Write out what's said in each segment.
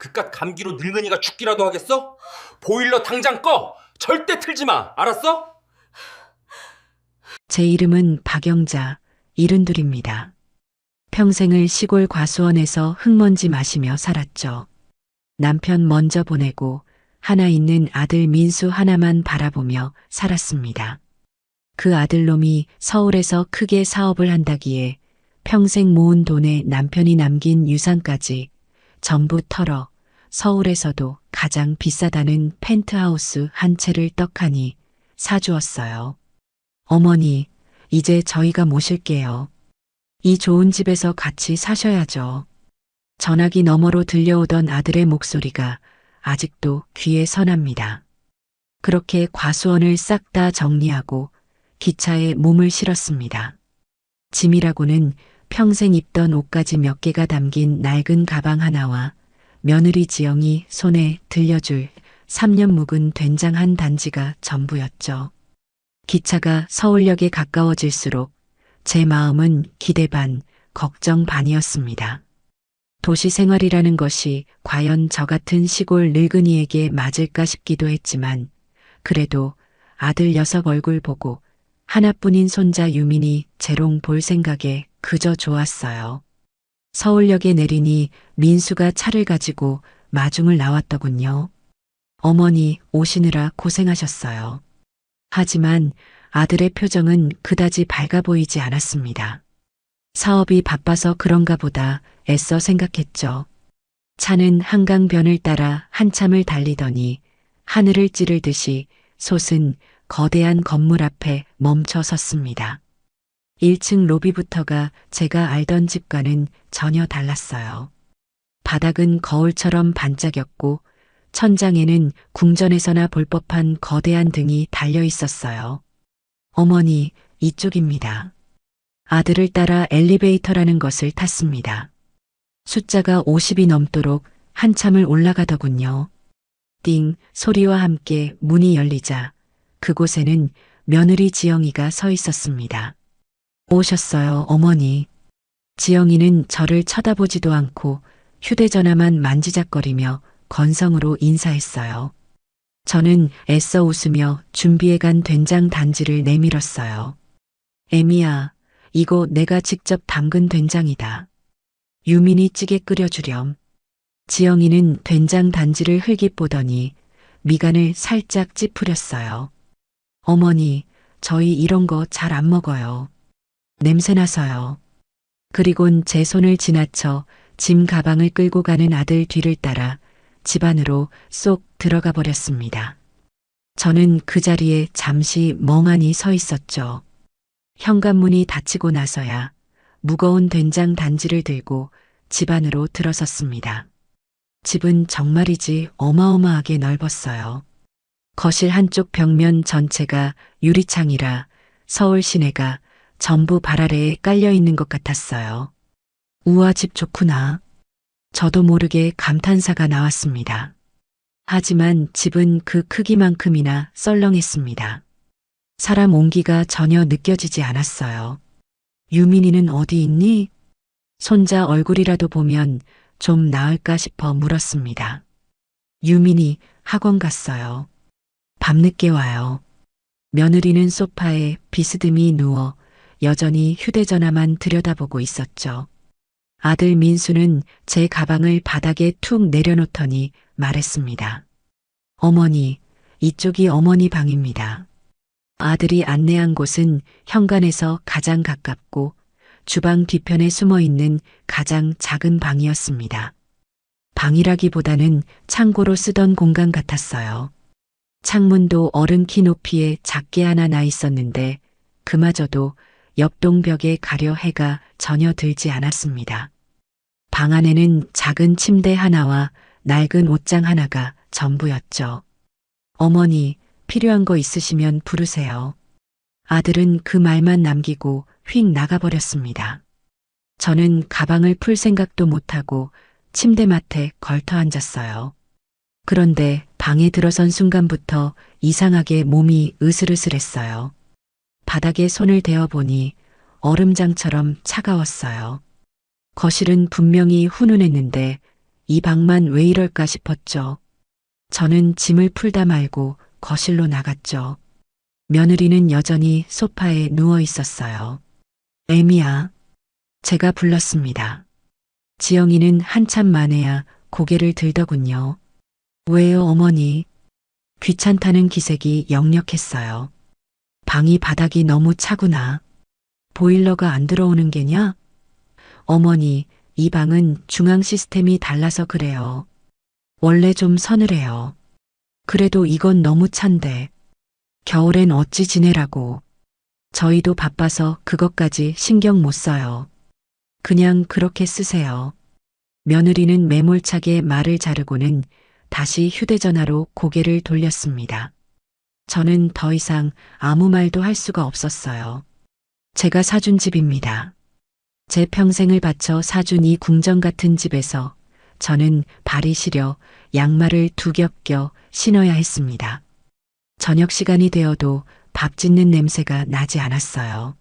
그깟 감기로 늙은이가 죽기라도 하겠어? 보일러 당장 꺼! 절대 틀지 마! 알았어? 제 이름은 박영자, 72입니다. 평생을 시골 과수원에서 흙먼지 마시며 살았죠. 남편 먼저 보내고 하나 있는 아들 민수 하나만 바라보며 살았습니다. 그 아들놈이 서울에서 크게 사업을 한다기에 평생 모은 돈에 남편이 남긴 유산까지 전부 털어 서울에서도 가장 비싸다는 펜트하우스 한 채를 떡하니 사주었어요. 어머니, 이제 저희가 모실게요. 이 좋은 집에서 같이 사셔야죠. 전화기 너머로 들려오던 아들의 목소리가 아직도 귀에 선합니다. 그렇게 과수원을 싹 다 정리하고 기차에 몸을 실었습니다. 짐이라고는 평생 입던 옷가지 몇 개가 담긴 낡은 가방 하나와 며느리 지영이 손에 들려줄 3년 묵은 된장 한 단지가 전부였죠. 기차가 서울역에 가까워질수록 제 마음은 기대 반, 걱정 반이었습니다. 도시 생활이라는 것이 과연 저 같은 시골 늙은이에게 맞을까 싶기도 했지만 그래도 아들 녀석 얼굴 보고 하나뿐인 손자 유민이 재롱 볼 생각에 그저 좋았어요. 서울역에 내리니 민수가 차를 가지고 마중을 나왔더군요. 어머니 오시느라 고생하셨어요. 하지만 아들의 표정은 그다지 밝아 보이지 않았습니다. 사업이 바빠서 그런가 보다 애써 생각했죠. 차는 한강변을 따라 한참을 달리더니 하늘을 찌르듯이 솟은 거대한 건물 앞에 멈춰 섰습니다. 1층 로비부터가 제가 알던 집과는 전혀 달랐어요. 바닥은 거울처럼 반짝였고 천장에는 궁전에서나 볼 법한 거대한 등이 달려 있었어요. 어머니, 이쪽입니다. 아들을 따라 엘리베이터라는 것을 탔습니다. 숫자가 50이 넘도록 한참을 올라가더군요. 띵 소리와 함께 문이 열리자 그곳에는 며느리 지영이가 서 있었습니다. 오셨어요, 어머니. 지영이는 저를 쳐다보지도 않고 휴대전화만 만지작거리며 건성으로 인사했어요. 저는 애써 웃으며 준비해간 된장 단지를 내밀었어요. 애미야, 이거 내가 직접 담근 된장이다. 유민이 찌개 끓여주렴. 지영이는 된장 단지를 흘깃 보더니 미간을 살짝 찌푸렸어요. 어머니, 저희 이런 거 잘 안 먹어요. 냄새나서요. 그리곤 제 손을 지나쳐 짐 가방을 끌고 가는 아들 뒤를 따라 집 안으로 쏙 들어가 버렸습니다. 저는 그 자리에 잠시 멍하니 서 있었죠. 현관문이 닫히고 나서야 무거운 된장 단지를 들고 집 안으로 들어섰습니다. 집은 정말이지 어마어마하게 넓었어요. 거실 한쪽 벽면 전체가 유리창이라 서울 시내가 전부 발 아래에 깔려 있는 것 같았어요. 우와, 집 좋구나. 저도 모르게 감탄사가 나왔습니다. 하지만 집은 그 크기만큼이나 썰렁했습니다. 사람 온기가 전혀 느껴지지 않았어요. 유민이는 어디 있니? 손자 얼굴이라도 보면 좀 나을까 싶어 물었습니다. 유민이 학원 갔어요. 밤늦게 와요. 며느리는 소파에 비스듬히 누워 여전히 휴대전화만 들여다보고 있었죠. 아들 민수는 제 가방을 바닥에 툭 내려놓더니 말했습니다. 어머니, 이쪽이 어머니 방입니다. 아들이 안내한 곳은 현관에서 가장 가깝고 주방 뒤편에 숨어 있는 가장 작은 방이었습니다. 방이라기보다는 창고로 쓰던 공간 같았어요. 창문도 어른 키 높이에 작게 하나 나 있었는데 그마저도 옆동 벽에 가려 해가 전혀 들지 않았습니다. 방 안에는 작은 침대 하나와 낡은 옷장 하나가 전부였죠. 어머니, 필요한 거 있으시면 부르세요. 아들은 그 말만 남기고 휙 나가버렸습니다. 저는 가방을 풀 생각도 못하고 침대맡에 걸터 앉았어요. 그런데 방에 들어선 순간부터 이상하게 몸이 으슬으슬했어요. 바닥에 손을 대어보니 얼음장처럼 차가웠어요. 거실은 분명히 훈훈했는데 이 방만 왜 이럴까 싶었죠. 저는 짐을 풀다 말고 거실로 나갔죠. 며느리는 여전히 소파에 누워 있었어요. 애미야. 제가 불렀습니다. 지영이는 한참 만에야 고개를 들더군요. 왜요, 어머니? 귀찮다는 기색이 역력했어요. 방이 바닥이 너무 차구나. 보일러가 안 들어오는 게냐? 어머니, 이 방은 중앙 시스템이 달라서 그래요. 원래 좀 서늘해요. 그래도 이건 너무 찬데. 겨울엔 어찌 지내라고. 저희도 바빠서 그것까지 신경 못 써요. 그냥 그렇게 쓰세요. 며느리는 매몰차게 말을 자르고는 다시 휴대전화로 고개를 돌렸습니다. 저는 더 이상 아무 말도 할 수가 없었어요. 제가 사준 집입니다. 제 평생을 바쳐 사준 이 궁전 같은 집에서 저는 발이 시려 양말을 두 겹 껴 신어야 했습니다. 저녁 시간이 되어도 밥 짓는 냄새가 나지 않았어요.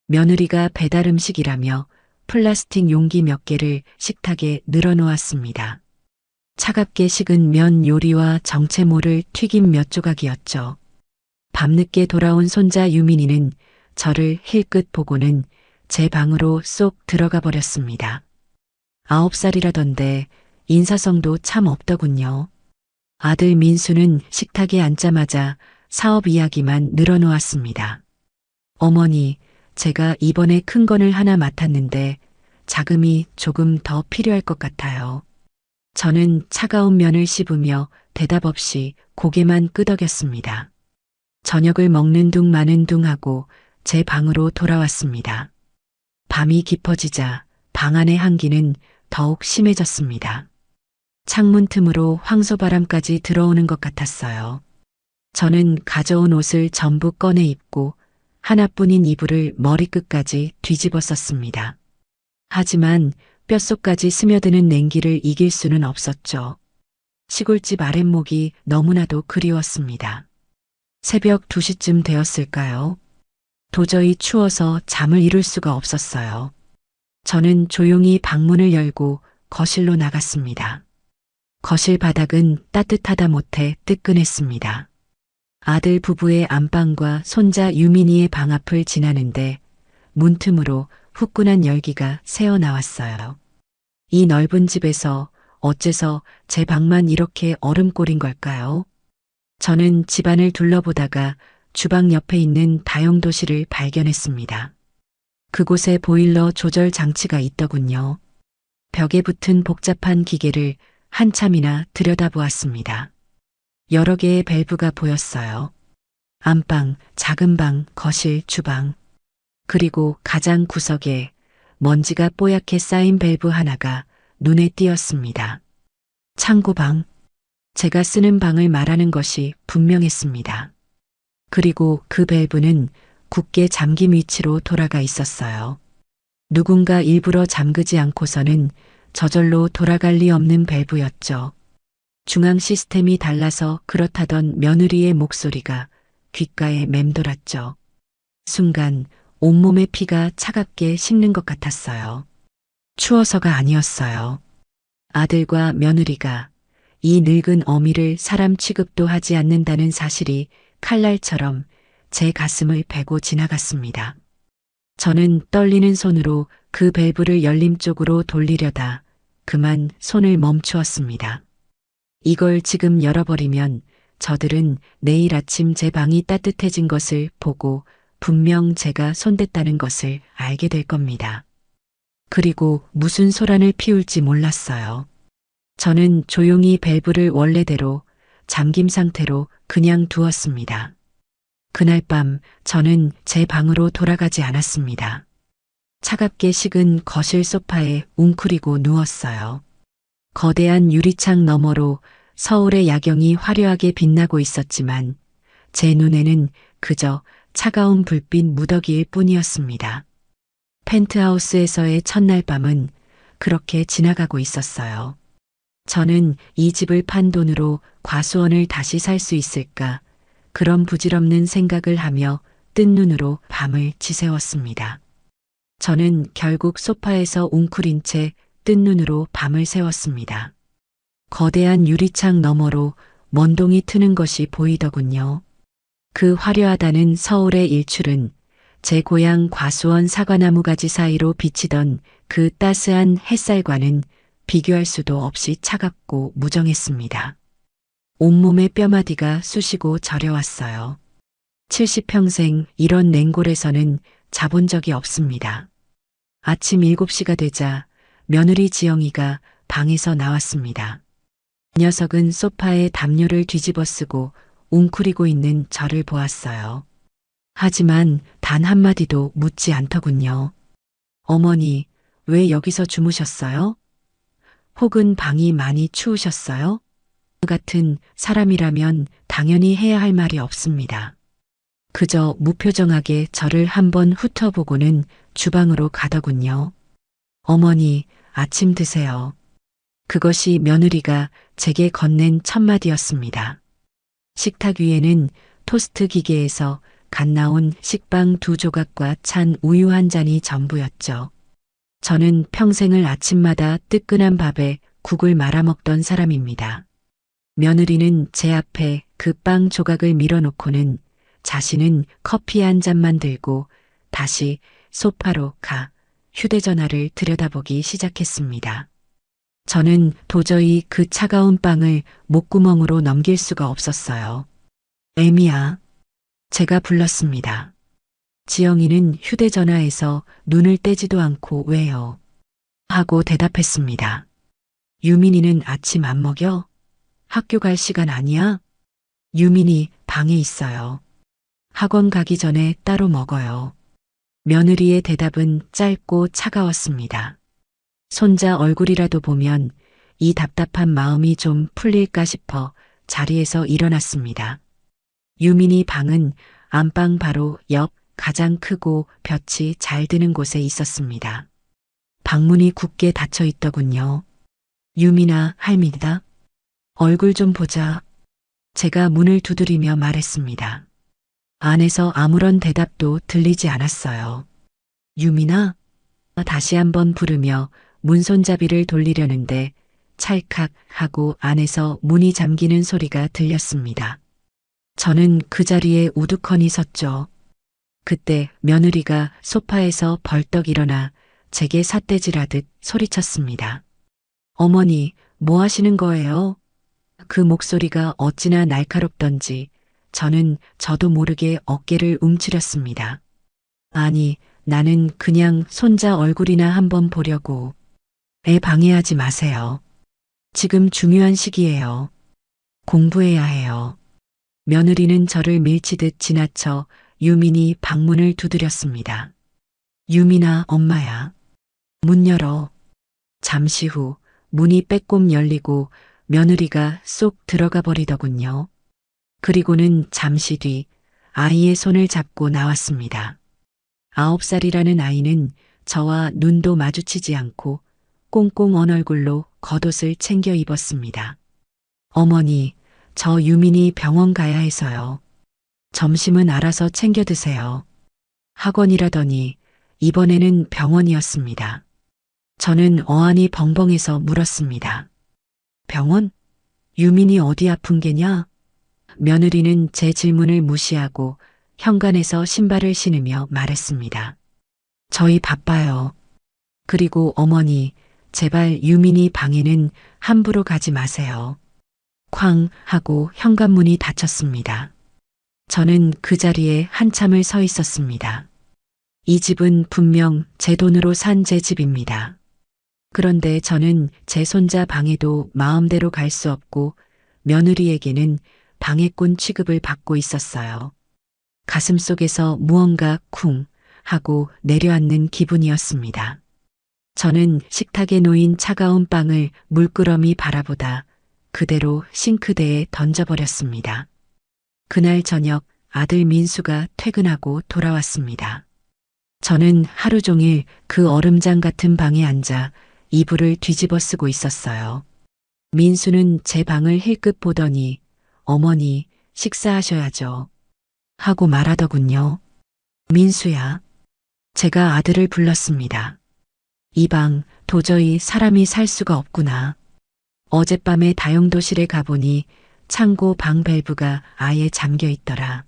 며느리가 배달 음식이라며 플라스틱 용기 몇 개를 식탁에 늘어놓았습니다. 차갑게 식은 면 요리와 정체모를 튀긴 몇 조각이었죠. 밤늦게 돌아온 손자 유민이는 저를 힐끗 보고는 제 방으로 쏙 들어가 버렸습니다. 9살이라던데 인사성도 참 없더군요. 아들 민수는 식탁에 앉자마자 사업 이야기만 늘어놓았습니다. 어머니, 제가 이번에 큰 건을 하나 맡았는데 자금이 조금 더 필요할 것 같아요. 저는 차가운 면을 씹으며 대답 없이 고개만 끄덕였습니다. 저녁을 먹는 둥 마는 둥 하고 제 방으로 돌아왔습니다. 밤이 깊어지자 방 안의 한기는 더욱 심해졌습니다. 창문 틈으로 황소바람까지 들어오는 것 같았어요. 저는 가져온 옷을 전부 꺼내 입고 하나뿐인 이불을 머리끝까지 뒤집어 썼습니다. 하지만 뼛속까지 스며드는 냉기를 이길 수는 없었죠. 시골집 아랫목이 너무나도 그리웠습니다. 새벽 2시쯤 되었을까요? 도저히 추워서 잠을 이룰 수가 없었어요. 저는 조용히 방문을 열고 거실로 나갔습니다. 거실 바닥은 따뜻하다 못해 뜨끈했습니다. 아들 부부의 안방과 손자 유민이의 방 앞을 지나는데 문틈으로 후끈한 열기가 새어나왔어요. 이 넓은 집에서 어째서 제 방만 이렇게 얼음골인 걸까요? 저는 집안을 둘러보다가 주방 옆에 있는 다용도실을 발견했습니다. 그곳에 보일러 조절 장치가 있더군요. 벽에 붙은 복잡한 기계를 한참이나 들여다보았습니다. 여러 개의 밸브가 보였어요. 안방, 작은 방, 거실, 주방. 그리고 가장 구석에 먼지가 뽀얗게 쌓인 밸브 하나가 눈에 띄었습니다. 창고방. 제가 쓰는 방을 말하는 것이 분명했습니다. 그리고 그 밸브는 굳게 잠김 위치로 돌아가 있었어요. 누군가 일부러 잠그지 않고서는 저절로 돌아갈 리 없는 밸브였죠. 중앙 시스템이 달라서 그렇다던 며느리의 목소리가 귓가에 맴돌았죠. 순간 온몸의 피가 차갑게 식는 것 같았어요. 추워서가 아니었어요. 아들과 며느리가 이 늙은 어미를 사람 취급도 하지 않는다는 사실이 칼날처럼 제 가슴을 베고 지나갔습니다. 저는 떨리는 손으로 그 밸브를 열림 쪽으로 돌리려다 그만 손을 멈추었습니다. 이걸 지금 열어버리면 저들은 내일 아침 제 방이 따뜻해진 것을 보고 분명 제가 손댔다는 것을 알게 될 겁니다. 그리고 무슨 소란을 피울지 몰랐어요. 저는 조용히 밸브를 원래대로 잠김 상태로 그냥 두었습니다. 그날 밤 저는 제 방으로 돌아가지 않았습니다. 차갑게 식은 거실 소파에 웅크리고 누웠어요. 거대한 유리창 너머로 서울의 야경이 화려하게 빛나고 있었지만 제 눈에는 그저 차가운 불빛 무더기일 뿐이었습니다. 펜트하우스에서의 첫날 밤은 그렇게 지나가고 있었어요. 저는 이 집을 판 돈으로 과수원을 다시 살 수 있을까 그런 부질없는 생각을 하며 뜬 눈으로 밤을 지새웠습니다. 저는 결국 소파에서 웅크린 채 뜬 눈으로 밤을 새웠습니다. 거대한 유리창 너머로 먼동이 트는 것이 보이더군요. 그 화려하다는 서울의 일출은 제 고향 과수원 사과나무 가지 사이로 비치던 그 따스한 햇살과는 비교할 수도 없이 차갑고 무정했습니다. 온몸의 뼈마디가 쑤시고 저려왔어요. 70평생 이런 냉골에서는 자본 적이 없습니다. 아침 7시가 되자 며느리 지영이가 방에서 나왔습니다. 녀석은 소파에 담요를 뒤집어 쓰고 웅크리고 있는 저를 보았어요. 하지만 단 한마디도 묻지 않더군요. 어머니, 왜 여기서 주무셨어요? 혹은 방이 많이 추우셨어요? 같은 사람이라면 당연히 해야 할 말이 없습니다. 그저 무표정하게 저를 한번 훑어보고는 주방으로 가더군요. 어머니, 아침 드세요. 그것이 며느리가 제게 건넨 첫마디였습니다. 식탁 위에는 토스트 기계에서 갓 나온 식빵 2조각과 찬 우유 한 잔이 전부였죠. 저는 평생을 아침마다 뜨끈한 밥에 국을 말아먹던 사람입니다. 며느리는 제 앞에 그 빵 조각을 밀어놓고는 자신은 커피 한 잔만 들고 다시 소파로 가 휴대전화를 들여다보기 시작했습니다. 저는 도저히 그 차가운 빵을 목구멍으로 넘길 수가 없었어요. 애미야. 제가 불렀습니다. 지영이는 휴대전화에서 눈을 떼지도 않고 왜요? 하고 대답했습니다. 유민이는 아침 안 먹여? 학교 갈 시간 아니야? 유민이 방에 있어요. 학원 가기 전에 따로 먹어요. 며느리의 대답은 짧고 차가웠습니다. 손자 얼굴이라도 보면 이 답답한 마음이 좀 풀릴까 싶어 자리에서 일어났습니다. 유민이 방은 안방 바로 옆 가장 크고 볕이 잘 드는 곳에 있었습니다. 방문이 굳게 닫혀 있더군요. 유민아, 할미다. 얼굴 좀 보자. 제가 문을 두드리며 말했습니다. 안에서 아무런 대답도 들리지 않았어요. 유민아? 다시 한번 부르며 문손잡이를 돌리려는데 찰칵 하고 안에서 문이 잠기는 소리가 들렸습니다. 저는 그 자리에 우두커니 섰죠. 그때 며느리가 소파에서 벌떡 일어나 제게 삿대질하듯 소리쳤습니다. 어머니, 뭐 하시는 거예요? 그 목소리가 어찌나 날카롭던지 저는 저도 모르게 어깨를 움츠렸습니다. 아니, 나는 그냥 손자 얼굴이나 한번 보려고. 애 방해하지 마세요. 지금 중요한 시기예요. 공부해야 해요. 며느리는 저를 밀치듯 지나쳐 유민이 방문을 두드렸습니다. 유민아, 엄마야. 문 열어. 잠시 후 문이 빼꼼 열리고 며느리가 쏙 들어가 버리더군요. 그리고는 잠시 뒤 아이의 손을 잡고 나왔습니다. 9살이라는 아이는 저와 눈도 마주치지 않고 꽁꽁 언 얼굴로 겉옷을 챙겨 입었습니다. 어머니, 저 유민이 병원 가야 해서요. 점심은 알아서 챙겨 드세요. 학원이라더니 이번에는 병원이었습니다. 저는 어안이 벙벙해서 물었습니다. 병원? 유민이 어디 아픈 게냐? 며느리는 제 질문을 무시하고 현관에서 신발을 신으며 말했습니다. 저희 바빠요. 그리고 어머니, 제발 유민이 방에는 함부로 가지 마세요. 쾅 하고 현관문이 닫혔습니다. 저는 그 자리에 한참을 서 있었습니다. 이 집은 분명 제 돈으로 산 제 집입니다. 그런데 저는 제 손자 방에도 마음대로 갈 수 없고 며느리에게는 방해꾼 취급을 받고 있었어요. 가슴속에서 무언가 쿵 하고 내려앉는 기분이었습니다. 저는 식탁에 놓인 차가운 빵을 물끄러미 바라보다 그대로 싱크대에 던져버렸습니다. 그날 저녁 아들 민수가 퇴근하고 돌아왔습니다. 저는 하루 종일 그 얼음장 같은 방에 앉아 이불을 뒤집어 쓰고 있었어요. 민수는 제 방을 힐끗 보더니 어머니, 식사하셔야죠. 하고 말하더군요. 민수야. 제가 아들을 불렀습니다. 이 방 도저히 사람이 살 수가 없구나. 어젯밤에 다용도실에 가보니 창고 방 밸브가 아예 잠겨 있더라.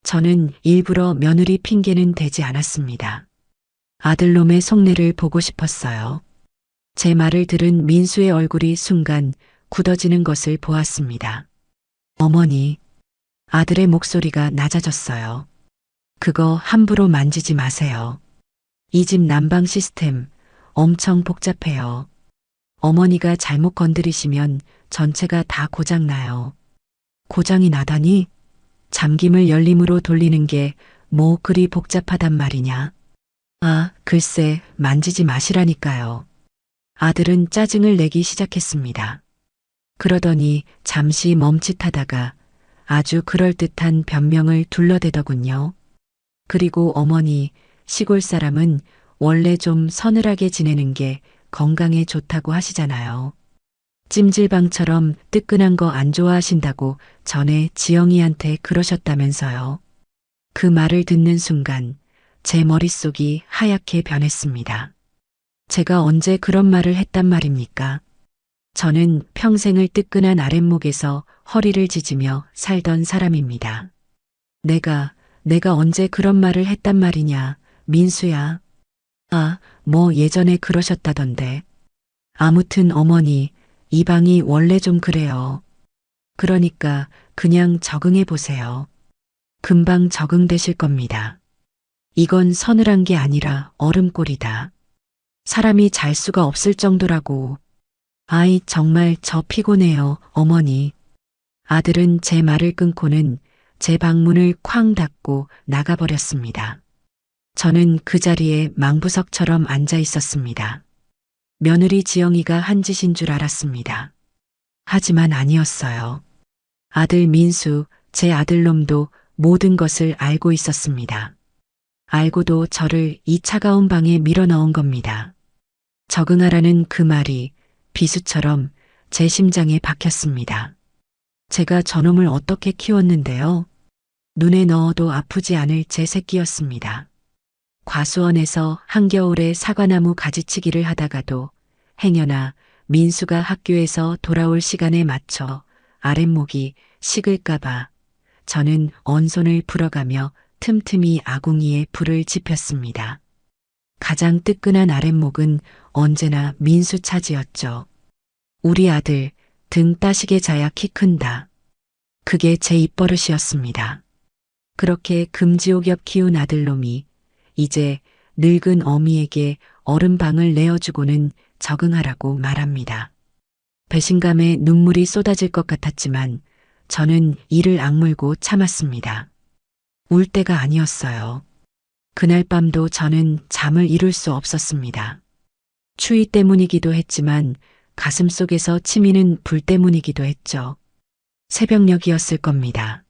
저는 일부러 며느리 핑계는 대지 않았습니다. 아들놈의 속내를 보고 싶었어요. 제 말을 들은 민수의 얼굴이 순간 굳어지는 것을 보았습니다. 어머니, 아들의 목소리가 낮아졌어요. 그거 함부로 만지지 마세요. 이 집 난방 시스템 엄청 복잡해요. 어머니가 잘못 건드리시면 전체가 다 고장나요. 고장이 나다니? 잠김을 열림으로 돌리는 게 뭐 그리 복잡하단 말이냐? 아, 글쎄, 만지지 마시라니까요. 아들은 짜증을 내기 시작했습니다. 그러더니 잠시 멈칫하다가 아주 그럴듯한 변명을 둘러대더군요. 그리고 어머니, 시골 사람은 원래 좀 서늘하게 지내는 게 건강에 좋다고 하시잖아요. 찜질방처럼 뜨끈한 거 안 좋아하신다고 전에 지영이한테 그러셨다면서요. 그 말을 듣는 순간 제 머릿속이 하얗게 변했습니다. 제가 언제 그런 말을 했단 말입니까? 저는 평생을 뜨끈한 아랫목에서 허리를 찢으며 살던 사람입니다. 내가 언제 그런 말을 했단 말이냐, 민수야. 아, 뭐 예전에 그러셨다던데. 아무튼 어머니, 이 방이 원래 좀 그래요. 그러니까 그냥 적응해 보세요. 금방 적응되실 겁니다. 이건 서늘한 게 아니라 얼음골이다. 사람이 잘 수가 없을 정도라고. 아이, 정말 저 피곤해요, 어머니. 아들은 제 말을 끊고는 제 방문을 쾅 닫고 나가버렸습니다. 저는 그 자리에 망부석처럼 앉아 있었습니다. 며느리 지영이가 한 짓인 줄 알았습니다. 하지만 아니었어요. 아들 민수, 제 아들놈도 모든 것을 알고 있었습니다. 알고도 저를 이 차가운 방에 밀어넣은 겁니다. 적응하라는 그 말이 비수처럼 제 심장에 박혔습니다. 제가 저놈을 어떻게 키웠는데요? 눈에 넣어도 아프지 않을 제 새끼였습니다. 과수원에서 한겨울에 사과나무 가지치기를 하다가도 행여나 민수가 학교에서 돌아올 시간에 맞춰 아랫목이 식을까봐 저는 언손을 불어가며 틈틈이 아궁이에 불을 지폈습니다. 가장 뜨끈한 아랫목은 언제나 민수 차지였죠. 우리 아들 등 따시게 자야 키 큰다. 그게 제 입버릇이었습니다. 그렇게 금지옥엽 키운 아들놈이 이제 늙은 어미에게 얼음방을 내어주고는 적응하라고 말합니다. 배신감에 눈물이 쏟아질 것 같았지만 저는 이를 악물고 참았습니다. 울 때가 아니었어요. 그날 밤도 저는 잠을 이룰 수 없었습니다. 추위 때문이기도 했지만 가슴 속에서 치미는 불 때문이기도 했죠. 새벽녘이었을 겁니다.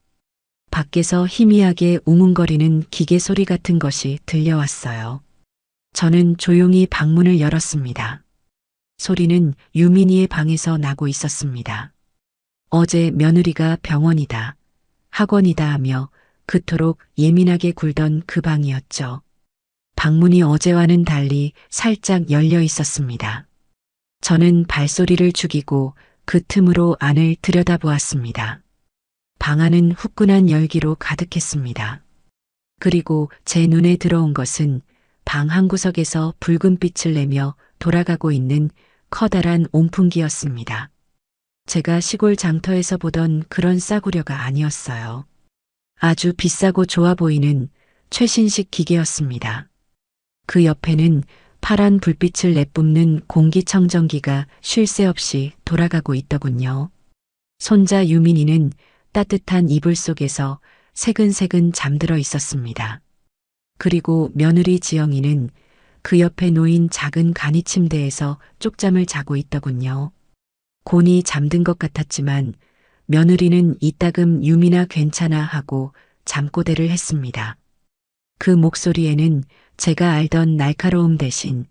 밖에서 희미하게 웅웅거리는 기계 소리 같은 것이 들려왔어요. 저는 조용히 방문을 열었습니다. 소리는 유민이의 방에서 나고 있었습니다. 어제 며느리가 병원이다, 학원이다 하며 그토록 예민하게 굴던 그 방이었죠. 방문이 어제와는 달리 살짝 열려 있었습니다. 저는 발소리를 죽이고 그 틈으로 안을 들여다보았습니다. 방 안은 후끈한 열기로 가득했습니다. 그리고 제 눈에 들어온 것은 방 한 구석에서 붉은 빛을 내며 돌아가고 있는 커다란 온풍기였습니다. 제가 시골 장터에서 보던 그런 싸구려가 아니었어요. 아주 비싸고 좋아 보이는 최신식 기계였습니다. 그 옆에는 파란 불빛을 내뿜는 공기청정기가 쉴 새 없이 돌아가고 있더군요. 손자 유민이는 따뜻한 이불 속에서 새근새근 잠들어 있었습니다. 그리고 며느리 지영이는 그 옆에 놓인 작은 간이 침대에서 쪽잠을 자고 있더군요. 곤히 잠든 것 같았지만 며느리는 이따금 유민아 괜찮아 하고 잠꼬대를 했습니다. 그 목소리에는 제가 알던 날카로움 대신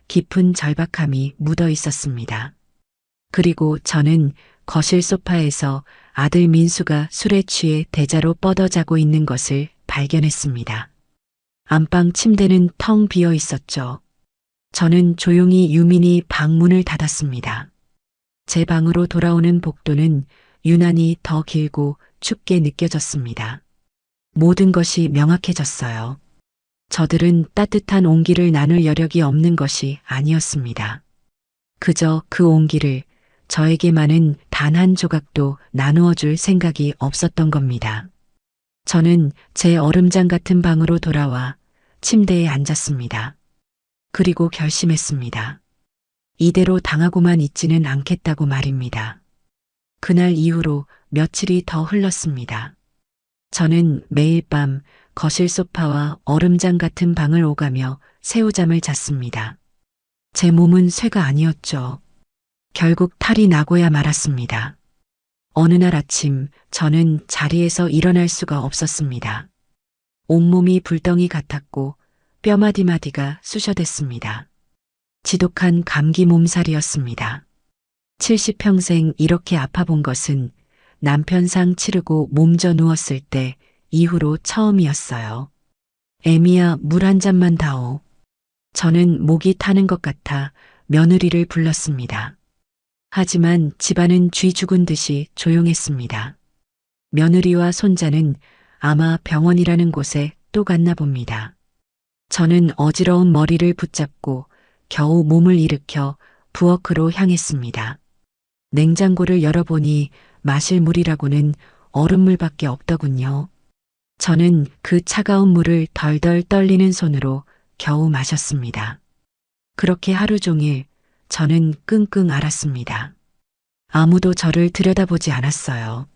깊은 절박함이 묻어 있었습니다. 그리고 저는 거실 소파에서 아들 민수가 술에 취해 대자로 뻗어 자고 있는 것을 발견했습니다. 안방 침대는 텅 비어 있었죠. 저는 조용히 유민이 방 문을 닫았습니다. 제 방으로 돌아오는 복도는 유난히 더 길고 춥게 느껴졌습니다. 모든 것이 명확해졌어요. 저들은 따뜻한 온기를 나눌 여력이 없는 것이 아니었습니다. 그저 그 온기를 저에게만은 단 한 조각도 나누어 줄 생각이 없었던 겁니다. 저는 제 얼음장 같은 방으로 돌아와 침대에 앉았습니다. 그리고 결심했습니다. 이대로 당하고만 있지는 않겠다고 말입니다. 그날 이후로 며칠이 더 흘렀습니다. 저는 매일 밤 거실 소파와 얼음장 같은 방을 오가며 새우잠을 잤습니다. 제 몸은 쇠가 아니었죠. 결국 탈이 나고야 말았습니다. 어느 날 아침 저는 자리에서 일어날 수가 없었습니다. 온몸이 불덩이 같았고 뼈마디마디가 쑤셔댔습니다. 지독한 감기 몸살이었습니다. 70평생 이렇게 아파본 것은 남편 상 치르고 몸져 누웠을 때 이후로 처음이었어요. 애미야, 물 한 잔만 다오. 저는 목이 타는 것 같아 며느리를 불렀습니다. 하지만 집안은 쥐 죽은 듯이 조용했습니다. 며느리와 손자는 아마 병원이라는 곳에 또 갔나 봅니다. 저는 어지러운 머리를 붙잡고 겨우 몸을 일으켜 부엌으로 향했습니다. 냉장고를 열어보니 마실 물이라고는 얼음물밖에 없더군요. 저는 그 차가운 물을 덜덜 떨리는 손으로 겨우 마셨습니다. 그렇게 하루 종일 저는 끙끙 앓았습니다. 아무도 저를 들여다보지 않았어요.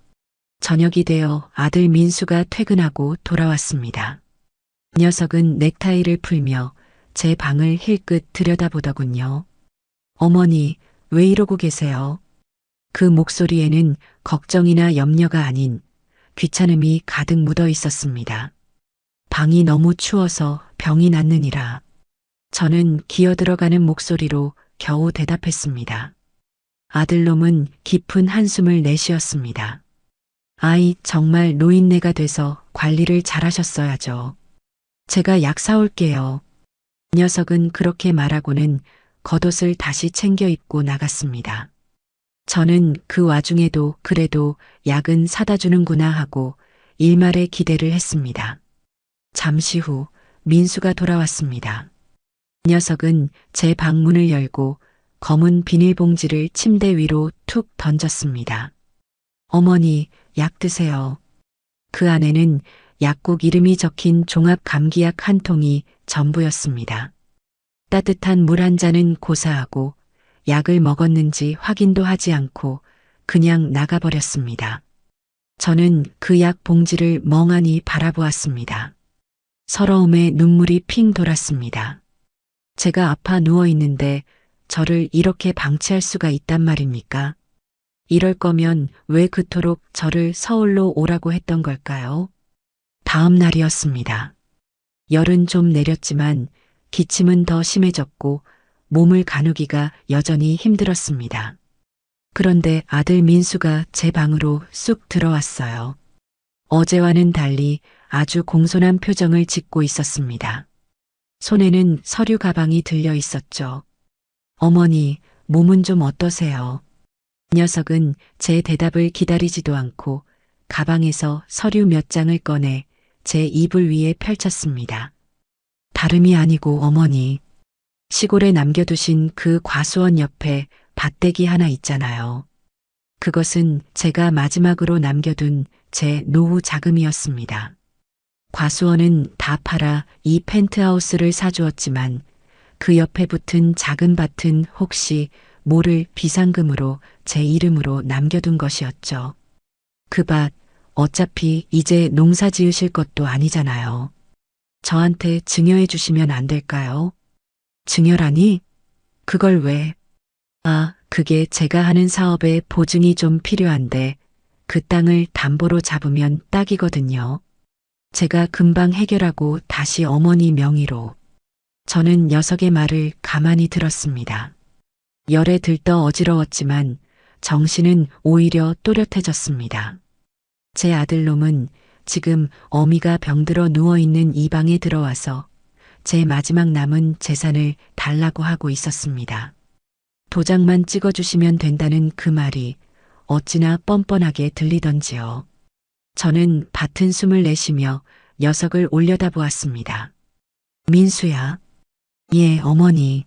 저녁이 되어 아들 민수가 퇴근하고 돌아왔습니다. 녀석은 넥타이를 풀며 제 방을 힐끗 들여다보더군요. 어머니, 왜 이러고 계세요? 그 목소리에는 걱정이나 염려가 아닌 귀찮음이 가득 묻어 있었습니다. 방이 너무 추워서 병이 났느니라. 저는 기어들어가는 목소리로 겨우 대답했습니다. 아들놈은 깊은 한숨을 내쉬었습니다. 아이, 정말 노인네가 돼서 관리를 잘하셨어야죠. 제가 약 사올게요. 녀석은 그렇게 말하고는 겉옷을 다시 챙겨 입고 나갔습니다. 저는 그 와중에도 그래도 약은 사다 주는구나 하고 일말의 기대를 했습니다. 잠시 후 민수가 돌아왔습니다. 녀석은 제 방문을 열고 검은 비닐봉지를 침대 위로 툭 던졌습니다. 어머니, 약 드세요. 그 안에는 약국 이름이 적힌 종합 감기약 한 통이 전부였습니다. 따뜻한 물 한 잔은 고사하고 약을 먹었는지 확인도 하지 않고 그냥 나가버렸습니다. 저는 그 약 봉지를 멍하니 바라보았습니다. 서러움에 눈물이 핑 돌았습니다. 제가 아파 누워 있는데 저를 이렇게 방치할 수가 있단 말입니까? 이럴 거면 왜 그토록 저를 서울로 오라고 했던 걸까요? 다음 날이었습니다. 열은 좀 내렸지만 기침은 더 심해졌고 몸을 가누기가 여전히 힘들었습니다. 그런데 아들 민수가 제 방으로 쑥 들어왔어요. 어제와는 달리 아주 공손한 표정을 짓고 있었습니다. 손에는 서류 가방이 들려 있었죠. 어머니, 몸은 좀 어떠세요? 녀석은 제 대답을 기다리지도 않고 가방에서 서류 몇 장을 꺼내 제 이불 위에 펼쳤습니다. 다름이 아니고 어머니, 시골에 남겨두신 그 과수원 옆에 밭대기 하나 있잖아요. 그것은 제가 마지막으로 남겨둔 제 노후 자금이었습니다. 과수원은 다 팔아 이 펜트하우스를 사주었지만 그 옆에 붙은 작은 밭은 혹시 모를 비상금으로 제 이름으로 남겨둔 것이었죠. 그 밭 어차피 이제 농사 지으실 것도 아니잖아요. 저한테 증여해 주시면 안 될까요? 증여라니? 그걸 왜? 아, 그게 제가 하는 사업에 보증이 좀 필요한데 그 땅을 담보로 잡으면 딱이거든요. 제가 금방 해결하고 다시 어머니 명의로. 저는 녀석의 말을 가만히 들었습니다. 열에 들떠 어지러웠지만 정신은 오히려 또렷해졌습니다. 제 아들놈은 지금 어미가 병들어 누워있는 이 방에 들어와서 제 마지막 남은 재산을 달라고 하고 있었습니다. 도장만 찍어주시면 된다는 그 말이 어찌나 뻔뻔하게 들리던지요. 저는 밭은 숨을 내쉬며 녀석을 올려다보았습니다. 민수야. 예, 어머니.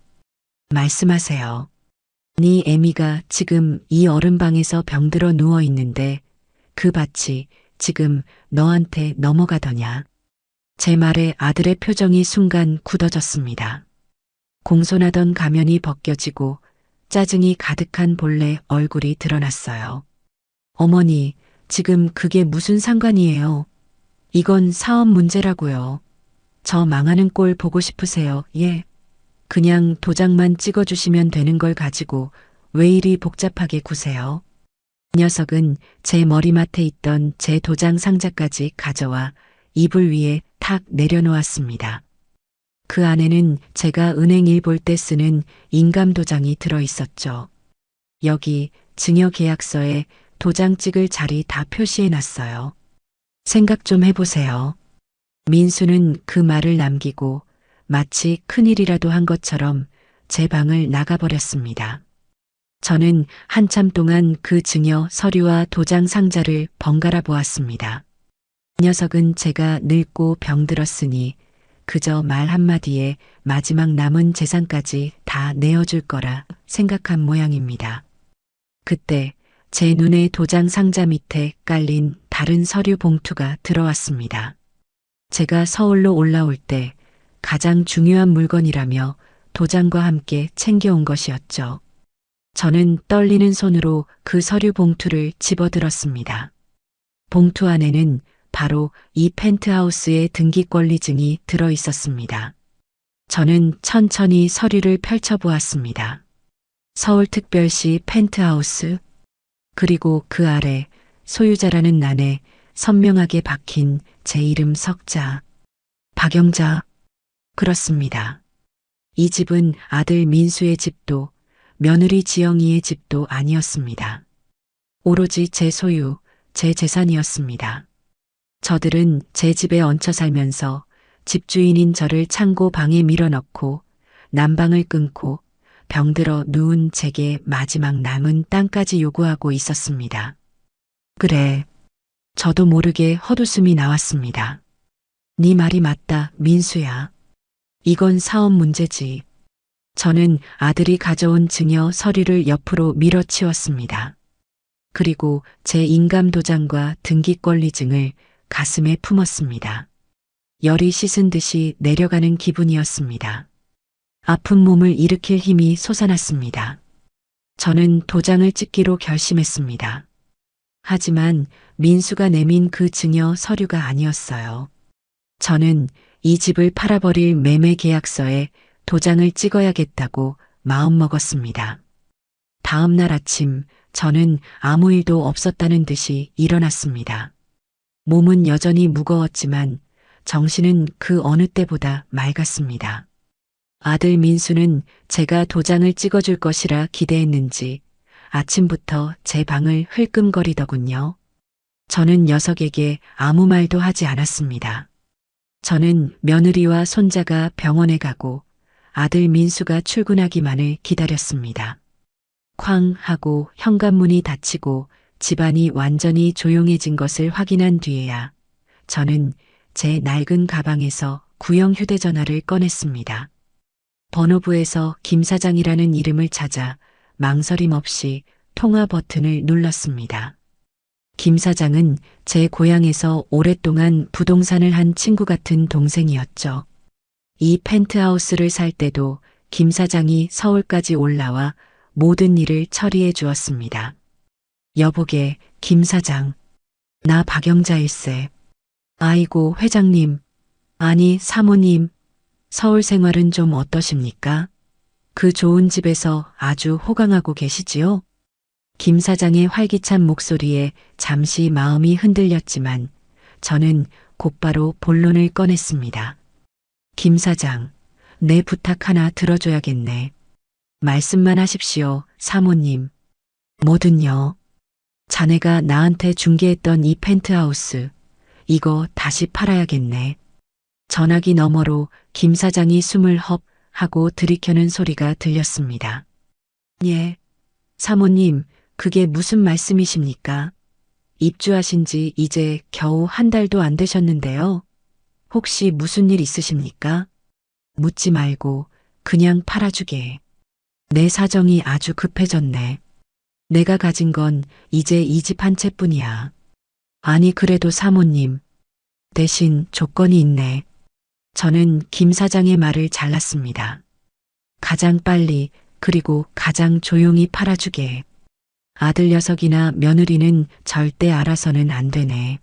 말씀하세요. 네 애미가 지금 이 어른방에서 병들어 누워 있는데 그 밭이 지금 너한테 넘어가더냐. 제 말에 아들의 표정이 순간 굳어졌습니다. 공손하던 가면이 벗겨지고 짜증이 가득한 본래 얼굴이 드러났어요. 어머니, 지금 그게 무슨 상관이에요? 이건 사업 문제라고요. 저 망하는 꼴 보고 싶으세요? 예. 그냥 도장만 찍어주시면 되는 걸 가지고 왜 이리 복잡하게 구세요? 녀석은 제 머리맡에 있던 제 도장 상자까지 가져와 이불 위에 탁 내려놓았습니다. 그 안에는 제가 은행 일 볼 때 쓰는 인감 도장이 들어 있었죠. 여기 증여 계약서에 도장 찍을 자리 다 표시해 놨어요. 생각 좀 해보세요. 민수는 그 말을 남기고 마치 큰일이라도 한 것처럼 제 방을 나가버렸습니다. 저는 한참 동안 그 증여 서류와 도장 상자를 번갈아 보았습니다. 녀석은 제가 늙고 병들었으니 그저 말 한마디에 마지막 남은 재산까지 다 내어줄 거라 생각한 모양입니다. 그때 제 눈에 도장 상자 밑에 깔린 다른 서류 봉투가 들어왔습니다. 제가 서울로 올라올 때 가장 중요한 물건이라며 도장과 함께 챙겨온 것이었죠. 저는 떨리는 손으로 그 서류 봉투를 집어들었습니다. 봉투 안에는 바로 이 펜트하우스의 등기권리증이 들어 있었습니다. 저는 천천히 서류를 펼쳐보았습니다. 서울특별시 펜트하우스, 그리고 그 아래 소유자라는 난에 선명하게 박힌 제 이름 석자, 박영자. 그렇습니다. 이 집은 아들 민수의 집도 며느리 지영이의 집도 아니었습니다. 오로지 제 소유, 제 재산이었습니다. 저들은 제 집에 얹혀 살면서 집주인인 저를 창고 방에 밀어넣고 난방을 끊고 병들어 누운 제게 마지막 남은 땅까지 요구하고 있었습니다. 그래, 저도 모르게 헛웃음이 나왔습니다. 네 말이 맞다, 민수야. 이건 사업 문제지. 저는 아들이 가져온 증여 서류를 옆으로 밀어치웠습니다. 그리고 제 인감도장과 등기권리증을 가슴에 품었습니다. 열이 씻은 듯이 내려가는 기분이었습니다. 아픈 몸을 일으킬 힘이 솟아났습니다. 저는 도장을 찍기로 결심했습니다. 하지만 민수가 내민 그 증여 서류가 아니었어요. 저는 이 집을 팔아버릴 매매 계약서에 도장을 찍어야겠다고 마음먹었습니다. 다음 날 아침 저는 아무 일도 없었다는 듯이 일어났습니다. 몸은 여전히 무거웠지만 정신은 그 어느 때보다 맑았습니다. 아들 민수는 제가 도장을 찍어줄 것이라 기대했는지 아침부터 제 방을 흘끔거리더군요. 저는 녀석에게 아무 말도 하지 않았습니다. 저는 며느리와 손자가 병원에 가고 아들 민수가 출근하기만을 기다렸습니다. 쾅 하고 현관문이 닫히고 집안이 완전히 조용해진 것을 확인한 뒤에야 저는 제 낡은 가방에서 구형 휴대전화를 꺼냈습니다. 번호부에서 김 사장이라는 이름을 찾아 망설임 없이 통화 버튼을 눌렀습니다. 김 사장은 제 고향에서 오랫동안 부동산을 한 친구 같은 동생이었죠. 이 펜트하우스를 살 때도 김 사장이 서울까지 올라와 모든 일을 처리해 주었습니다. 여보게, 김 사장. 나 박영자일세. 아이고, 회장님. 아니, 사모님. 서울 생활은 좀 어떠십니까? 그 좋은 집에서 아주 호강하고 계시지요? 김 사장의 활기찬 목소리에 잠시 마음이 흔들렸지만 저는 곧바로 본론을 꺼냈습니다. 김 사장, 내 부탁 하나 들어줘야겠네. 말씀만 하십시오, 사모님. 뭐든요. 자네가 나한테 중개했던 이 펜트하우스, 이거 다시 팔아야겠네. 전화기 너머로 김 사장이 숨을 헙 하고 들이켜는 소리가 들렸습니다. 예. 사모님, 그게 무슨 말씀이십니까? 입주하신 지 이제 겨우 한 달도 안 되셨는데요. 혹시 무슨 일 있으십니까? 묻지 말고 그냥 팔아주게. 내 사정이 아주 급해졌네. 내가 가진 건 이제 이 집 한 채뿐이야. 아니, 그래도 사모님, 대신 조건이 있네. 저는 김 사장의 말을 잘랐습니다. 가장 빨리 그리고 가장 조용히 팔아주게. 아들 녀석이나 며느리는 절대 알아서는 안 되네.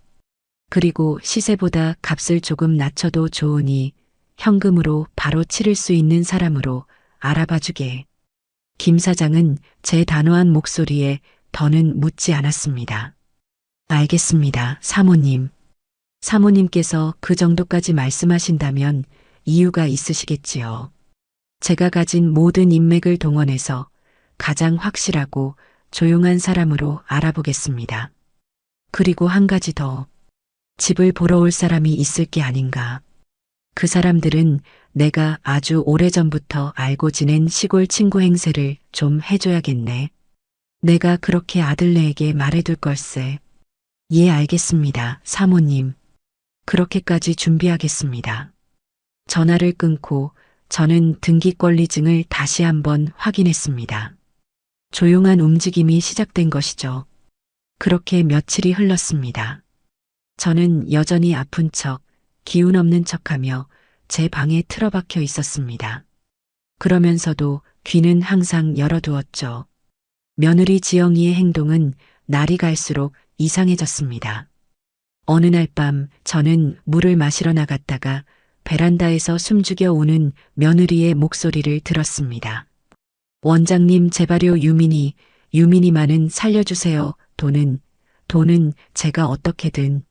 그리고 시세보다 값을 조금 낮춰도 좋으니 현금으로 바로 치를 수 있는 사람으로 알아봐주게. 김 사장은 제 단호한 목소리에 더는 묻지 않았습니다. 알겠습니다, 사모님. 사모님께서 그 정도까지 말씀하신다면 이유가 있으시겠지요. 제가 가진 모든 인맥을 동원해서 가장 확실하고 조용한 사람으로 알아보겠습니다. 그리고 한 가지 더. 집을 보러 올 사람이 있을 게 아닌가. 그 사람들은 내가 아주 오래전부터 알고 지낸 시골 친구 행세를 좀 해줘야겠네. 내가 그렇게 아들네에게 말해둘 걸세. 예, 알겠습니다, 사모님. 그렇게까지 준비하겠습니다. 전화를 끊고 저는 등기권리증을 다시 한번 확인했습니다. 조용한 움직임이 시작된 것이죠. 그렇게 며칠이 흘렀습니다. 저는 여전히 아픈 척, 기운 없는 척하며 제 방에 틀어박혀 있었습니다. 그러면서도 귀는 항상 열어두었죠. 며느리 지영이의 행동은 날이 갈수록 이상해졌습니다. 어느 날 밤 저는 물을 마시러 나갔다가 베란다에서 숨죽여 우는 며느리의 목소리를 들었습니다. 원장님, 제발요, 유민이만은 살려주세요. 돈은 제가 어떻게든.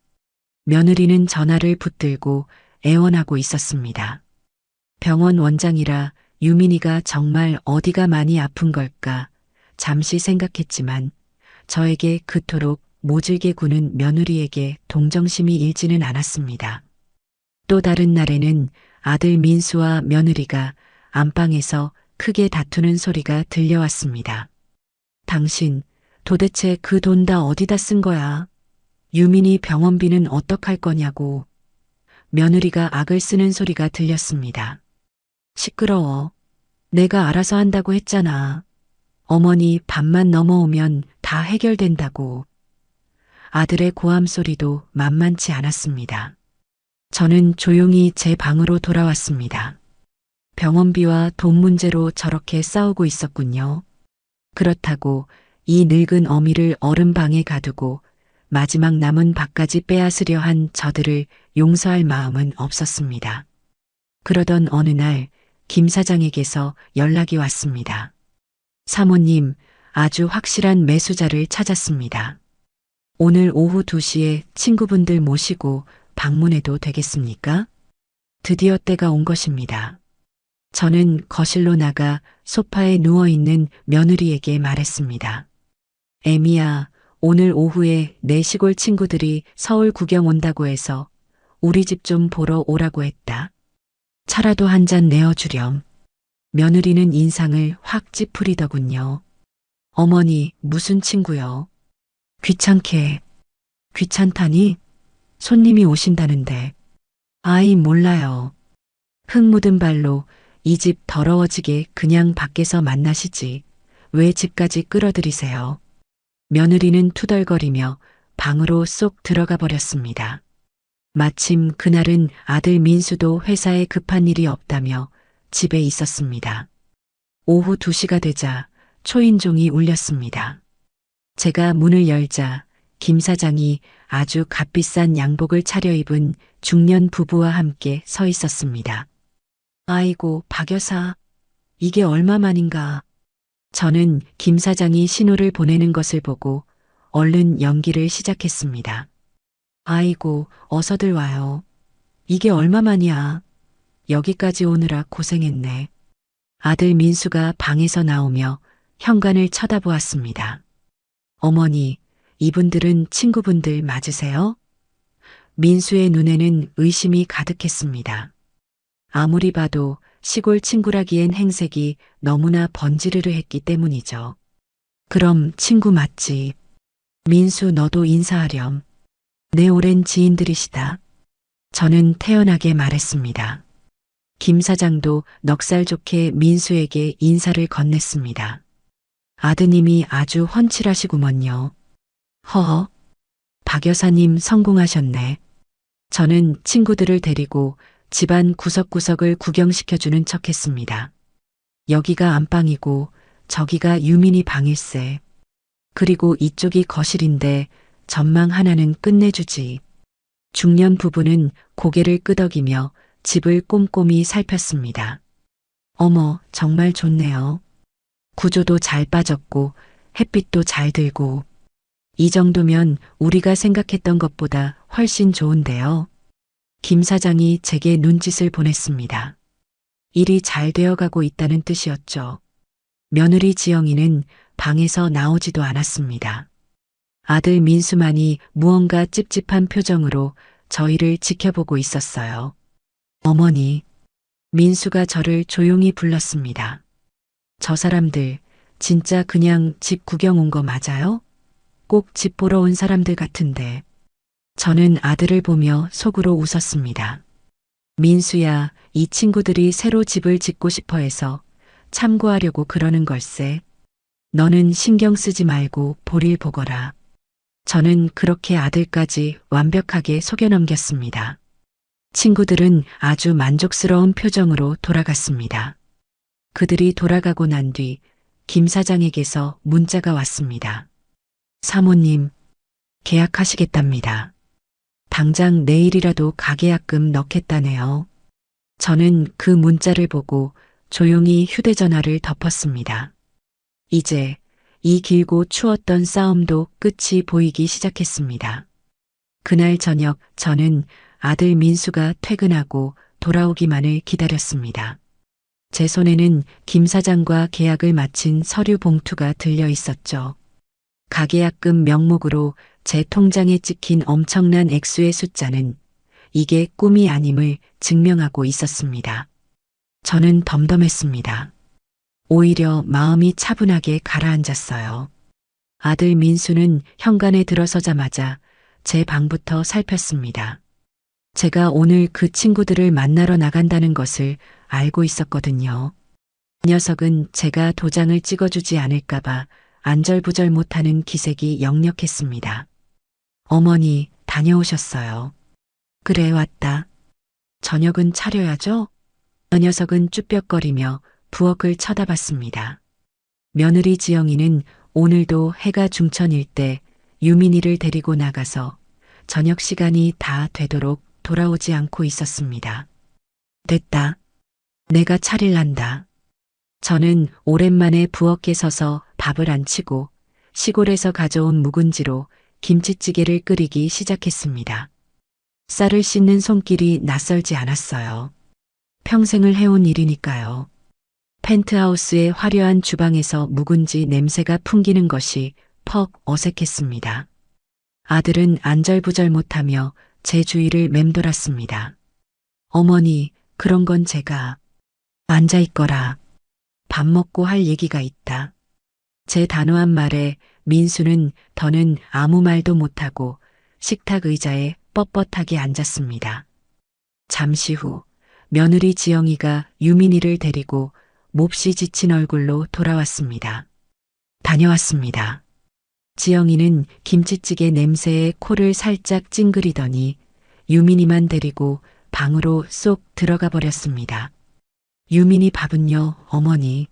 며느리는 전화를 붙들고 애원하고 있었습니다. 병원 원장이라 유민이가 정말 어디가 많이 아픈 걸까 잠시 생각했지만 저에게 그토록 모질게 구는 며느리에게 동정심이 일지는 않았습니다. 또 다른 날에는 아들 민수와 며느리가 안방에서 크게 다투는 소리가 들려왔습니다. 당신 도대체 그 돈 다 어디다 쓴 거야? 유민이 병원비는 어떡할 거냐고. 며느리가 악을 쓰는 소리가 들렸습니다. 시끄러워. 내가 알아서 한다고 했잖아. 어머니 밤만 넘어오면 다 해결된다고. 아들의 고함 소리도 만만치 않았습니다. 저는 조용히 제 방으로 돌아왔습니다. 병원비와 돈 문제로 저렇게 싸우고 있었군요. 그렇다고 이 늙은 어미를 어른 방에 가두고 마지막 남은 밥까지 빼앗으려 한 저들을 용서할 마음은 없었습니다. 그러던 어느 날 김 사장에게서 연락이 왔습니다. 사모님, 아주 확실한 매수자를 찾았습니다. 오늘 오후 2시에 친구분들 모시고 방문해도 되겠습니까? 드디어 때가 온 것입니다. 저는 거실로 나가 소파에 누워있는 며느리에게 말했습니다. 애미야, 오늘 오후에 내 시골 친구들이 서울 구경 온다고 해서 우리 집 좀 보러 오라고 했다. 차라도 한 잔 내어주렴. 며느리는 인상을 확 찌푸리더군요. 어머니, 무슨 친구요? 귀찮게. 귀찮다니? 손님이 오신다는데. 아이, 몰라요. 흙 묻은 발로 이 집 더러워지게 그냥 밖에서 만나시지. 왜 집까지 끌어들이세요? 며느리는 투덜거리며 방으로 쏙 들어가 버렸습니다. 마침 그날은 아들 민수도 회사에 급한 일이 없다며 집에 있었습니다. 오후 2시가 되자 초인종이 울렸습니다. 제가 문을 열자 김 사장이 아주 값비싼 양복을 차려입은 중년 부부와 함께 서 있었습니다. 아이고, 박 여사, 이게 얼마만인가. 저는 김 사장이 신호를 보내는 것을 보고 얼른 연기를 시작했습니다. 아이고, 어서들 와요. 이게 얼마만이야. 여기까지 오느라 고생했네. 아들 민수가 방에서 나오며 현관을 쳐다보았습니다. 어머니, 이분들은 친구분들 맞으세요? 민수의 눈에는 의심이 가득했습니다. 아무리 봐도 시골 친구라기엔 행색이 너무나 번지르르 했기 때문이죠. 그럼 친구 맞지? 민수 너도 인사하렴. 내 오랜 지인들이시다. 저는 태연하게 말했습니다. 김 사장도 넉살 좋게 민수에게 인사를 건넸습니다. 아드님이 아주 훤칠하시구먼요. 허허, 박 여사님 성공하셨네. 저는 친구들을 데리고 집안 구석구석을 구경시켜주는 척했습니다. 여기가 안방이고 저기가 유민이 방일세. 그리고 이쪽이 거실인데 전망 하나는 끝내주지. 중년 부부는 고개를 끄덕이며 집을 꼼꼼히 살폈습니다. 어머, 정말 좋네요. 구조도 잘 빠졌고 햇빛도 잘 들고 이 정도면 우리가 생각했던 것보다 훨씬 좋은데요. 김 사장이 제게 눈짓을 보냈습니다. 일이 잘 되어가고 있다는 뜻이었죠. 며느리 지영이는 방에서 나오지도 않았습니다. 아들 민수만이 무언가 찝찝한 표정으로 저희를 지켜보고 있었어요. 어머니, 민수가 저를 조용히 불렀습니다. 저 사람들 진짜 그냥 집 구경 온 거 맞아요? 꼭 집 보러 온 사람들 같은데. 저는 아들을 보며 속으로 웃었습니다. 민수야, 이 친구들이 새로 집을 짓고 싶어 해서 참고하려고 그러는 걸세. 너는 신경 쓰지 말고 볼일 보거라. 저는 그렇게 아들까지 완벽하게 속여 넘겼습니다. 친구들은 아주 만족스러운 표정으로 돌아갔습니다. 그들이 돌아가고 난 뒤 김 사장에게서 문자가 왔습니다. 사모님, 계약하시겠답니다. 당장 내일이라도 가계약금 넣겠다네요. 저는 그 문자를 보고 조용히 휴대전화를 덮었습니다. 이제 이 길고 추웠던 싸움도 끝이 보이기 시작했습니다. 그날 저녁 저는 아들 민수가 퇴근하고 돌아오기만을 기다렸습니다. 제 손에는 김 사장과 계약을 마친 서류 봉투가 들려 있었죠. 가계약금 명목으로 제 통장에 찍힌 엄청난 액수의 숫자는 이게 꿈이 아님을 증명하고 있었습니다. 저는 덤덤했습니다. 오히려 마음이 차분하게 가라앉았어요. 아들 민수는 현관에 들어서자마자 제 방부터 살폈습니다. 제가 오늘 그 친구들을 만나러 나간다는 것을 알고 있었거든요. 이 녀석은 제가 도장을 찍어주지 않을까봐 안절부절 못하는 기색이 역력했습니다. 어머니, 다녀오셨어요. 그래, 왔다. 저녁은 차려야죠? 그 녀석은 쭈뼛거리며 부엌을 쳐다봤습니다. 며느리 지영이는 오늘도 해가 중천일 때 유민이를 데리고 나가서 저녁 시간이 다 되도록 돌아오지 않고 있었습니다. 됐다. 내가 차릴란다. 저는 오랜만에 부엌에 서서 밥을 안 치고 시골에서 가져온 묵은지로 김치찌개를 끓이기 시작했습니다. 쌀을 씻는 손길이 낯설지 않았어요. 평생을 해온 일이니까요. 펜트하우스의 화려한 주방에서 묵은지 냄새가 풍기는 것이 퍽 어색했습니다. 아들은 안절부절 못하며 제 주위를 맴돌았습니다. 어머니, 그런 건 제가 앉아있거라. 밥 먹고 할 얘기가 있다. 제 단호한 말에 민수는 더는 아무 말도 못하고 식탁 의자에 뻣뻣하게 앉았습니다. 잠시 후 며느리 지영이가 유민이를 데리고 몹시 지친 얼굴로 돌아왔습니다. 다녀왔습니다. 지영이는 김치찌개 냄새에 코를 살짝 찡그리더니 유민이만 데리고 방으로 쏙 들어가 버렸습니다. 유민이 밥은요, 어머니.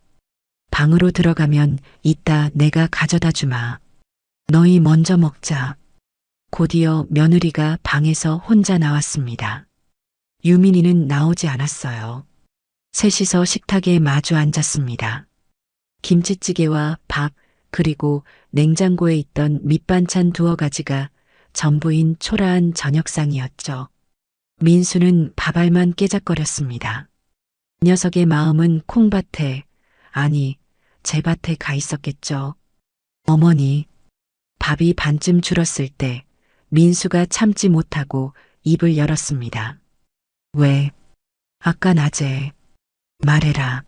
방으로 들어가면 이따 내가 가져다 주마. 너희 먼저 먹자. 곧이어 며느리가 방에서 혼자 나왔습니다. 유민이는 나오지 않았어요. 셋이서 식탁에 마주 앉았습니다. 김치찌개와 밥, 그리고 냉장고에 있던 밑반찬 두어 가지가 전부인 초라한 저녁상이었죠. 민수는 밥알만 깨작거렸습니다. 녀석의 마음은 콩밭에, 아니, 제 밭에 가 있었겠죠. 어머니, 밥이 반쯤 줄었을 때 민수가 참지 못하고 입을 열었습니다. 왜? 아까 낮에 말해라.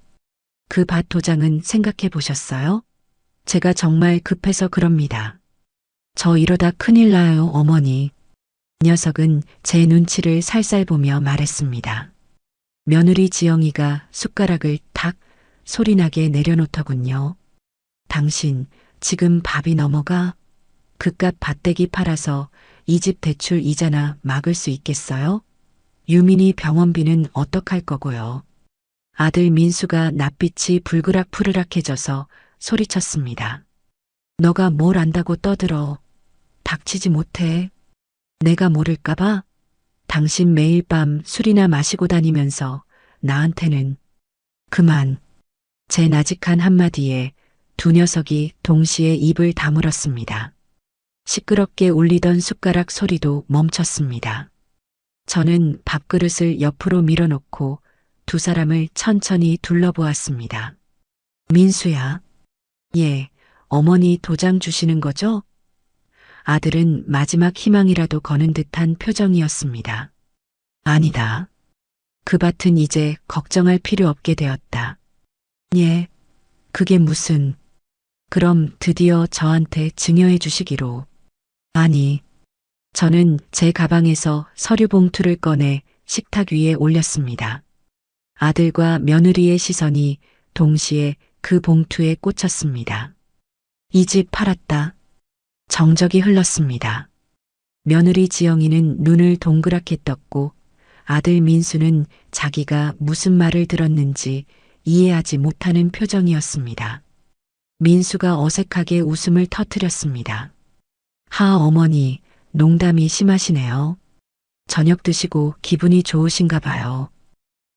그 밭 도장은 생각해 보셨어요? 제가 정말 급해서 그럽니다. 저 이러다 큰일 나요, 어머니. 녀석은 제 눈치를 살살 보며 말했습니다. 며느리 지영이가 숟가락을 탁 소리나게 내려놓더군요. 당신 지금 밥이 넘어가? 그깟 밭대기 팔아서 이 집 대출 이자나 막을 수 있겠어요? 유민이 병원비는 어떡할 거고요. 아들 민수가 낯빛이 불그락푸르락해져서 소리쳤습니다. 너가 뭘 안다고 떠들어. 닥치지 못해. 내가 모를까봐? 당신 매일 밤 술이나 마시고 다니면서 나한테는 그만. 제 나직한 한마디에 두 녀석이 동시에 입을 다물었습니다. 시끄럽게 울리던 숟가락 소리도 멈췄습니다. 저는 밥그릇을 옆으로 밀어놓고 두 사람을 천천히 둘러보았습니다. 민수야. 예, 어머니 도장 주시는 거죠? 아들은 마지막 희망이라도 거는 듯한 표정이었습니다. 아니다. 그 밭은 이제 걱정할 필요 없게 되었다. 예, 그게 무슨... 그럼 드디어 저한테 증여해 주시기로. 아니, 저는 제 가방에서 서류 봉투를 꺼내 식탁 위에 올렸습니다. 아들과 며느리의 시선이 동시에 그 봉투에 꽂혔습니다. 이 집 팔았다. 정적이 흘렀습니다. 며느리 지영이는 눈을 동그랗게 떴고 아들 민수는 자기가 무슨 말을 들었는지 이해하지 못하는 표정이었습니다. 민수가 어색하게 웃음을 터뜨렸습니다. 하 어머니, 농담이 심하시네요. 저녁 드시고 기분이 좋으신가 봐요.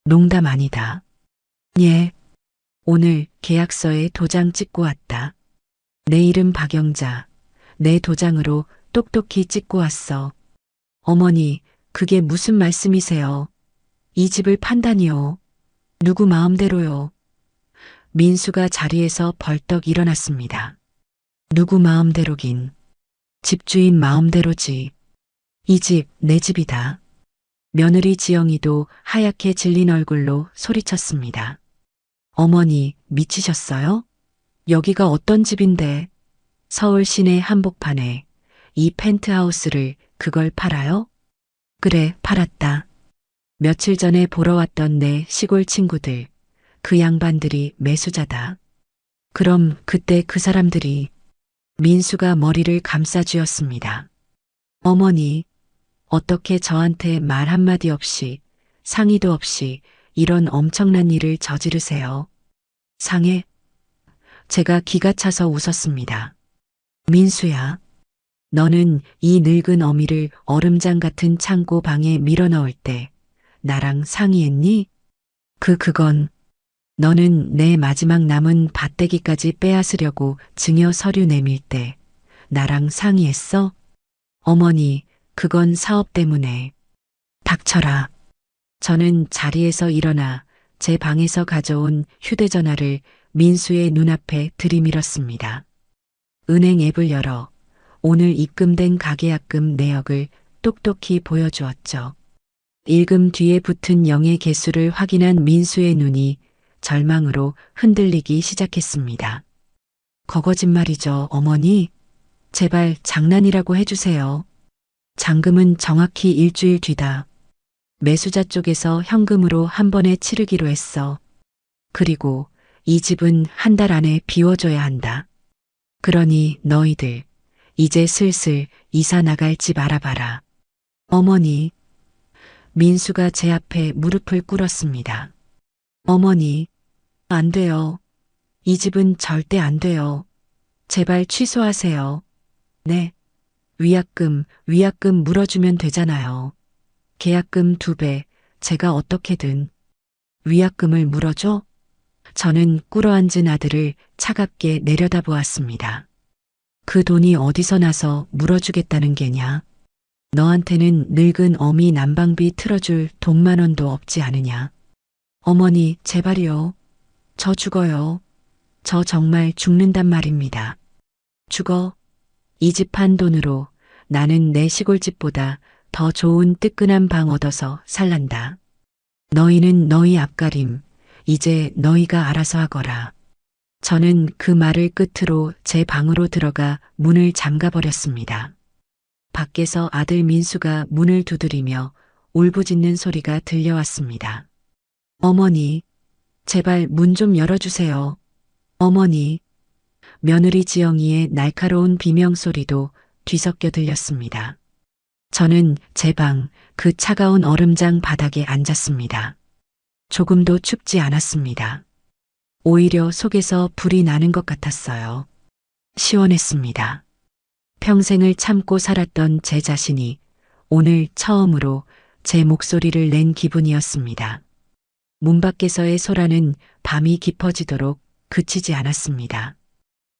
농담 아니다. 예. 오늘 계약서에 도장 찍고 왔다. 내 이름 박영자. 내 도장으로 똑똑히 찍고 왔어. 어머니, 그게 무슨 말씀이세요? 이 집을 판다니요. 누구 마음대로요. 민수가 자리에서 벌떡 일어났습니다. 누구 마음대로긴. 집주인 마음대로지. 이 집 내 집이다. 며느리 지영이도 하얗게 질린 얼굴로 소리쳤습니다. 어머니, 미치셨어요? 여기가 어떤 집인데? 서울 시내 한복판에 이 펜트하우스를 그걸 팔아요? 그래, 팔았다. 며칠 전에 보러 왔던 내 시골 친구들, 그 양반들이 매수자다. 그럼 그때 그 사람들이... 민수가 머리를 감싸쥐었습니다. 어머니, 어떻게 저한테 말 한마디 없이, 상의도 없이 이런 엄청난 일을 저지르세요? 상해? 제가 기가 차서 웃었습니다. 민수야, 너는 이 늙은 어미를 얼음장 같은 창고 방에 밀어넣을 때 나랑 상의했니? 그건 너는 내 마지막 남은 밭대기까지 빼앗으려고 증여 서류 내밀 때 나랑 상의했어? 어머니, 그건 사업 때문에. 닥쳐라. 저는 자리에서 일어나 제 방에서 가져온 휴대전화를 민수의 눈앞에 들이밀었습니다. 은행 앱을 열어 오늘 입금된 가계약금 내역을 똑똑히 보여주었죠. 일금 뒤에 붙은 0의 개수를 확인한 민수의 눈이 절망으로 흔들리기 시작했습니다. 거짓말이죠, 어머니. 제발 장난이라고 해주세요. 잔금은 정확히 일주일 뒤다. 매수자 쪽에서 현금으로 한 번에 치르기로 했어. 그리고 이 집은 한 달 안에 비워줘야 한다. 그러니 너희들 이제 슬슬 이사 나갈 집 알아봐라. 어머니. 민수가 제 앞에 무릎을 꿇었습니다. 어머니, 안 돼요. 이 집은 절대 안 돼요. 제발 취소하세요. 네. 위약금 물어주면 되잖아요. 계약금 2배, 제가 어떻게든. 위약금을 물어줘? 저는 꿇어앉은 아들을 차갑게 내려다보았습니다. 그 돈이 어디서 나서 물어주겠다는 게냐? 너한테는 늙은 어미 난방비 틀어줄 돈 10,000원도 없지 않으냐? 어머니, 제발이요. 저 죽어요. 저 정말 죽는단 말입니다. 죽어. 이 집 판 돈으로 나는 내 시골집보다 더 좋은 뜨끈한 방 얻어서 살란다. 너희는 너희 앞가림, 이제 너희가 알아서 하거라. 저는 그 말을 끝으로 제 방으로 들어가 문을 잠가버렸습니다. 밖에서 아들 민수가 문을 두드리며 울부짖는 소리가 들려왔습니다. 어머니, 제발 문 좀 열어주세요. 어머니. 며느리 지영이의 날카로운 비명소리도 뒤섞여 들렸습니다. 저는 제 방, 그 차가운 얼음장 바닥에 앉았습니다. 조금도 춥지 않았습니다. 오히려 속에서 불이 나는 것 같았어요. 시원했습니다. 평생을 참고 살았던 제 자신이 오늘 처음으로 제 목소리를 낸 기분이었습니다. 문 밖에서의 소라는 밤이 깊어지도록 그치지 않았습니다.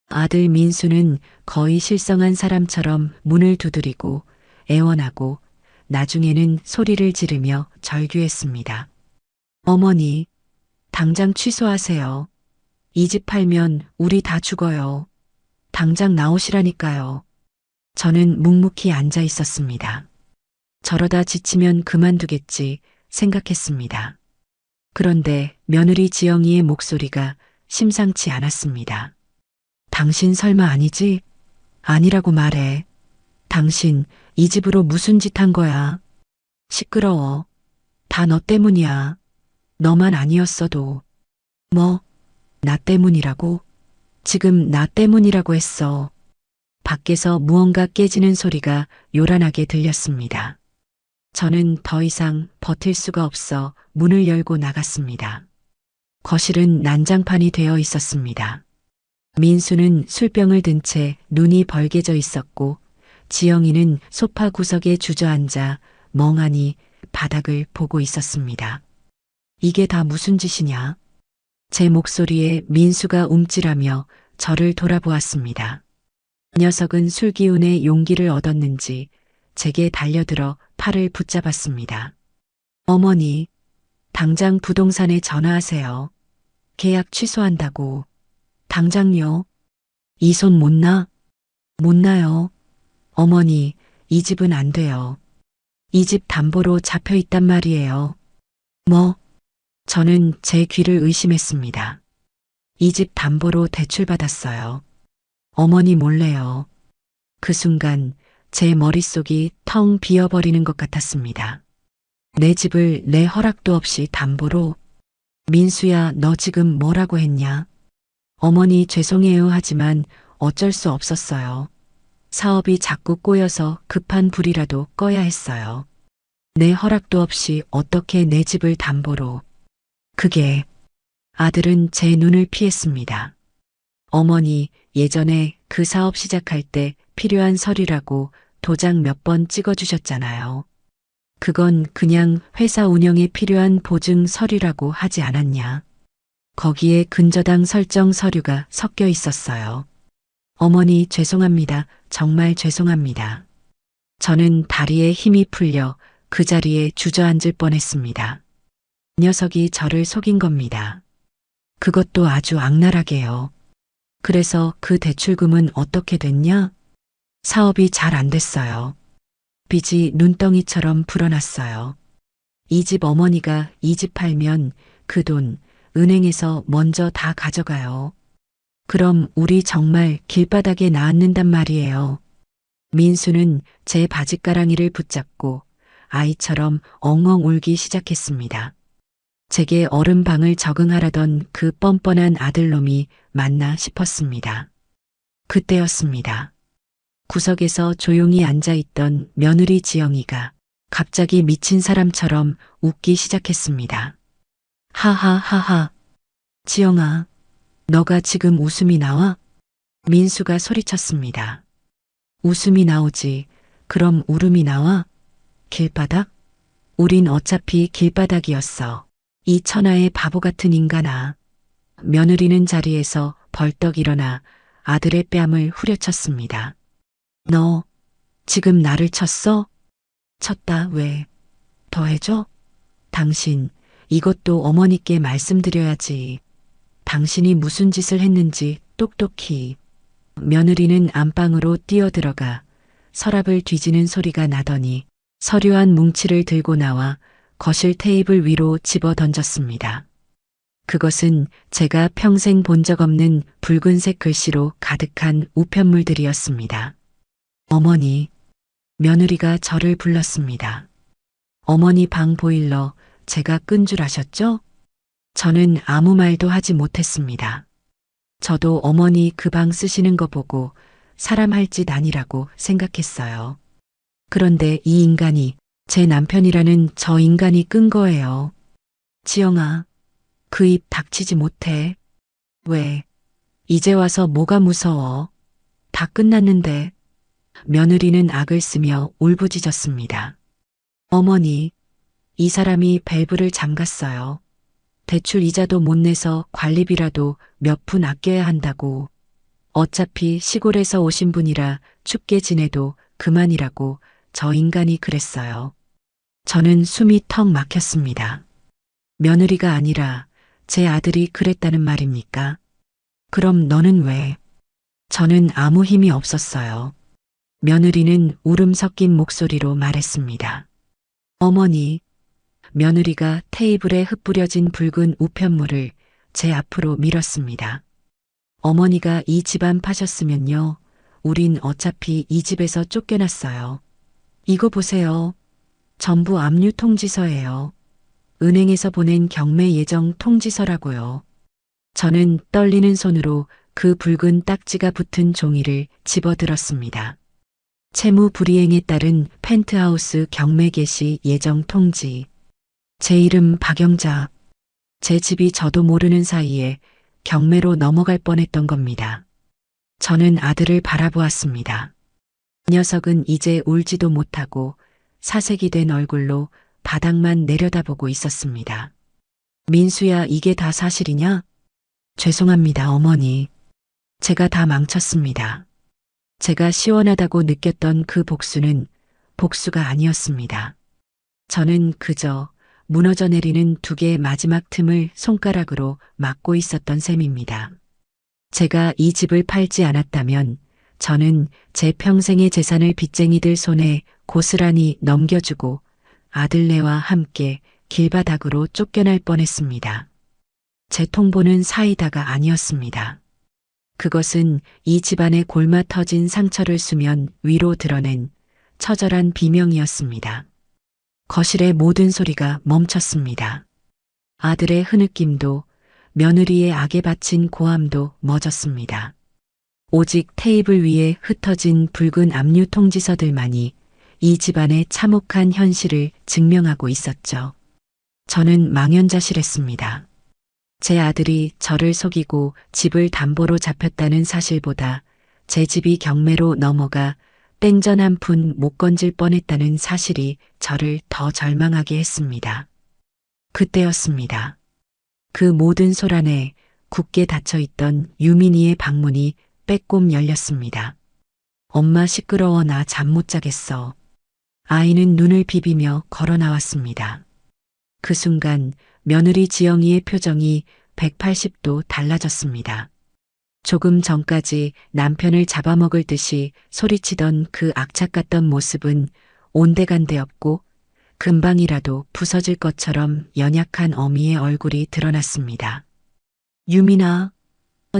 아들 민수는 거의 실성한 사람처럼 문을 두드리고 애원하고 나중에는 소리를 지르며 절규했습니다. 어머니, 당장 취소하세요. 이 집 팔면 우리 다 죽어요. 당장 나오시라니까요. 저는 묵묵히 앉아 있었습니다. 저러다 지치면 그만두겠지 생각했습니다. 그런데 며느리 지영이의 목소리가 심상치 않았습니다. 당신 설마 아니지? 아니라고 말해. 당신 이 집으로 무슨 짓 한 거야? 시끄러워. 다 너 때문이야. 너만 아니었어도. 뭐? 나 때문이라고? 지금 나 때문이라고 했어. 밖에서 무언가 깨지는 소리가 요란하게 들렸습니다. 저는 더 이상 버틸 수가 없어 문을 열고 나갔습니다. 거실은 난장판이 되어 있었습니다. 민수는 술병을 든 채 눈이 벌개져 있었고 지영이는 소파 구석에 주저앉아 멍하니 바닥을 보고 있었습니다. 이게 다 무슨 짓이냐? 제 목소리에 민수가 움찔하며 저를 돌아보았습니다. 녀석은 술 기운에 용기를 얻었는지 제게 달려들어 팔을 붙잡았습니다. 어머니, 당장 부동산에 전화하세요. 계약 취소한다고. 당장요. 이 손 못 나? 못 나요. 어머니, 이 집은 안 돼요. 이 집 담보로 잡혀 있단 말이에요. 뭐? 저는 제 귀를 의심했습니다. 이 집 담보로 대출받았어요. 어머니 몰래요. 그 순간 제 머릿속이 텅 비어버리는 것 같았습니다. 내 집을 내 허락도 없이 담보로? 민수야, 너 지금 뭐라고 했냐? 어머니 죄송해요 하지만 어쩔 수 없었어요. 사업이 자꾸 꼬여서 급한 불이라도 꺼야 했어요. 내 허락도 없이 어떻게 내 집을 담보로. 그게. 아들은 제 눈을 피했습니다. 어머니, 예전에 그 사업 시작할 때 필요한 서류라고 도장 몇 번 찍어주셨잖아요. 그건 그냥 회사 운영에 필요한 보증 서류라고 하지 않았냐. 거기에 근저당 설정 서류가 섞여 있었어요. 어머니 죄송합니다. 정말 죄송합니다. 저는 다리에 힘이 풀려 그 자리에 주저앉을 뻔했습니다. 녀석이 저를 속인 겁니다. 그것도 아주 악랄하게요. 그래서 그 대출금은 어떻게 됐냐? 사업이 잘 안 됐어요. 빚이 눈덩이처럼 불어났어요. 이 집 어머니가 이 집 팔면 그 돈 은행에서 먼저 다 가져가요. 그럼 우리 정말 길바닥에 나앉는단 말이에요. 민수는 제 바짓가랑이를 붙잡고 아이처럼 엉엉 울기 시작했습니다. 제게 얼음방을 적응하라던 그 뻔뻔한 아들놈이 맞나 싶었습니다. 그때였습니다. 구석에서 조용히 앉아있던 며느리 지영이가 갑자기 미친 사람처럼 웃기 시작했습니다. 하하하하. 지영아, 너가 지금 웃음이 나와? 민수가 소리쳤습니다. 웃음이 나오지. 그럼 울음이 나와? 길바닥? 우린 어차피 길바닥이었어. 이 천하의 바보 같은 인간아. 며느리는 자리에서 벌떡 일어나 아들의 뺨을 후려쳤습니다. 너 지금 나를 쳤어? 쳤다. 왜? 더 해줘? 당신 이것도 어머니께 말씀드려야지. 당신이 무슨 짓을 했는지 똑똑히. 며느리는 안방으로 뛰어들어가 서랍을 뒤지는 소리가 나더니 서류한 뭉치를 들고 나와 거실 테이블 위로 집어 던졌습니다. 그것은 제가 평생 본 적 없는 붉은색 글씨로 가득한 우편물들이었습니다. 어머니, 며느리가 저를 불렀습니다. 어머니 방 보일러 제가 끈 줄 아셨죠? 저는 아무 말도 하지 못했습니다. 저도 어머니 그 방 쓰시는 거 보고 사람 할 짓 아니라고 생각했어요. 그런데 이 인간이 제 남편이라는 저 인간이 끈 거예요. 지영아, 그 입 닥치지 못해. 왜? 이제 와서 뭐가 무서워? 다 끝났는데. 며느리는 악을 쓰며 울부짖었습니다. 어머니, 이 사람이 밸브를 잠갔어요. 대출 이자도 못 내서 관리비라도 몇 푼 아껴야 한다고. 어차피 시골에서 오신 분이라 춥게 지내도 그만이라고 저 인간이 그랬어요. 저는 숨이 턱 막혔습니다. 며느리가 아니라 제 아들이 그랬다는 말입니까? 그럼 너는 왜? 저는 아무 힘이 없었어요. 며느리는 울음 섞인 목소리로 말했습니다. 어머니, 며느리가 테이블에 흩뿌려진 붉은 우편물을 제 앞으로 밀었습니다. 어머니가 이 집안 파셨으면요. 우린 어차피 이 집에서 쫓겨났어요. 이거 보세요. 전부 압류 통지서예요. 은행에서 보낸 경매 예정 통지서라고요. 저는 떨리는 손으로 그 붉은 딱지가 붙은 종이를 집어들었습니다. 채무 불이행에 따른 펜트하우스 경매 개시 예정 통지. 제 이름 박영자. 제 집이 저도 모르는 사이에 경매로 넘어갈 뻔했던 겁니다. 저는 아들을 바라보았습니다. 녀석은 이제 울지도 못하고 사색이 된 얼굴로 바닥만 내려다보고 있었습니다. 민수야, 이게 다 사실이냐? 죄송합니다, 어머니. 제가 다 망쳤습니다. 제가 시원하다고 느꼈던 그 복수는 복수가 아니었습니다. 저는 그저 무너져 내리는 두 개의 마지막 틈을 손가락으로 막고 있었던 셈입니다. 제가 이 집을 팔지 않았다면 저는 제 평생의 재산을 빚쟁이들 손에 고스란히 넘겨주고 아들네와 함께 길바닥으로 쫓겨날 뻔했습니다. 제 통보는 사이다가 아니었습니다. 그것은 이 집안의 골마 터진 상처를 수면 위로 드러낸 처절한 비명이었습니다. 거실의 모든 소리가 멈췄습니다. 아들의 흐느낌도 며느리의 악에 바친 고함도 멎었습니다. 오직 테이블 위에 흩어진 붉은 압류 통지서들만이 이 집안의 참혹한 현실을 증명하고 있었죠. 저는 망연자실했습니다. 제 아들이 저를 속이고 집을 담보로 잡혔다는 사실보다 제 집이 경매로 넘어가 땡전 한 푼 못 건질 뻔했다는 사실이 저를 더 절망하게 했습니다. 그때였습니다. 그 모든 소란에 굳게 닫혀있던 유민이의 방문이 빼꼼 열렸습니다. 엄마 시끄러워, 나 잠 못 자겠어. 아이는 눈을 비비며 걸어 나왔습니다. 그 순간 며느리 지영이의 표정이 180도 달라졌습니다. 조금 전까지 남편을 잡아먹을 듯이 소리치던 그 악착 같던 모습은 온데간데 없고 금방이라도 부서질 것처럼 연약한 어미의 얼굴이 드러났습니다. 유민아,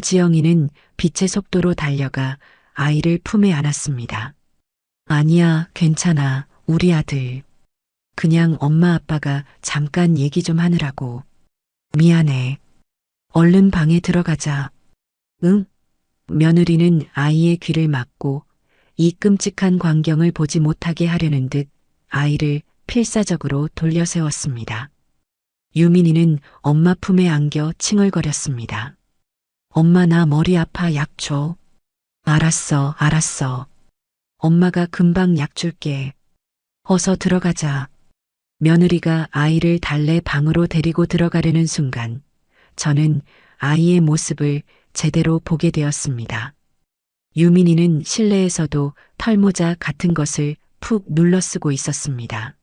지영이는 빛의 속도로 달려가 아이를 품에 안았습니다. 아니야, 괜찮아, 우리 아들. 그냥 엄마 아빠가 잠깐 얘기 좀 하느라고. 미안해. 얼른 방에 들어가자. 응? 며느리는 아이의 귀를 막고 이 끔찍한 광경을 보지 못하게 하려는 듯 아이를 필사적으로 돌려 세웠습니다. 유민이는 엄마 품에 안겨 칭얼거렸습니다. 엄마, 나 머리 아파, 약 줘. 알았어, 알았어. 엄마가 금방 약 줄게. 어서 들어가자. 며느리가 아이를 달래 방으로 데리고 들어가려는 순간 저는 아이의 모습을 제대로 보게 되었습니다. 유민이는 실내에서도 털모자 같은 것을 푹 눌러 쓰고 있었습니다.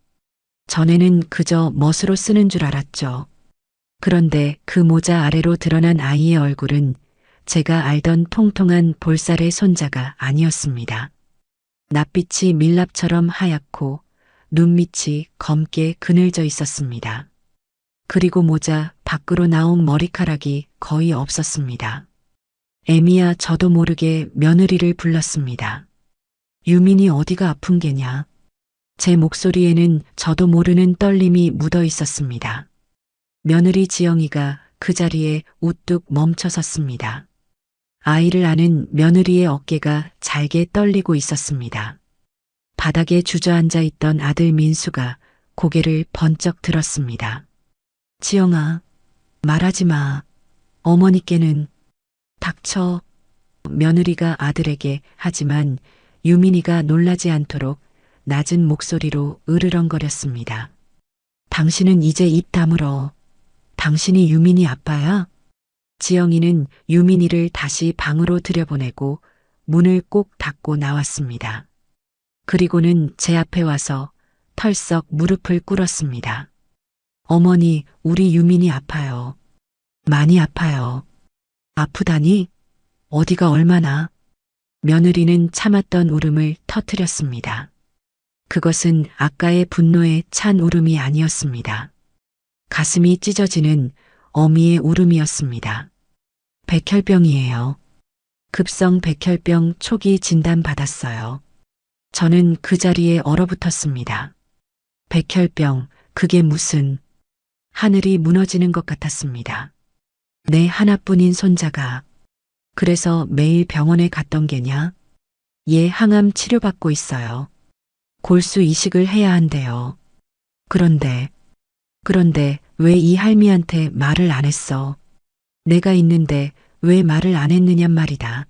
전에는 그저 멋으로 쓰는 줄 알았죠. 그런데 그 모자 아래로 드러난 아이의 얼굴은 제가 알던 통통한 볼살의 손자가 아니었습니다. 낯빛이 밀랍처럼 하얗고 눈밑이 검게 그늘져 있었습니다. 그리고 모자 밖으로 나온 머리카락이 거의 없었습니다. 애미야 저도 모르게 며느리를 불렀습니다. 유민이 어디가 아픈 게냐? 제 목소리에는 저도 모르는 떨림이 묻어 있었습니다. 며느리 지영이가 그 자리에 우뚝 멈춰 섰습니다. 아이를 안은 며느리의 어깨가 잘게 떨리고 있었습니다. 바닥에 주저앉아 있던 아들 민수가 고개를 번쩍 들었습니다. 지영아, 말하지 마. 어머니께는. 닥쳐. 며느리가 아들에게 하지만 유민이가 놀라지 않도록 낮은 목소리로 으르렁거렸습니다. 당신은 이제 입 다물어. 당신이 유민이 아빠야? 지영이는 유민이를 다시 방으로 들여보내고 문을 꼭 닫고 나왔습니다. 그리고는 제 앞에 와서 털썩 무릎을 꿇었습니다. 어머니, 우리 유민이 아파요. 많이 아파요. 아프다니? 어디가 얼마나? 며느리는 참았던 울음을 터뜨렸습니다. 그것은 아까의 분노에 찬 울음이 아니었습니다. 가슴이 찢어지는 어미의 울음이었습니다. 백혈병이에요. 급성 백혈병 초기 진단 받았어요. 저는 그 자리에 얼어붙었습니다. 백혈병, 그게 무슨... 하늘이 무너지는 것 같았습니다. 내 하나뿐인 손자가... 그래서 매일 병원에 갔던 게냐? 얘 항암 치료받고 있어요. 골수 이식을 해야 한대요. 그런데 왜 이 할미한테 말을 안 했어? 내가 있는데 왜 말을 안 했느냔 말이다.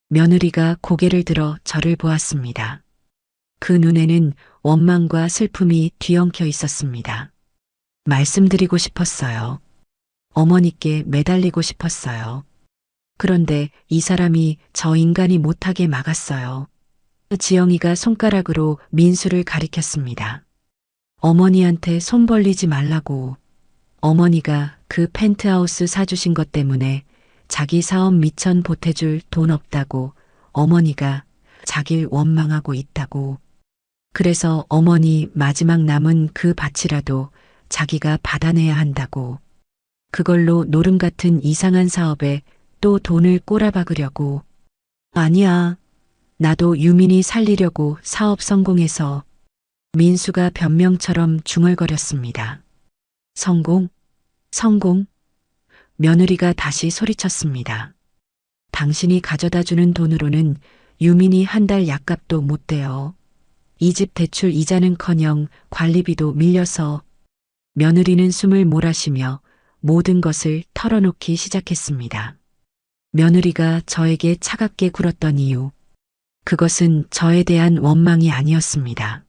며느리가 고개를 들어 저를 보았습니다. 그 눈에는 원망과 슬픔이 뒤엉켜 있었습니다. 말씀드리고 싶었어요. 어머니께 매달리고 싶었어요. 그런데 이 사람이 저 인간이 못하게 막았어요. 지영이가 손가락으로 민수를 가리켰습니다. 어머니한테 손 벌리지 말라고. 어머니가 그 펜트하우스 사주신 것 때문에 자기 사업 미천 보태줄 돈 없다고 어머니가 자길 원망하고 있다고. 그래서 어머니 마지막 남은 그 밭이라도 자기가 받아내야 한다고. 그걸로 노름 같은 이상한 사업에 또 돈을 꼬라박으려고. 아니야. 나도 유민이 살리려고 사업 성공해서. 민수가 변명처럼 중얼거렸습니다. 성공? 며느리가 다시 소리쳤습니다. 당신이 가져다 주는 돈으로는 유민이 한 달 약값도 못 돼요. 이 집 대출 이자는커녕 관리비도 밀려서. 며느리는 숨을 몰아쉬며 모든 것을 털어놓기 시작했습니다. 며느리가 저에게 차갑게 굴었던 이유. 그것은 저에 대한 원망이 아니었습니다.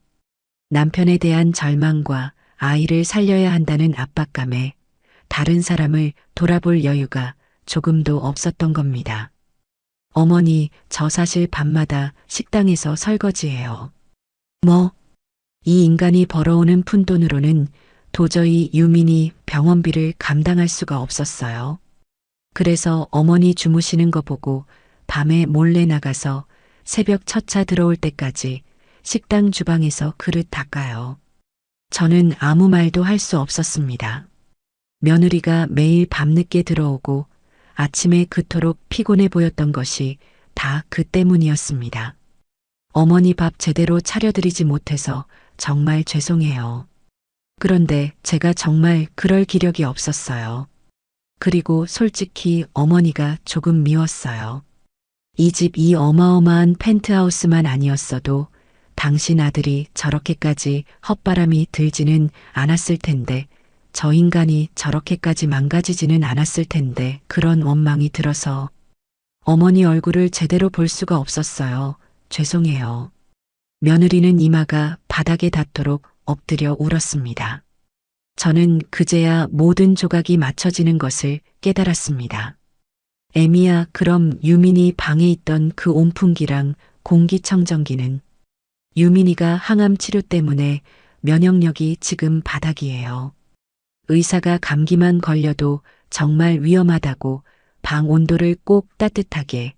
남편에 대한 절망과 아이를 살려야 한다는 압박감에 다른 사람을 돌아볼 여유가 조금도 없었던 겁니다. 어머니, 저 사실 밤마다 식당에서 설거지해요. 뭐? 이 인간이 벌어오는 푼돈으로는 도저히 유민이 병원비를 감당할 수가 없었어요. 그래서 어머니 주무시는 거 보고 밤에 몰래 나가서 새벽 첫 차 들어올 때까지 식당 주방에서 그릇 닦아요. 저는 아무 말도 할 수 없었습니다. 며느리가 매일 밤늦게 들어오고 아침에 그토록 피곤해 보였던 것이 다 그 때문이었습니다. 어머니 밥 제대로 차려드리지 못해서 정말 죄송해요. 그런데 제가 정말 그럴 기력이 없었어요. 그리고 솔직히 어머니가 조금 미웠어요. 이 집 이 어마어마한 펜트하우스만 아니었어도 당신 아들이 저렇게까지 헛바람이 들지는 않았을 텐데, 저 인간이 저렇게까지 망가지지는 않았을 텐데 그런 원망이 들어서 어머니 얼굴을 제대로 볼 수가 없었어요. 죄송해요. 며느리는 이마가 바닥에 닿도록 엎드려 울었습니다. 저는 그제야 모든 조각이 맞춰지는 것을 깨달았습니다. 애미야, 그럼 유민이 방에 있던 그 온풍기랑 공기청정기는? 유민이가 항암 치료 때문에 면역력이 지금 바닥이에요. 의사가 감기만 걸려도 정말 위험하다고 방 온도를 꼭 따뜻하게,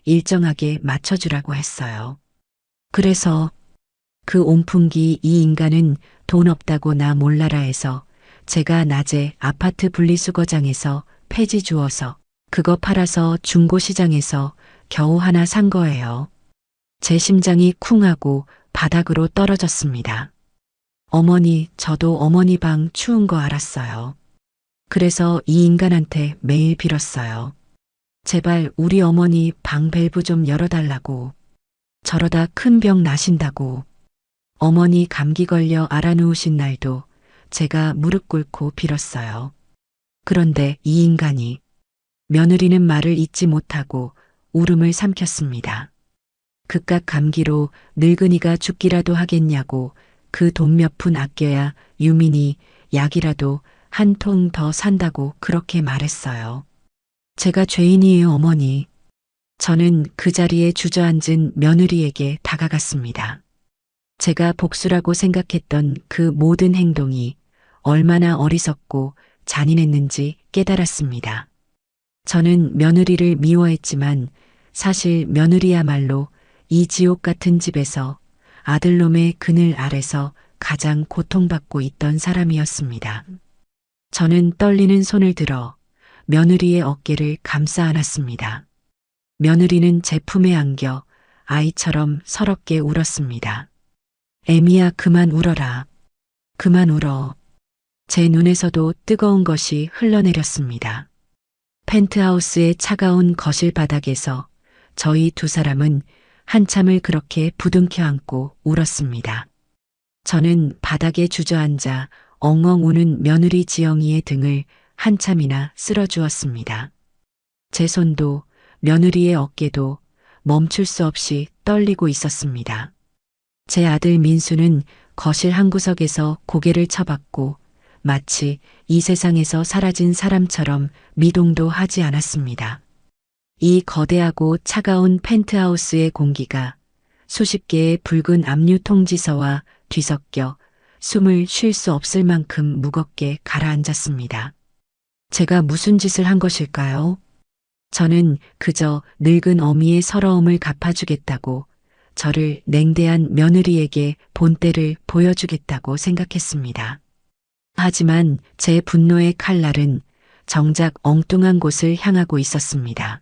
일정하게 맞춰주라고 했어요. 그래서 그 온풍기 이 인간은 돈 없다고 나 몰라라 해서 제가 낮에 아파트 분리수거장에서 폐지 주워서 그거 팔아서 중고시장에서 겨우 하나 산 거예요. 제 심장이 쿵하고 바닥으로 떨어졌습니다. 어머니, 저도 어머니 방 추운 거 알았어요. 그래서 이 인간한테 매일 빌었어요. 제발 우리 어머니 방 밸브 좀 열어달라고. 저러다 큰 병 나신다고. 어머니 감기 걸려 알아누우신 날도 제가 무릎 꿇고 빌었어요. 그런데 이 인간이 며느리는 말을 잊지 못하고 울음을 삼켰습니다. 극각 감기로 늙은이가 죽기라도 하겠냐고 그 돈 몇 푼 아껴야 유민이 약이라도 한 통 더 산다고 그렇게 말했어요. 제가 죄인이에요, 어머니. 저는 그 자리에 주저앉은 며느리에게 다가갔습니다. 제가 복수라고 생각했던 그 모든 행동이 얼마나 어리석고 잔인했는지 깨달았습니다. 저는 며느리를 미워했지만 사실 며느리야말로 이 지옥 같은 집에서 아들놈의 그늘 아래서 가장 고통받고 있던 사람이었습니다. 저는 떨리는 손을 들어 며느리의 어깨를 감싸 안았습니다. 며느리는 제 품에 안겨 아이처럼 서럽게 울었습니다. 애미야, 그만 울어라. 그만 울어. 제 눈에서도 뜨거운 것이 흘러내렸습니다. 펜트하우스의 차가운 거실 바닥에서 저희 두 사람은 한참을 그렇게 부둥켜 안고 울었습니다. 저는 바닥에 주저앉아 엉엉 우는 며느리 지영이의 등을 한참이나 쓸어주었습니다. 제 손도 며느리의 어깨도 멈출 수 없이 떨리고 있었습니다. 제 아들 민수는 거실 한 구석에서 고개를 쳐박고 마치 이 세상에서 사라진 사람처럼 미동도 하지 않았습니다. 이 거대하고 차가운 펜트하우스의 공기가 수십 개의 붉은 압류 통지서와 뒤섞여 숨을 쉴 수 없을 만큼 무겁게 가라앉았습니다. 제가 무슨 짓을 한 것일까요? 저는 그저 늙은 어미의 서러움을 갚아주겠다고, 저를 냉대한 며느리에게 본때를 보여주겠다고 생각했습니다. 하지만 제 분노의 칼날은 정작 엉뚱한 곳을 향하고 있었습니다.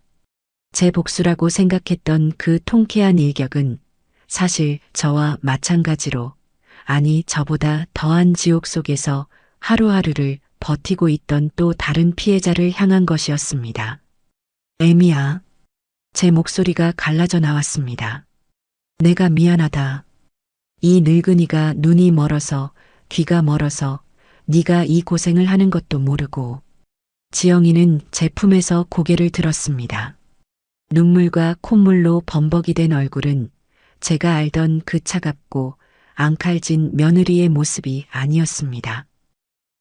제 복수라고 생각했던 그 통쾌한 일격은 사실 저와 마찬가지로, 아니 저보다 더한 지옥 속에서 하루하루를 버티고 있던 또 다른 피해자를 향한 것이었습니다. 애미야. 제 목소리가 갈라져 나왔습니다. 내가 미안하다. 이 늙은이가 눈이 멀어서 귀가 멀어서 네가 이 고생을 하는 것도 모르고. 지영이는 제 품에서 고개를 들었습니다. 눈물과 콧물로 범벅이 된 얼굴은 제가 알던 그 차갑고 앙칼진 며느리의 모습이 아니었습니다.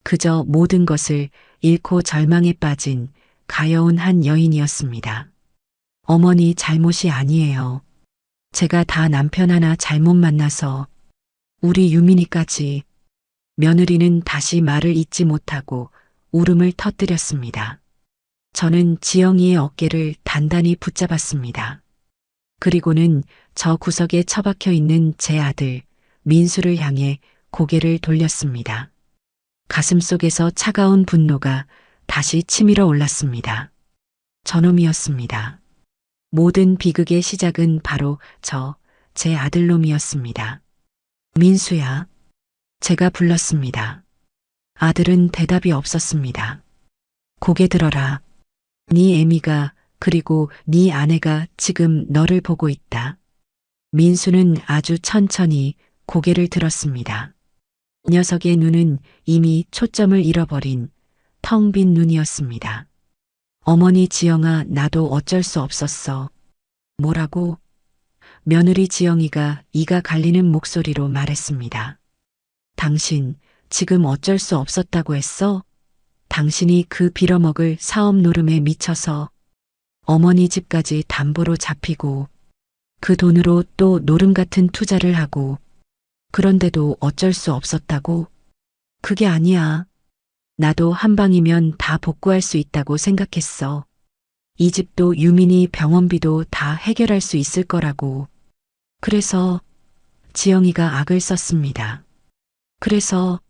그저 모든 것을 잃고 절망에 빠진 가여운 한 여인이었습니다. 어머니 잘못이 아니에요. 제가 다 남편 하나 잘못 만나서. 우리 유민이까지. 며느리는 다시 말을 잇지 못하고 울음을 터뜨렸습니다. 저는 지영이의 어깨를 단단히 붙잡았습니다. 그리고는 저 구석에 처박혀 있는 제 아들 민수를 향해 고개를 돌렸습니다. 가슴속에서 차가운 분노가 다시 치밀어 올랐습니다. 저놈이었습니다. 모든 비극의 시작은 바로 제 아들놈이었습니다. 민수야. 제가 불렀습니다. 아들은 대답이 없었습니다. 고개 들어라. 네 애미가, 그리고 네 아내가 지금 너를 보고 있다. 민수는 아주 천천히 고개를 들었습니다. 녀석의 눈은 이미 초점을 잃어버린 텅 빈 눈이었습니다. 어머니 지영아, 나도 어쩔 수 없었어. 뭐라고? 며느리 지영이가 이가 갈리는 목소리로 말했습니다. 당신 지금 어쩔 수 없었다고 했어? 당신이 그 빌어먹을 사업 노름에 미쳐서 어머니 집까지 담보로 잡히고 그 돈으로 또 노름 같은 투자를 하고, 그런데도 어쩔 수 없었다고? 그게 아니야. 나도 한 방이면 다 복구할 수 있다고 생각했어. 이 집도 유민이 병원비도 다 해결할 수 있을 거라고. 그래서 지영이가 악을 썼습니다. 그래서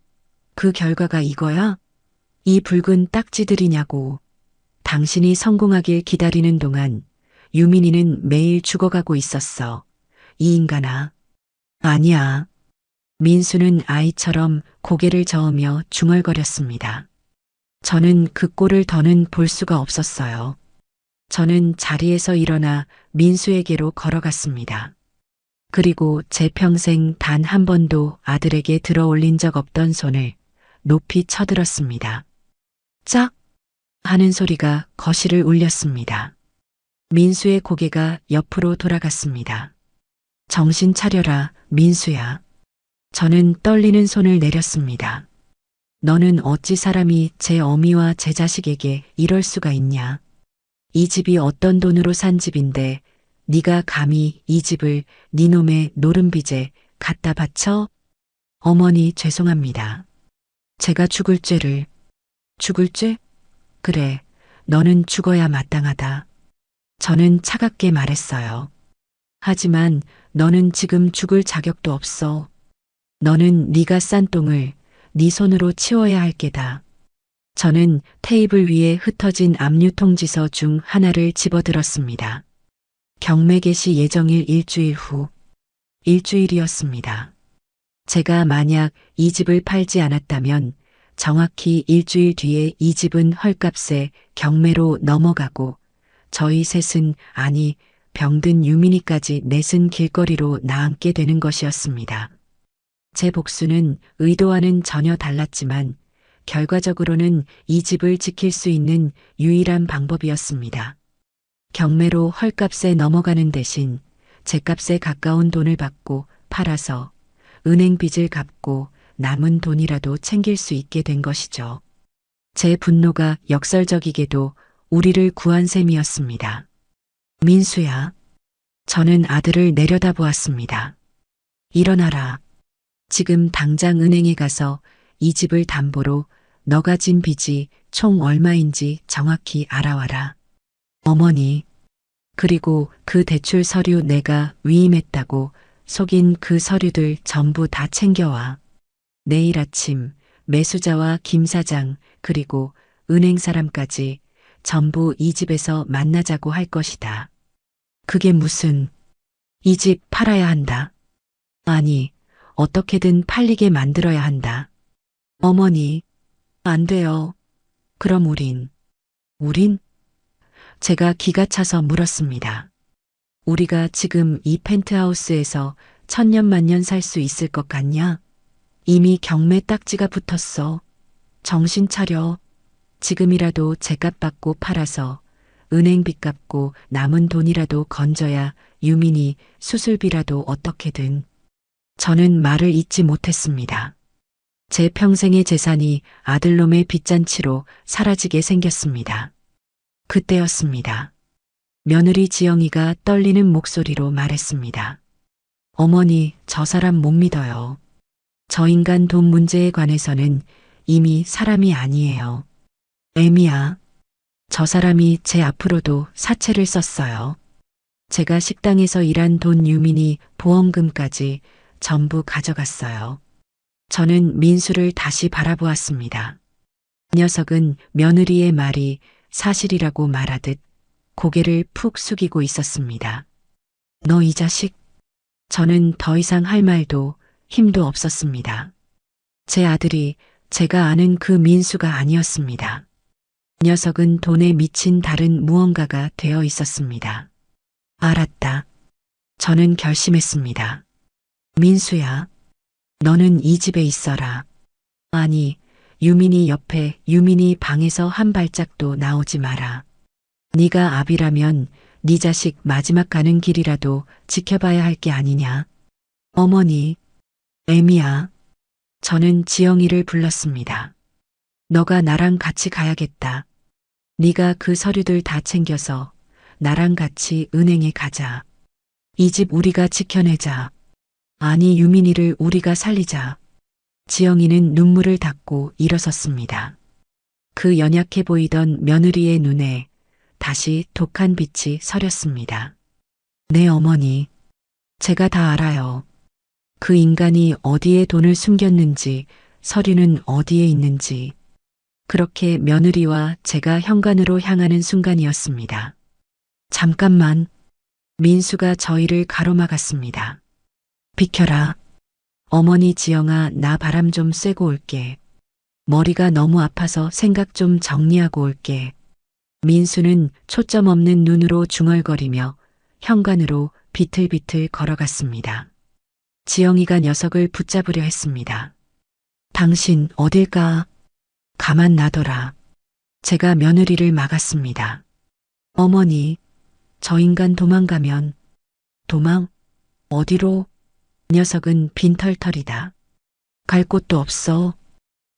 그 결과가 이거야? 이 붉은 딱지들이냐고. 당신이 성공하길 기다리는 동안 유민이는 매일 죽어가고 있었어. 이 인간아. 아니야. 민수는 아이처럼 고개를 저으며 중얼거렸습니다. 저는 그 꼴을 더는 볼 수가 없었어요. 저는 자리에서 일어나 민수에게로 걸어갔습니다. 그리고 제 평생 단 한 번도 아들에게 들어 올린 적 없던 손을 높이 쳐들었습니다. 짝! 하는 소리가 거실을 울렸습니다. 민수의 고개가 옆으로 돌아갔습니다. 정신 차려라, 민수야. 저는 떨리는 손을 내렸습니다. 너는 어찌 사람이 제 어미와 제 자식에게 이럴 수가 있냐. 이 집이 어떤 돈으로 산 집인데 네가 감히 이 집을 네 놈의 노름빚에 갖다 바쳐? 어머니 죄송합니다. 제가 죽을 죄를. 죽을 죄? 그래, 너는 죽어야 마땅하다. 저는 차갑게 말했어요. 하지만 너는 지금 죽을 자격도 없어. 너는 네가 싼 똥을 네 손으로 치워야 할 게다. 저는 테이블 위에 흩어진 압류 통지서 중 하나를 집어들었습니다. 경매 개시 예정일 일주일 후. 일주일이었습니다. 제가 만약 이 집을 팔지 않았다면 정확히 일주일 뒤에 이 집은 헐값에 경매로 넘어가고 저희 셋은, 아니 병든 유민이까지 넷은 길거리로 나앉게 되는 것이었습니다. 제 복수는 의도와는 전혀 달랐지만 결과적으로는 이 집을 지킬 수 있는 유일한 방법이었습니다. 경매로 헐값에 넘어가는 대신 제값에 가까운 돈을 받고 팔아서 은행 빚을 갚고 남은 돈이라도 챙길 수 있게 된 것이죠. 제 분노가 역설적이게도 우리를 구한 셈이었습니다. 민수야. 저는 아들을 내려다보았습니다. 일어나라. 지금 당장 은행에 가서 이 집을 담보로 너가 진 빚이 총 얼마인지 정확히 알아와라. 어머니. 그리고 그 대출 서류 내가 위임했다고 속인 그 서류들 전부 다 챙겨와. 내일 아침 매수자와 김 사장 그리고 은행 사람까지 전부 이 집에서 만나자고 할 것이다. 그게 무슨, 이 집 팔아야 한다. 아니, 어떻게든 팔리게 만들어야 한다. 어머니, 안 돼요. 그럼 우린? 제가 기가 차서 물었습니다. 우리가 지금 이 펜트하우스에서 천년만년 살 수 있을 것 같냐? 이미 경매 딱지가 붙었어. 정신 차려. 지금이라도 제값 받고 팔아서 은행빚 갚고 남은 돈이라도 건져야 유민이 수술비라도 어떻게든. 저는 말을 잇지 못했습니다. 제 평생의 재산이 아들놈의 빚잔치로 사라지게 생겼습니다. 그때였습니다. 며느리 지영이가 떨리는 목소리로 말했습니다. 어머니, 저 사람 못 믿어요. 저 인간 돈 문제에 관해서는 이미 사람이 아니에요. 애미야. 저 사람이 제 앞으로도 사채를 썼어요. 제가 식당에서 일한 돈 유민이 보험금까지 전부 가져갔어요. 저는 민수를 다시 바라보았습니다. 그 녀석은 며느리의 말이 사실이라고 말하듯 고개를 푹 숙이고 있었습니다. 너 이 자식. 저는 더 이상 할 말도 힘도 없었습니다. 제 아들이 제가 아는 그 민수가 아니었습니다. 그 녀석은 돈에 미친 다른 무언가가 되어 있었습니다. 알았다. 저는 결심했습니다. 민수야, 너는 이 집에 있어라. 아니, 유민이 옆에 유민이 방에서 한 발짝도 나오지 마라. 네가 아비라면 네 자식 마지막 가는 길이라도 지켜봐야 할 게 아니냐. 어머니, 애미야. 저는 지영이를 불렀습니다. 너가 나랑 같이 가야겠다. 네가 그 서류들 다 챙겨서 나랑 같이 은행에 가자. 이 집 우리가 지켜내자. 아니, 유민이를 우리가 살리자. 지영이는 눈물을 닦고 일어섰습니다. 그 연약해 보이던 며느리의 눈에 다시 독한 빛이 서렸습니다. 네, 어머니. 제가 다 알아요. 그 인간이 어디에 돈을 숨겼는지, 서류는 어디에 있는지. 그렇게 며느리와 제가 현관으로 향하는 순간이었습니다. 잠깐만. 민수가 저희를 가로막았습니다. 비켜라. 어머니 지영아, 나 바람 좀 쐬고 올게. 머리가 너무 아파서 생각 좀 정리하고 올게. 민수는 초점 없는 눈으로 중얼거리며 현관으로 비틀비틀 걸어갔습니다. 지영이가 녀석을 붙잡으려 했습니다. 당신 어딜 가? 가만 놔둬라. 제가 며느리를 막았습니다. 어머니, 저 인간 도망가면. 도망? 어디로? 녀석은 빈털털이다. 갈 곳도 없어.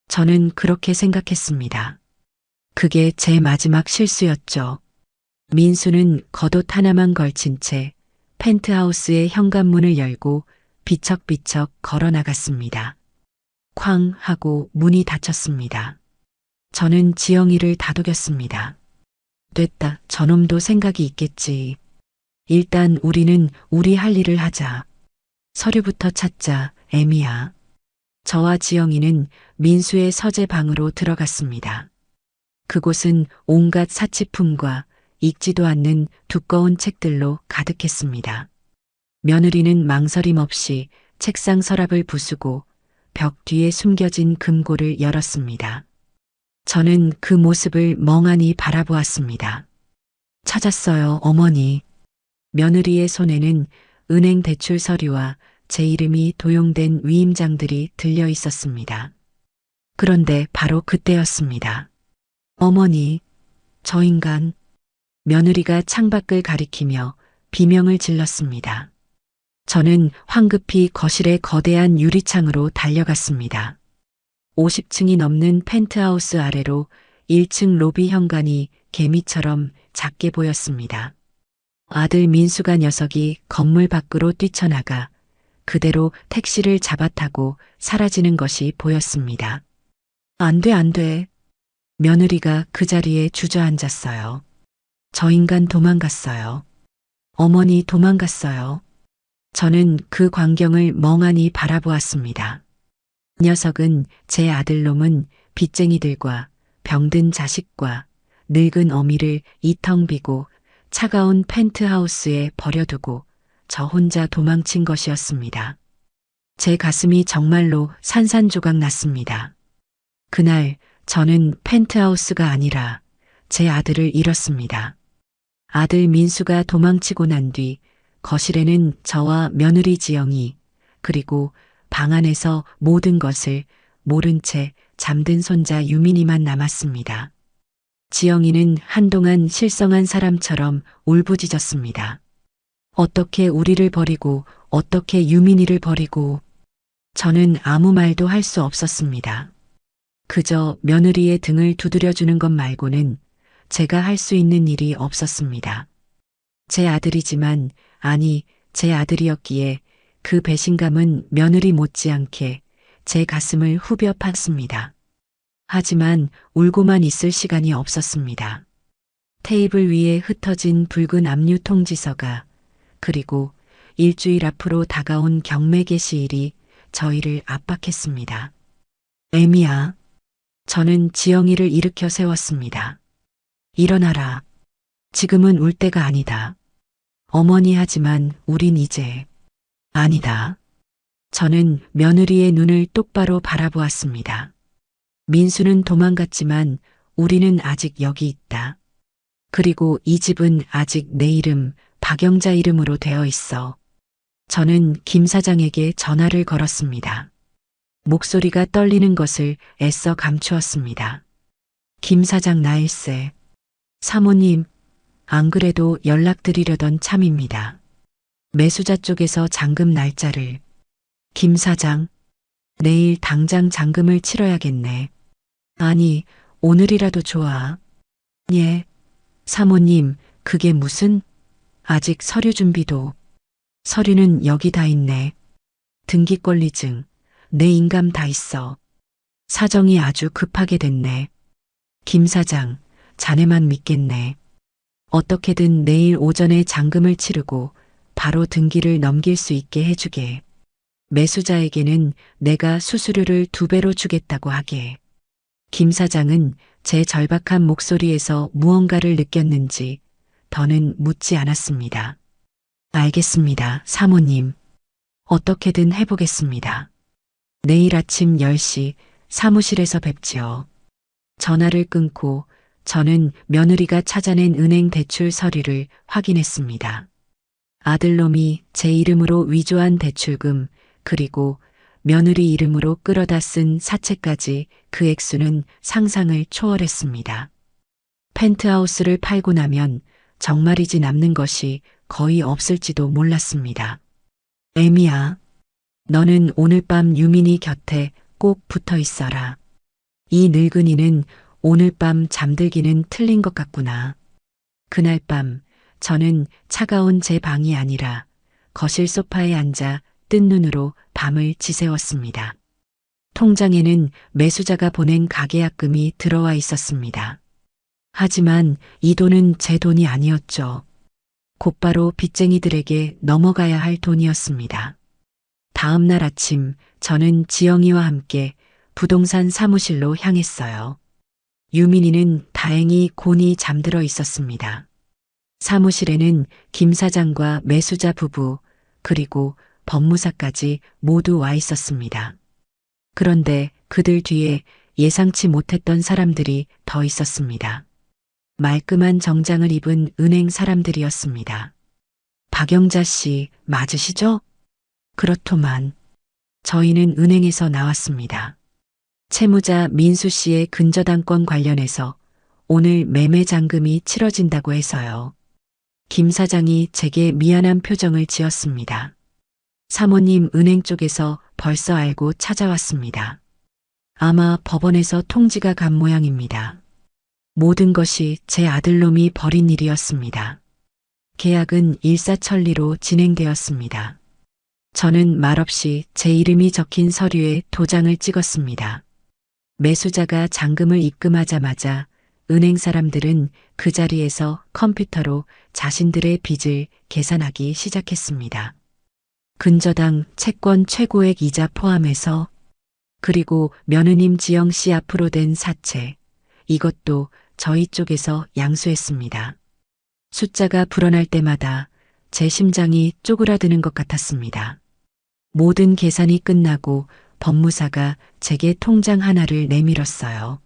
저는 그렇게 생각했습니다. 그게 제 마지막 실수였죠. 민수는 겉옷 하나만 걸친 채 펜트하우스의 현관문을 열고 비척비척 걸어 나갔습니다. 쾅 하고 문이 닫혔습니다. 저는 지영이를 다독였습니다. 됐다. 저놈도 생각이 있겠지. 일단 우리는 우리 할 일을 하자. 서류부터 찾자, 애미야. 저와 지영이는 민수의 서재 방으로 들어갔습니다. 그곳은 온갖 사치품과 읽지도 않는 두꺼운 책들로 가득했습니다. 며느리는 망설임 없이 책상 서랍을 부수고 벽 뒤에 숨겨진 금고를 열었습니다. 저는 그 모습을 멍하니 바라보았습니다. 찾았어요, 어머니. 며느리의 손에는 은행 대출 서류와 제 이름이 도용된 위임장들이 들려 있었습니다. 그런데 바로 그때였습니다. 어머니, 저 인간. 며느리가 창밖을 가리키며 비명을 질렀습니다. 저는 황급히 거실의 거대한 유리창으로 달려갔습니다. 50층이 넘는 펜트하우스 아래로 1층 로비 현관이 개미처럼 작게 보였습니다. 아들 민수가 녀석이 건물 밖으로 뛰쳐나가 그대로 택시를 잡아타고 사라지는 것이 보였습니다. 안 돼, 안 돼. 며느리가 그 자리에 주저앉았어요. 저 인간 도망갔어요. 어머니 도망갔어요. 저는 그 광경을 멍하니 바라보았습니다. 녀석은 제 아들놈은 빚쟁이들과 병든 자식과 늙은 어미를 이텅 비고 차가운 펜트하우스에 버려두고 저 혼자 도망친 것이었습니다. 제 가슴이 정말로 산산조각 났습니다. 그날 저는 펜트하우스가 아니라 제 아들을 잃었습니다. 아들 민수가 도망치고 난 뒤 거실에는 저와 며느리 지영이 그리고 방 안에서 모든 것을 모른 채 잠든 손자 유민이만 남았습니다. 지영이는 한동안 실성한 사람처럼 울부짖었습니다. 어떻게 우리를 버리고 어떻게 유민이를 버리고. 저는 아무 말도 할 수 없었습니다. 그저 며느리의 등을 두드려주는 것 말고는 제가 할 수 있는 일이 없었습니다. 제 아들이지만, 아니, 제 아들이었기에 그 배신감은 며느리 못지않게 제 가슴을 후벼 팠습니다. 하지만 울고만 있을 시간이 없었습니다. 테이블 위에 흩어진 붉은 압류 통지서가 그리고 일주일 앞으로 다가온 경매 개시일이 저희를 압박했습니다. 애미야. 저는 지영이를 일으켜 세웠습니다. 일어나라. 지금은 울 때가 아니다. 어머니 하지만 우린 이제. 아니다. 저는 며느리의 눈을 똑바로 바라보았습니다. 민수는 도망갔지만 우리는 아직 여기 있다. 그리고 이 집은 아직 내 이름, 박영자 이름으로 되어 있어. 저는 김 사장에게 전화를 걸었습니다. 목소리가 떨리는 것을 애써 감추었습니다. 김 사장 나일세. 사모님, 안 그래도 연락드리려던 참입니다. 매수자 쪽에서 잔금 날짜를. 김 사장, 내일 당장 잔금을 치러야겠네. 아니, 오늘이라도 좋아. 예. 사모님, 그게 무슨? 아직 서류 준비도. 서류는 여기 다 있네. 등기권리증, 내 인감 다 있어. 사정이 아주 급하게 됐네. 김 사장, 자네만 믿겠네. 어떻게든 내일 오전에 잔금을 치르고 바로 등기를 넘길 수 있게 해주게. 매수자에게는 내가 수수료를 2배로 주겠다고 하게. 김 사장은 제 절박한 목소리에서 무언가를 느꼈는지 더는 묻지 않았습니다. 알겠습니다, 사모님. 어떻게든 해보겠습니다. 내일 아침 10시 사무실에서 뵙지요. 전화를 끊고 저는 며느리가 찾아낸 은행 대출 서류를 확인했습니다. 아들놈이 제 이름으로 위조한 대출금, 그리고 며느리 이름으로 끌어다 쓴 사채까지 그 액수는 상상을 초월했습니다. 펜트하우스를 팔고 나면 정말이지 남는 것이 거의 없을지도 몰랐습니다. 애미야, 너는 오늘 밤 유민이 곁에 꼭 붙어 있어라. 이 늙은이는 오늘 밤 잠들기는 틀린 것 같구나. 그날 밤 저는 차가운 제 방이 아니라 거실 소파에 앉아 뜬 눈으로 밤을 지새웠습니다. 통장에는 매수자가 보낸 가계약금이 들어와 있었습니다. 하지만 이 돈은 제 돈이 아니었죠. 곧바로 빚쟁이들에게 넘어가야 할 돈이었습니다. 다음 날 아침 저는 지영이와 함께 부동산 사무실로 향했어요. 유민이는 다행히 곤히 잠들어 있었습니다. 사무실에는 김 사장과 매수자 부부 그리고 법무사까지 모두 와 있었습니다. 그런데 그들 뒤에 예상치 못했던 사람들이 더 있었습니다. 말끔한 정장을 입은 은행 사람들이었습니다. 박영자 씨 맞으시죠? 그렇더만. 저희는 은행에서 나왔습니다. 채무자 민수 씨의 근저당권 관련해서 오늘 매매 잔금이 치러진다고 해서요. 김 사장이 제게 미안한 표정을 지었습니다. 사모님 은행 쪽에서 벌써 알고 찾아왔습니다. 아마 법원에서 통지가 간 모양입니다. 모든 것이 제 아들놈이 벌인 일이었습니다. 계약은 일사천리로 진행되었습니다. 저는 말없이 제 이름이 적힌 서류에 도장을 찍었습니다. 매수자가 잔금을 입금하자마자 은행 사람들은 그 자리에서 컴퓨터로 자신들의 빚을 계산하기 시작했습니다. 근저당 채권 최고액 이자 포함해서 그리고 며느님 지영 씨 앞으로 된 사채 이것도 저희 쪽에서 양수했습니다. 숫자가 불어날 때마다 제 심장이 쪼그라드는 것 같았습니다. 모든 계산이 끝나고 법무사가 제게 통장 하나를 내밀었어요.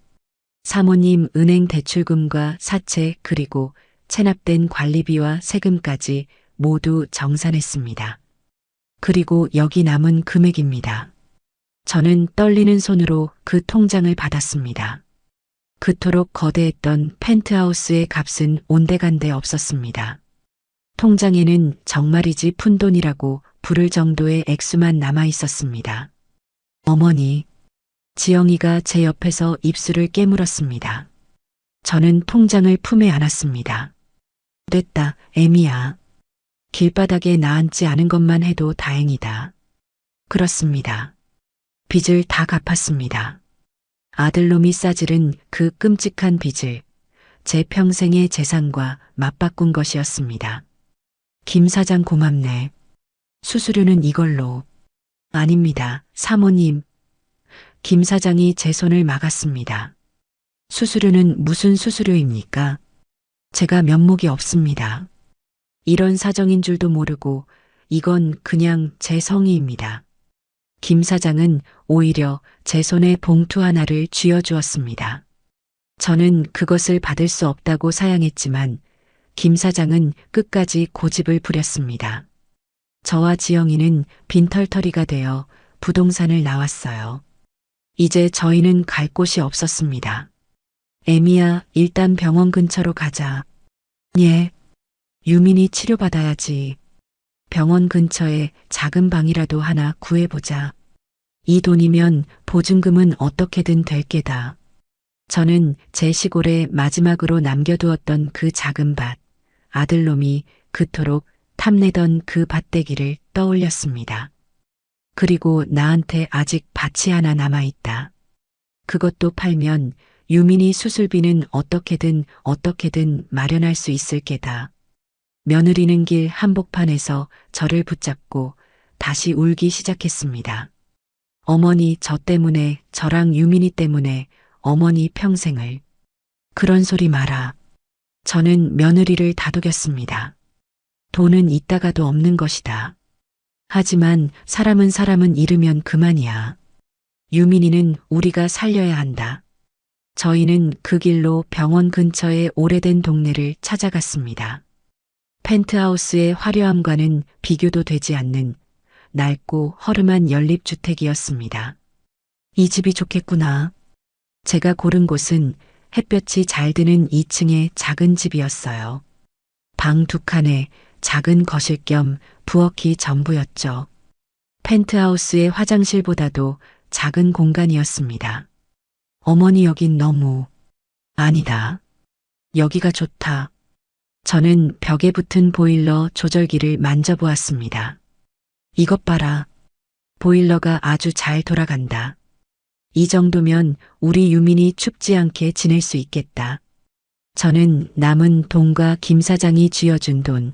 사모님 은행 대출금과 사채 그리고 체납된 관리비와 세금까지 모두 정산했습니다. 그리고 여기 남은 금액입니다. 저는 떨리는 손으로 그 통장을 받았습니다. 그토록 거대했던 펜트하우스의 값은 온데간데 없었습니다. 통장에는 정말이지 푼돈이라고 부를 정도의 액수만 남아 있었습니다. 어머니, 지영이가 제 옆에서 입술을 깨물었습니다. 저는 통장을 품에 안았습니다. 됐다, 애미야. 길바닥에 나앉지 않은 것만 해도 다행이다. 그렇습니다. 빚을 다 갚았습니다. 아들놈이 싸질은 그 끔찍한 빚을 제 평생의 재산과 맞바꾼 것이었습니다. 김 사장 고맙네. 수수료는 이걸로. 아닙니다, 사모님. 김 사장이 제 손을 막았습니다. 수수료는 무슨 수수료입니까? 제가 면목이 없습니다. 이런 사정인 줄도 모르고 이건 그냥 제 성의입니다. 김 사장은 오히려 제 손에 봉투 하나를 쥐어주었습니다. 저는 그것을 받을 수 없다고 사양했지만 김 사장은 끝까지 고집을 부렸습니다. 저와 지영이는 빈털터리가 되어 부동산을 나왔어요. 이제 저희는 갈 곳이 없었습니다. 애미야, 일단 병원 근처로 가자. 예. 유민이 치료받아야지. 병원 근처에 작은 방이라도 하나 구해보자. 이 돈이면 보증금은 어떻게든 될 게다. 저는 제 시골에 마지막으로 남겨두었던 그 작은 밭, 아들놈이 그토록 탐내던 그 밭대기를 떠올렸습니다. 그리고 나한테 아직 밭이 하나 남아있다. 그것도 팔면 유민이 수술비는 어떻게든 마련할 수 있을 게다. 며느리는 길 한복판에서 저를 붙잡고 다시 울기 시작했습니다. 어머니 저 때문에 저랑 유민이 때문에 어머니 평생을. 그런 소리 마라. 저는 며느리를 다독였습니다. 돈은 있다가도 없는 것이다. 하지만 사람은 잃으면 그만이야. 유민이는 우리가 살려야 한다. 저희는 그 길로 병원 근처의 오래된 동네를 찾아갔습니다. 펜트하우스의 화려함과는 비교도 되지 않는 낡고 허름한 연립주택이었습니다. 이 집이 좋겠구나. 제가 고른 곳은 햇볕이 잘 드는 2층의 작은 집이었어요. 방 2칸에 작은 거실 겸 부엌이 전부였죠. 펜트하우스의 화장실보다도 작은 공간이었습니다. 어머니 여긴 너무... 아니다. 여기가 좋다. 저는 벽에 붙은 보일러 조절기를 만져보았습니다. 이것 봐라. 보일러가 아주 잘 돌아간다. 이 정도면 우리 유민이 춥지 않게 지낼 수 있겠다. 저는 남은 돈과 김 사장이 쥐어준 돈,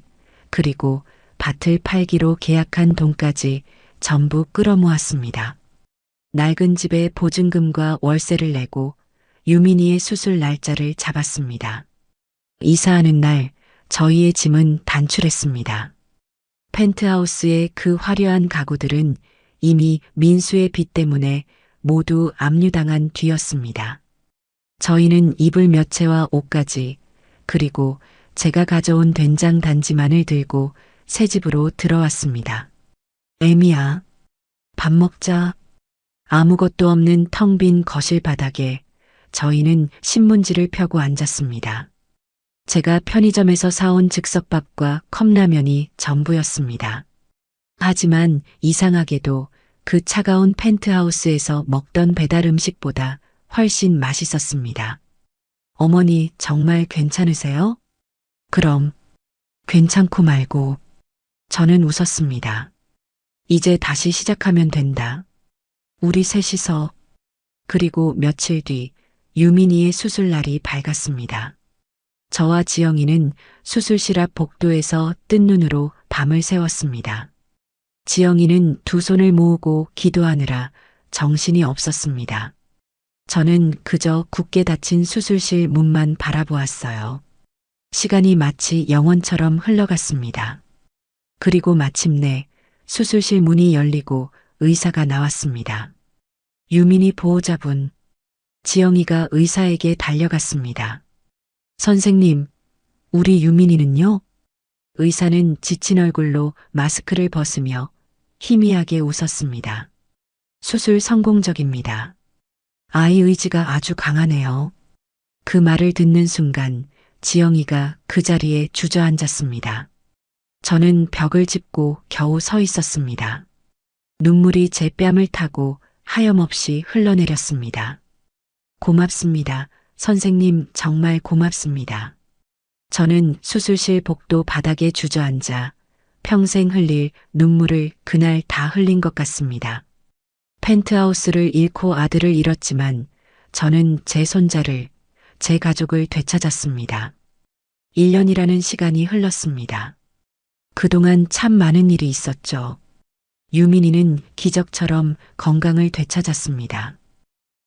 그리고 밭을 팔기로 계약한 돈까지 전부 끌어모았습니다. 낡은 집에 보증금과 월세를 내고 유민이의 수술 날짜를 잡았습니다. 이사하는 날 저희의 짐은 단출했습니다. 펜트하우스의 그 화려한 가구들은 이미 민수의 빚 때문에 모두 압류당한 뒤였습니다. 저희는 이불 몇 채와 옷까지, 그리고 제가 가져온 된장 단지만을 들고 새 집으로 들어왔습니다. 애미야, 밥 먹자. 아무것도 없는 텅 빈 거실 바닥에 저희는 신문지를 펴고 앉았습니다. 제가 편의점에서 사온 즉석밥과 컵라면이 전부였습니다. 하지만 이상하게도 그 차가운 펜트하우스에서 먹던 배달 음식보다 훨씬 맛있었습니다. 어머니 정말 괜찮으세요? 그럼 괜찮고 말고. 저는 웃었습니다. 이제 다시 시작하면 된다. 우리 셋이서. 그리고 며칠 뒤 유민이의 수술날이 밝았습니다. 저와 지영이는 수술실 앞 복도에서 뜬 눈으로 밤을 새웠습니다. 지영이는 두 손을 모으고 기도하느라 정신이 없었습니다. 저는 그저 굳게 닫힌 수술실 문만 바라보았어요. 시간이 마치 영원처럼 흘러갔습니다. 그리고 마침내 수술실 문이 열리고 의사가 나왔습니다. 유민이 보호자분. 지영이가 의사에게 달려갔습니다. 선생님, 우리 유민이는요? 의사는 지친 얼굴로 마스크를 벗으며 희미하게 웃었습니다. 수술 성공적입니다. 아이 의지가 아주 강하네요. 그 말을 듣는 순간 지영이가 그 자리에 주저앉았습니다. 저는 벽을 짚고 겨우 서 있었습니다. 눈물이 제 뺨을 타고 하염없이 흘러내렸습니다. 고맙습니다. 선생님 정말 고맙습니다. 저는 수술실 복도 바닥에 주저앉아 평생 흘릴 눈물을 그날 다 흘린 것 같습니다. 펜트하우스를 잃고 아들을 잃었지만 저는 제 손자를, 제 가족을 되찾았습니다. 1년이라는 시간이 흘렀습니다. 그동안 참 많은 일이 있었죠. 유민이는 기적처럼 건강을 되찾았습니다.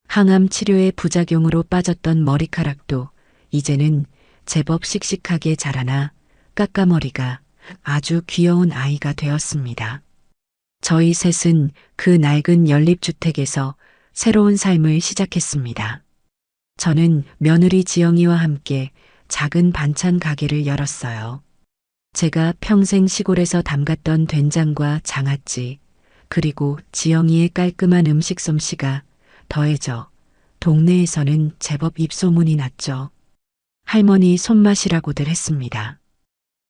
항암 치료의 부작용으로 빠졌던 머리카락도 이제는 제법 씩씩하게 자라나 까까머리가 아주 귀여운 아이가 되었습니다. 저희 셋은 그 낡은 연립주택에서 새로운 삶을 시작했습니다. 저는 며느리 지영이와 함께 작은 반찬 가게를 열었어요. 제가 평생 시골에서 담갔던 된장과 장아찌, 그리고 지영이의 깔끔한 음식 솜씨가 더해져 동네에서는 제법 입소문이 났죠. 할머니 손맛이라고들 했습니다.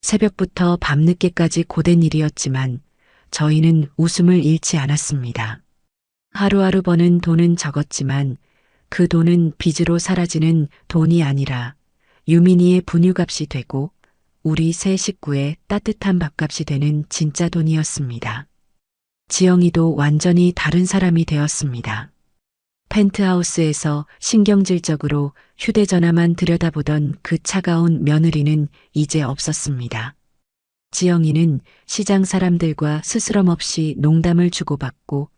새벽부터 밤늦게까지 고된 일이었지만 저희는 웃음을 잃지 않았습니다. 하루하루 버는 돈은 적었지만 그 돈은 빚으로 사라지는 돈이 아니라 유민이의 분유값이 되고 우리 세 식구의 따뜻한 밥값이 되는 진짜 돈이었습니다. 지영이도 완전히 다른 사람이 되었습니다. 펜트하우스에서 신경질적으로 휴대전화만 들여다보던 그 차가운 며느리는 이제 없었습니다. 지영이는 시장 사람들과 스스럼 없이 농담을 주고받고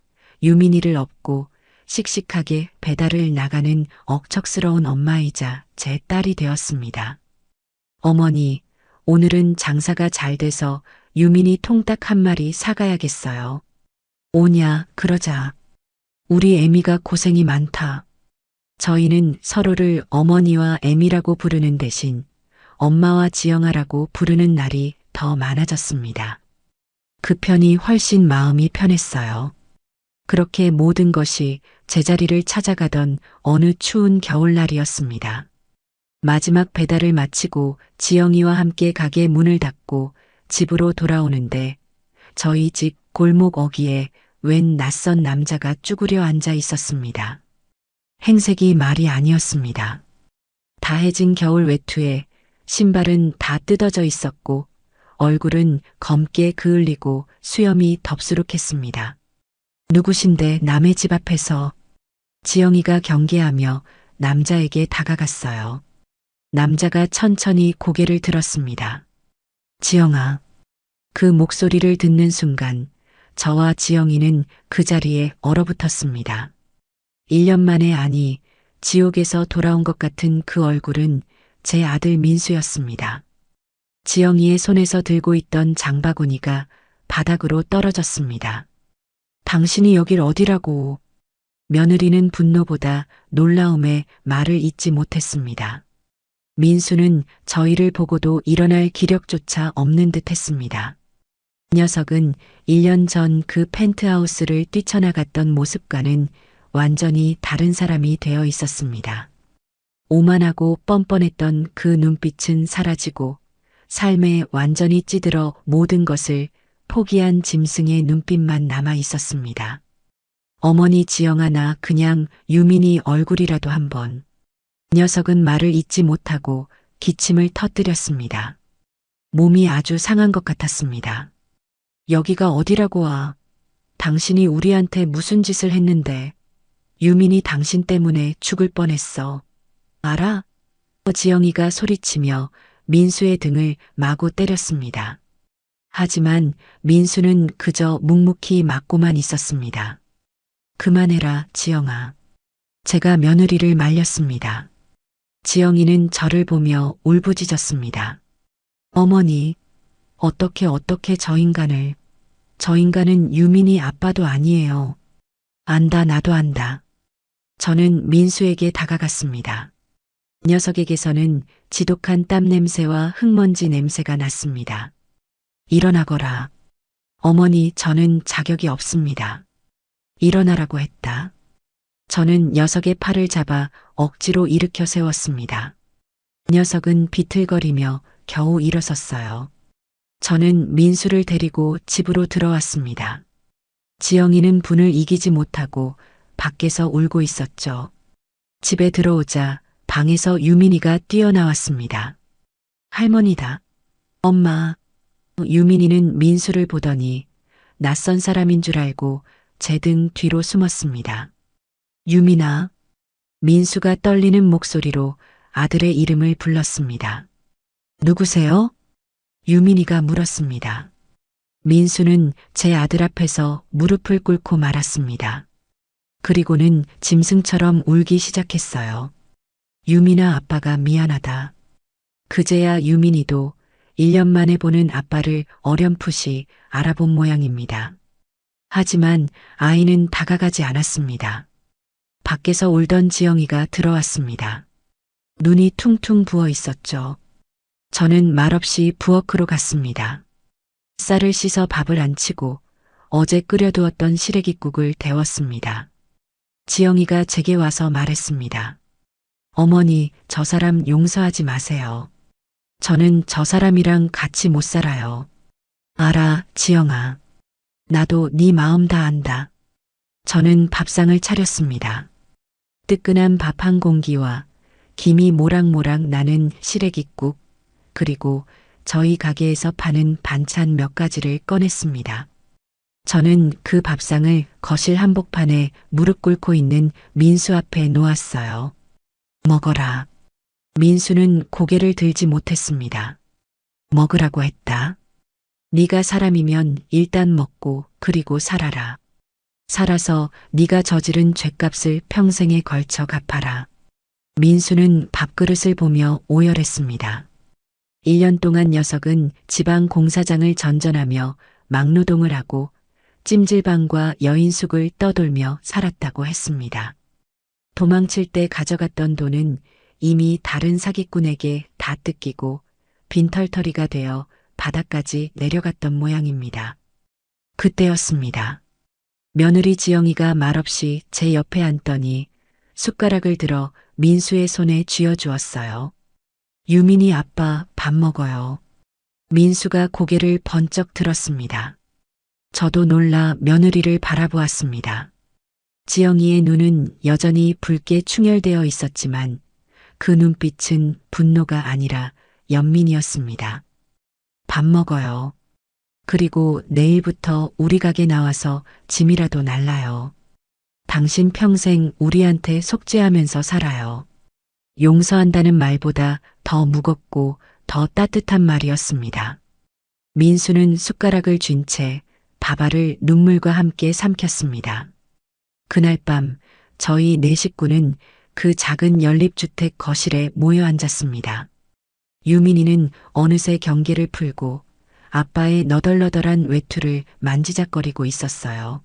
유민이를 업고 씩씩하게 배달을 나가는 억척스러운 엄마이자 제 딸이 되었습니다. 어머니, 오늘은 장사가 잘 돼서 유민이 통닭 한 마리 사가야겠어요. 오냐, 그러자. 우리 애미가 고생이 많다. 저희는 서로를 어머니와 애미라고 부르는 대신 엄마와 지영아라고 부르는 날이 더 많아졌습니다. 그 편이 훨씬 마음이 편했어요. 그렇게 모든 것이 제자리를 찾아가던 어느 추운 겨울날이었습니다. 마지막 배달을 마치고 지영이와 함께 가게 문을 닫고 집으로 돌아오는데 저희 집 골목 어귀에 웬 낯선 남자가 쭈그려 앉아 있었습니다. 행색이 말이 아니었습니다. 다해진 겨울 외투에 신발은 다 뜯어져 있었고 얼굴은 검게 그을리고 수염이 덥수룩했습니다. 누구신데 남의 집 앞에서. 지영이가 경계하며 남자에게 다가갔어요. 남자가 천천히 고개를 들었습니다. 지영아. 그 목소리를 듣는 순간 저와 지영이는 그 자리에 얼어붙었습니다. 1년 만에, 아니, 지옥에서 돌아온 것 같은 그 얼굴은 제 아들 민수였습니다. 지영이의 손에서 들고 있던 장바구니가 바닥으로 떨어졌습니다. 당신이 여길 어디라고. 며느리는 분노보다 놀라움에 말을 잇지 못했습니다. 민수는 저희를 보고도 일어날 기력조차 없는 듯 했습니다. 녀석은 1년 전 그 펜트하우스를 뛰쳐나갔던 모습과는 완전히 다른 사람이 되어 있었습니다. 오만하고 뻔뻔했던 그 눈빛은 사라지고 삶에 완전히 찌들어 모든 것을 포기한 짐승의 눈빛만 남아 있었습니다. 어머니 지영아, 나 그냥 유민이 얼굴이라도 한번. 녀석은 말을 잇지 못하고 기침을 터뜨렸습니다. 몸이 아주 상한 것 같았습니다. 여기가 어디라고 와. 당신이 우리한테 무슨 짓을 했는데. 유민이 당신 때문에 죽을 뻔했어. 알아? 지영이가 소리치며 민수의 등을 마구 때렸습니다. 하지만 민수는 그저 묵묵히 맞고만 있었습니다. 그만해라, 지영아. 제가 며느리를 말렸습니다. 지영이는 저를 보며 울부짖었습니다. 어머니, 어떻게 저 인간을. 저 인간은 유민이 아빠도 아니에요. 안다, 나도 안다. 저는 민수에게 다가갔습니다. 녀석에게서는 지독한 땀 냄새와 흙먼지 냄새가 났습니다. 일어나거라. 어머니, 저는 자격이 없습니다. 일어나라고 했다. 저는 녀석의 팔을 잡아 억지로 일으켜 세웠습니다. 녀석은 비틀거리며 겨우 일어섰어요. 저는 민수를 데리고 집으로 들어왔습니다. 지영이는 분을 이기지 못하고 밖에서 울고 있었죠. 집에 들어오자 방에서 유민이가 뛰어나왔습니다. 할머니다. 엄마. 유민이는 민수를 보더니 낯선 사람인 줄 알고 제 등 뒤로 숨었습니다. 유민아. 민수가 떨리는 목소리로 아들의 이름을 불렀습니다. 누구세요? 유민이가 물었습니다. 민수는 제 아들 앞에서 무릎을 꿇고 말았습니다. 그리고는 짐승처럼 울기 시작했어요. 유민아, 아빠가 미안하다. 그제야 유민이도 1년 만에 보는 아빠를 어렴풋이 알아본 모양입니다. 하지만 아이는 다가가지 않았습니다. 밖에서 울던 지영이가 들어왔습니다. 눈이 퉁퉁 부어 있었죠. 저는 말없이 부엌으로 갔습니다. 쌀을 씻어 밥을 안 치고 어제 끓여두었던 시래기국을 데웠습니다. 지영이가 제게 와서 말했습니다. 어머니, 저 사람 용서하지 마세요. 저는 저 사람이랑 같이 못 살아요. 알아, 지영아. 나도 네 마음 다 안다. 저는 밥상을 차렸습니다. 뜨끈한 밥 한 공기와 김이 모락모락 나는 시래기국, 그리고 저희 가게에서 파는 반찬 몇 가지를 꺼냈습니다. 저는 그 밥상을 거실 한복판에 무릎 꿇고 있는 민수 앞에 놓았어요. 먹어라. 민수는 고개를 들지 못했습니다. 먹으라고 했다. 네가 사람이면 일단 먹고 그리고 살아라. 살아서 네가 저지른 죄값을 평생에 걸쳐 갚아라. 민수는 밥그릇을 보며 오열했습니다. 1년 동안 녀석은 지방 공사장을 전전하며 막노동을 하고 찜질방과 여인숙을 떠돌며 살았다고 했습니다. 도망칠 때 가져갔던 돈은 이미 다른 사기꾼에게 다 뜯기고 빈털터리가 되어 바닥까지 내려갔던 모양입니다. 그때였습니다. 며느리 지영이가 말없이 제 옆에 앉더니 숟가락을 들어 민수의 손에 쥐어주었어요. 유민이 아빠 밥 먹어요. 민수가 고개를 번쩍 들었습니다. 저도 놀라 며느리를 바라보았습니다. 지영이의 눈은 여전히 붉게 충혈되어 있었지만 그 눈빛은 분노가 아니라 연민이었습니다. 밥 먹어요. 그리고 내일부터 우리 가게 나와서 짐이라도 날라요. 당신 평생 우리한테 속죄하면서 살아요. 용서한다는 말보다 더 무겁고 더 따뜻한 말이었습니다. 민수는 숟가락을 쥔 채 밥알을 눈물과 함께 삼켰습니다. 그날 밤 저희 네 식구는 그 작은 연립주택 거실에 모여 앉았습니다. 유민이는 어느새 경계를 풀고 아빠의 너덜너덜한 외투를 만지작거리고 있었어요.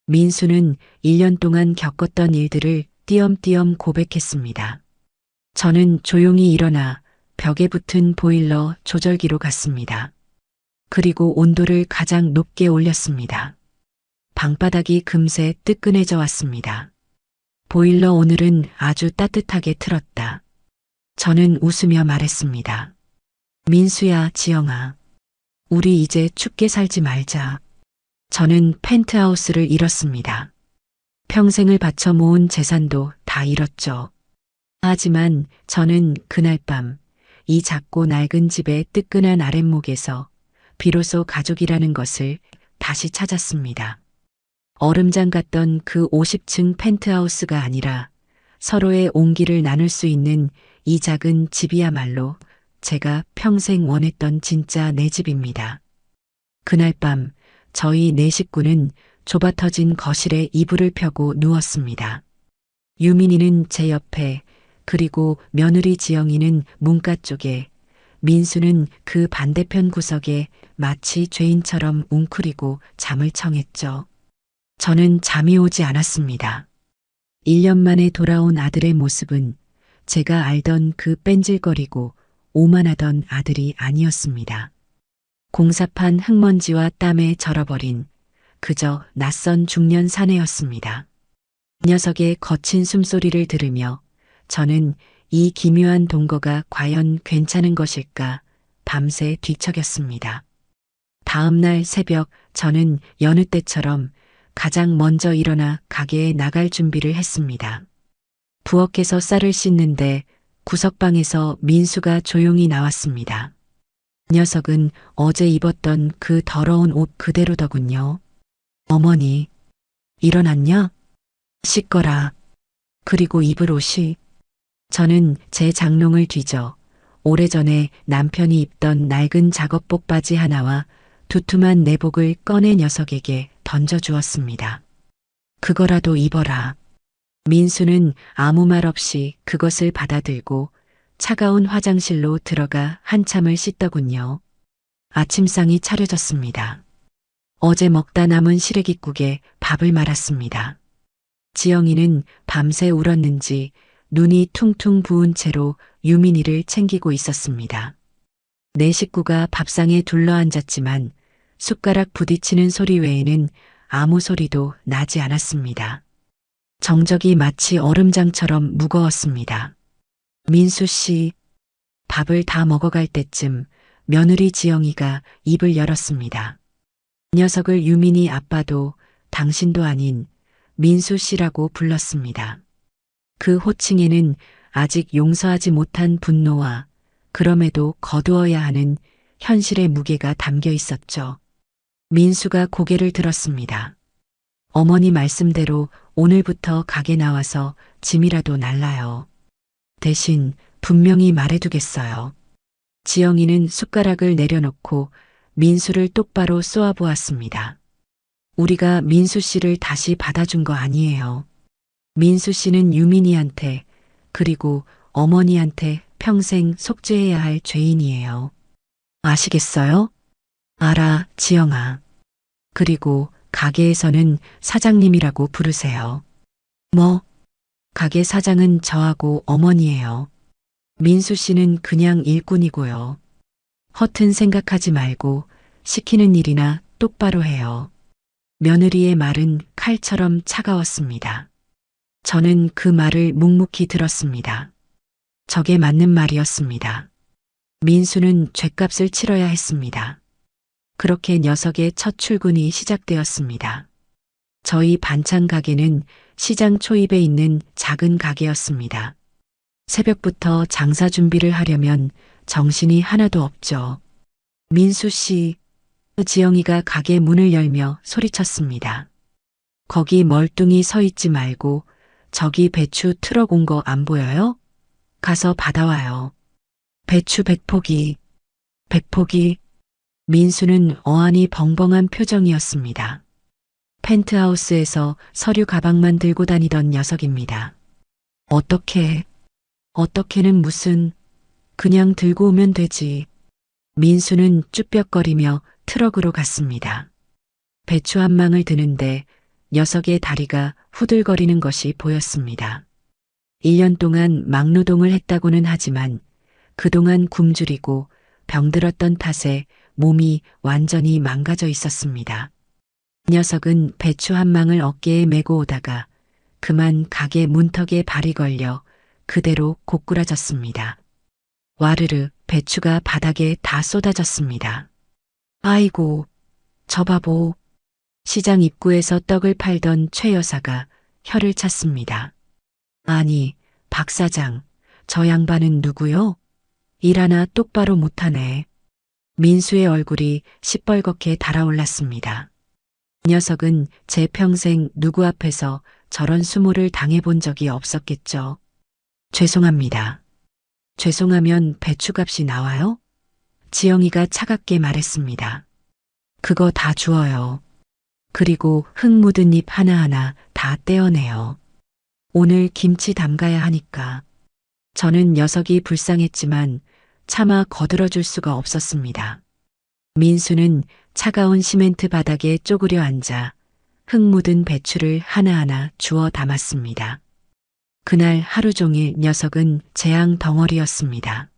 민수는 1년 동안 겪었던 일들을 띄엄띄엄 고백했습니다. 저는 조용히 일어나 벽에 붙은 보일러 조절기로 갔습니다. 그리고 온도를 가장 높게 올렸습니다. 방바닥이 금세 뜨끈해져 왔습니다. 보일러 오늘은 아주 따뜻하게 틀었다. 저는 웃으며 말했습니다. 민수야, 지영아. 우리 이제 춥게 살지 말자. 저는 펜트하우스를 잃었습니다. 평생을 바쳐 모은 재산도 다 잃었죠. 하지만 저는 그날 밤 이 작고 낡은 집의 뜨끈한 아랫목에서 비로소 가족이라는 것을 다시 찾았습니다. 얼음장 같던 그 50층 펜트하우스가 아니라 서로의 온기를 나눌 수 있는 이 작은 집이야말로 제가 평생 원했던 진짜 내 집입니다. 그날 밤 저희 네 식구는 좁아터진 거실에 이불을 펴고 누웠습니다. 유민이는 제 옆에, 그리고 며느리 지영이는 문가 쪽에, 민수는 그 반대편 구석에 마치 죄인처럼 웅크리고 잠을 청했죠. 저는 잠이 오지 않았습니다. 1년 만에 돌아온 아들의 모습은 제가 알던 그 뺀질거리고 오만하던 아들이 아니었습니다. 공사판 흙먼지와 땀에 절어버린 그저 낯선 중년 사내였습니다. 녀석의 거친 숨소리를 들으며 저는 이 기묘한 동거가 과연 괜찮은 것일까 밤새 뒤척였습니다. 다음 날 새벽 저는 여느 때처럼 가장 먼저 일어나 가게에 나갈 준비를 했습니다. 부엌에서 쌀을 씻는데 구석방에서 민수가 조용히 나왔습니다. 녀석은 어제 입었던 그 더러운 옷 그대로더군요. 어머니, 일어났냐? 씻거라. 그리고 입을 옷이. 저는 제 장롱을 뒤져 오래전에 남편이 입던 낡은 작업복 바지 하나와 두툼한 내복을 꺼내 녀석에게 던져주었습니다. 그거라도 입어라. 민수는 아무 말 없이 그것을 받아들고 차가운 화장실로 들어가 한참을 씻더군요. 아침상이 차려졌습니다. 어제 먹다 남은 시래기국에 밥을 말았습니다. 지영이는 밤새 울었는지 눈이 퉁퉁 부은 채로 유민이를 챙기고 있었습니다. 네 식구가 밥상에 둘러앉았지만 숟가락 부딪히는 소리 외에는 아무 소리도 나지 않았습니다. 정적이 마치 얼음장처럼 무거웠습니다. 민수 씨, 밥을 다 먹어갈 때쯤 며느리 지영이가 입을 열었습니다. 녀석을 유민이 아빠도 당신도 아닌 민수 씨라고 불렀습니다. 그 호칭에는 아직 용서하지 못한 분노와 그럼에도 거두어야 하는 현실의 무게가 담겨 있었죠. 민수가 고개를 들었습니다. 어머니 말씀대로 오늘부터 가게 나와서 짐이라도 날라요. 대신 분명히 말해두겠어요. 지영이는 숟가락을 내려놓고 민수를 똑바로 쏘아보았습니다. 우리가 민수 씨를 다시 받아준 거 아니에요. 민수 씨는 유민이한테 그리고 어머니한테 평생 속죄해야 할 죄인이에요. 아시겠어요? 알아, 지영아. 그리고 가게에서는 사장님이라고 부르세요. 뭐? 가게 사장은 저하고 어머니예요. 민수 씨는 그냥 일꾼이고요. 허튼 생각하지 말고 시키는 일이나 똑바로 해요. 며느리의 말은 칼처럼 차가웠습니다. 저는 그 말을 묵묵히 들었습니다. 저게 맞는 말이었습니다. 민수는 죗값을 치러야 했습니다. 그렇게 녀석의 첫 출근이 시작되었습니다. 저희 반찬 가게는 시장 초입에 있는 작은 가게였습니다. 새벽부터 장사 준비를 하려면 정신이 하나도 없죠. 민수 씨, 지영이가 가게 문을 열며 소리쳤습니다. 거기 멀뚱히 서 있지 말고 저기 배추 트럭 온 거 안 보여요? 가서 받아와요. 배추 100포기. 100포기. 민수는 어안이 벙벙한 표정이었습니다. 펜트하우스에서 서류 가방만 들고 다니던 녀석입니다. 어떻게는 무슨, 그냥 들고 오면 되지. 민수는 쭈뼛거리며 트럭으로 갔습니다. 배추 한 망을 드는데 녀석의 다리가 후들거리는 것이 보였습니다. 1년 동안 막노동을 했다고는 하지만 그동안 굶주리고 병들었던 탓에 몸이 완전히 망가져 있었습니다. 녀석은 배추 한 망을 어깨에 메고 오다가 그만 가게 문턱에 발이 걸려 그대로 고꾸라졌습니다. 와르르 배추가 바닥에 다 쏟아졌습니다. 아이고, 저 바보. 시장 입구에서 떡을 팔던 최 여사가 혀를 찼습니다. 아니, 박 사장, 저 양반은 누구요? 일 하나 똑바로 못하네. 민수의 얼굴이 시뻘겋게 달아올랐습니다. 녀석은 제 평생 누구 앞에서 저런 수모를 당해본 적이 없었겠죠. 죄송합니다. 죄송하면 배추값이 나와요? 지영이가 차갑게 말했습니다. 그거 다 주어요. 그리고 흙 묻은 잎 하나하나 다 떼어내요. 오늘 김치 담가야 하니까. 저는 녀석이 불쌍했지만 차마 거들어줄 수가 없었습니다. 민수는 차가운 시멘트 바닥에 쪼그려 앉아 흙 묻은 배추를 하나하나 주워 담았습니다. 그날 하루 종일 녀석은 재앙 덩어리였습니다.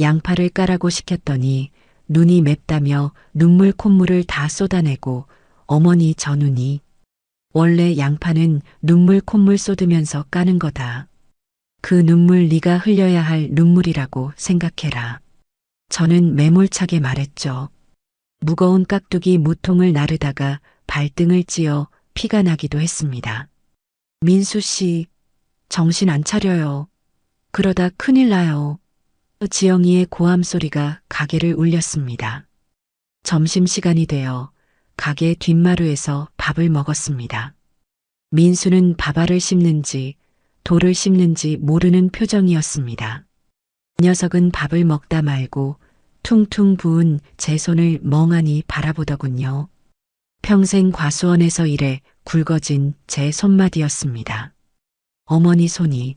양파를 까라고 시켰더니 눈이 맵다며 눈물 콧물을 다 쏟아내고 어머니 저 눈이 원래 양파는 눈물 콧물 쏟으면서 까는 거다. 그 눈물 네가 흘려야 할 눈물이라고 생각해라. 저는 매몰차게 말했죠. 무거운 깍두기 무통을 나르다가 발등을 찧어 피가 나기도 했습니다. 민수 씨, 정신 안 차려요. 그러다 큰일 나요. 지영이의 고함 소리가 가게를 울렸습니다. 점심시간이 되어 가게 뒷마루에서 밥을 먹었습니다. 민수는 밥알을 씹는지 돌을 씹는지 모르는 표정이었습니다. 녀석은 밥을 먹다 말고 퉁퉁 부은 제 손을 멍하니 바라보더군요. 평생 과수원에서 일해 굵어진 제 손마디였습니다. 어머니 손이.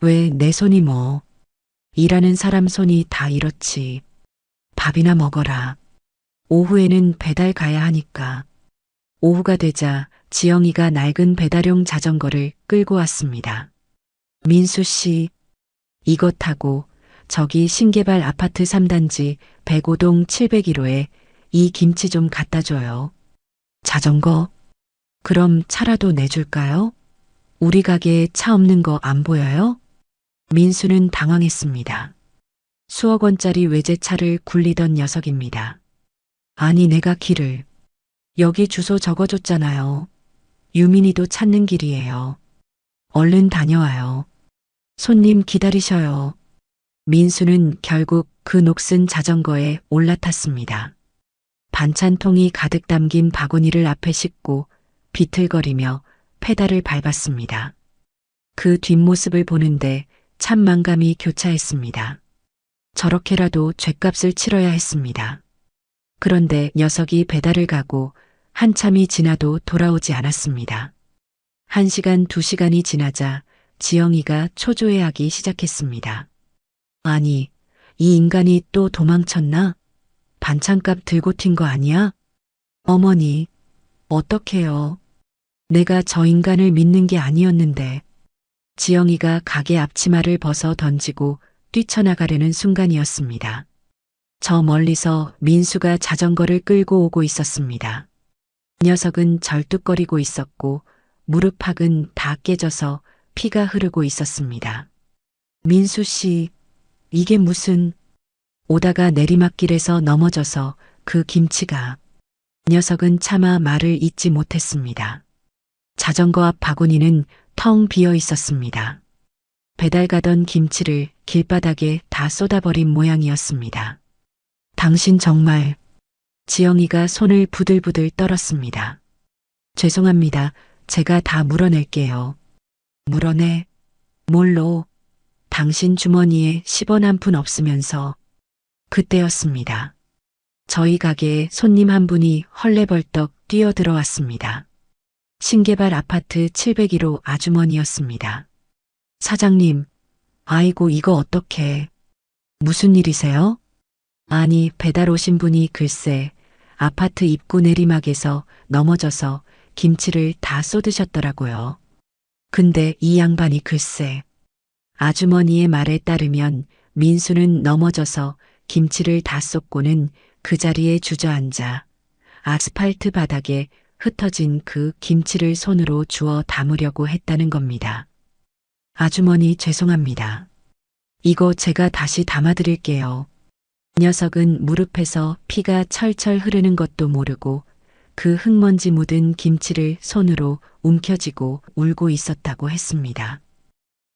왜 내 손이 뭐. 일하는 사람 손이 다 이렇지. 밥이나 먹어라. 오후에는 배달 가야 하니까. 오후가 되자 지영이가 낡은 배달용 자전거를 끌고 왔습니다. 민수 씨, 이거 타고 저기 신개발 아파트 3단지 105동 701호에 이 김치 좀 갖다 줘요. 자전거? 그럼 차라도 내줄까요? 우리 가게에 차 없는 거 안 보여요? 민수는 당황했습니다. 수억 원짜리 외제차를 굴리던 녀석입니다. 아니 내가 길을. 여기 주소 적어줬잖아요. 유민이도 찾는 길이에요. 얼른 다녀와요. 손님 기다리셔요. 민수는 결국 그 녹슨 자전거에 올라탔습니다. 반찬통이 가득 담긴 바구니를 앞에 싣고 비틀거리며 페달을 밟았습니다. 그 뒷모습을 보는데 참 만감이 교차했습니다. 저렇게라도 죗값을 치러야 했습니다. 그런데 녀석이 배달을 가고 한참이 지나도 돌아오지 않았습니다. 1시간, 2시간이 지나자 지영이가 초조해하기 시작했습니다. 아니, 이 인간이 또 도망쳤나? 반찬값 들고 튄 거 아니야? 어머니, 어떡해요. 내가 저 인간을 믿는 게 아니었는데. 지영이가 가게 앞치마를 벗어 던지고 뛰쳐나가려는 순간이었습니다. 저 멀리서 민수가 자전거를 끌고 오고 있었습니다. 녀석은 절뚝거리고 있었고 무릎팍은 다 깨져서 피가 흐르고 있었습니다. 민수 씨, 이게 무슨... 오다가 내리막길에서 넘어져서 그 김치가... 녀석은 차마 말을 잇지 못했습니다. 자전거 앞 바구니는 텅 비어 있었습니다. 배달 가던 김치를 길바닥에 다 쏟아버린 모양이었습니다. 당신 정말... 지영이가 손을 부들부들 떨었습니다. 죄송합니다. 제가 다 물어낼게요. 물어내? 뭘로? 당신 주머니에 10원 한 푼 없으면서. 그때였습니다. 저희 가게에 손님 한 분이 헐레벌떡 뛰어들어왔습니다. 신개발 아파트 701호 아주머니였습니다. 사장님, 아이고 이거 어떡해. 무슨 일이세요? 아니, 배달 오신 분이 글쎄 아파트 입구 내리막에서 넘어져서 김치를 다 쏟으셨더라고요. 근데 이 양반이 글쎄. 아주머니의 말에 따르면 민수는 넘어져서 김치를 다 쏟고는 그 자리에 주저앉아 아스팔트 바닥에 흩어진 그 김치를 손으로 주워 담으려고 했다는 겁니다. 아주머니 죄송합니다. 이거 제가 다시 담아드릴게요. 녀석은 무릎에서 피가 철철 흐르는 것도 모르고 그 흙먼지 묻은 김치를 손으로 움켜쥐고 울고 있었다고 했습니다.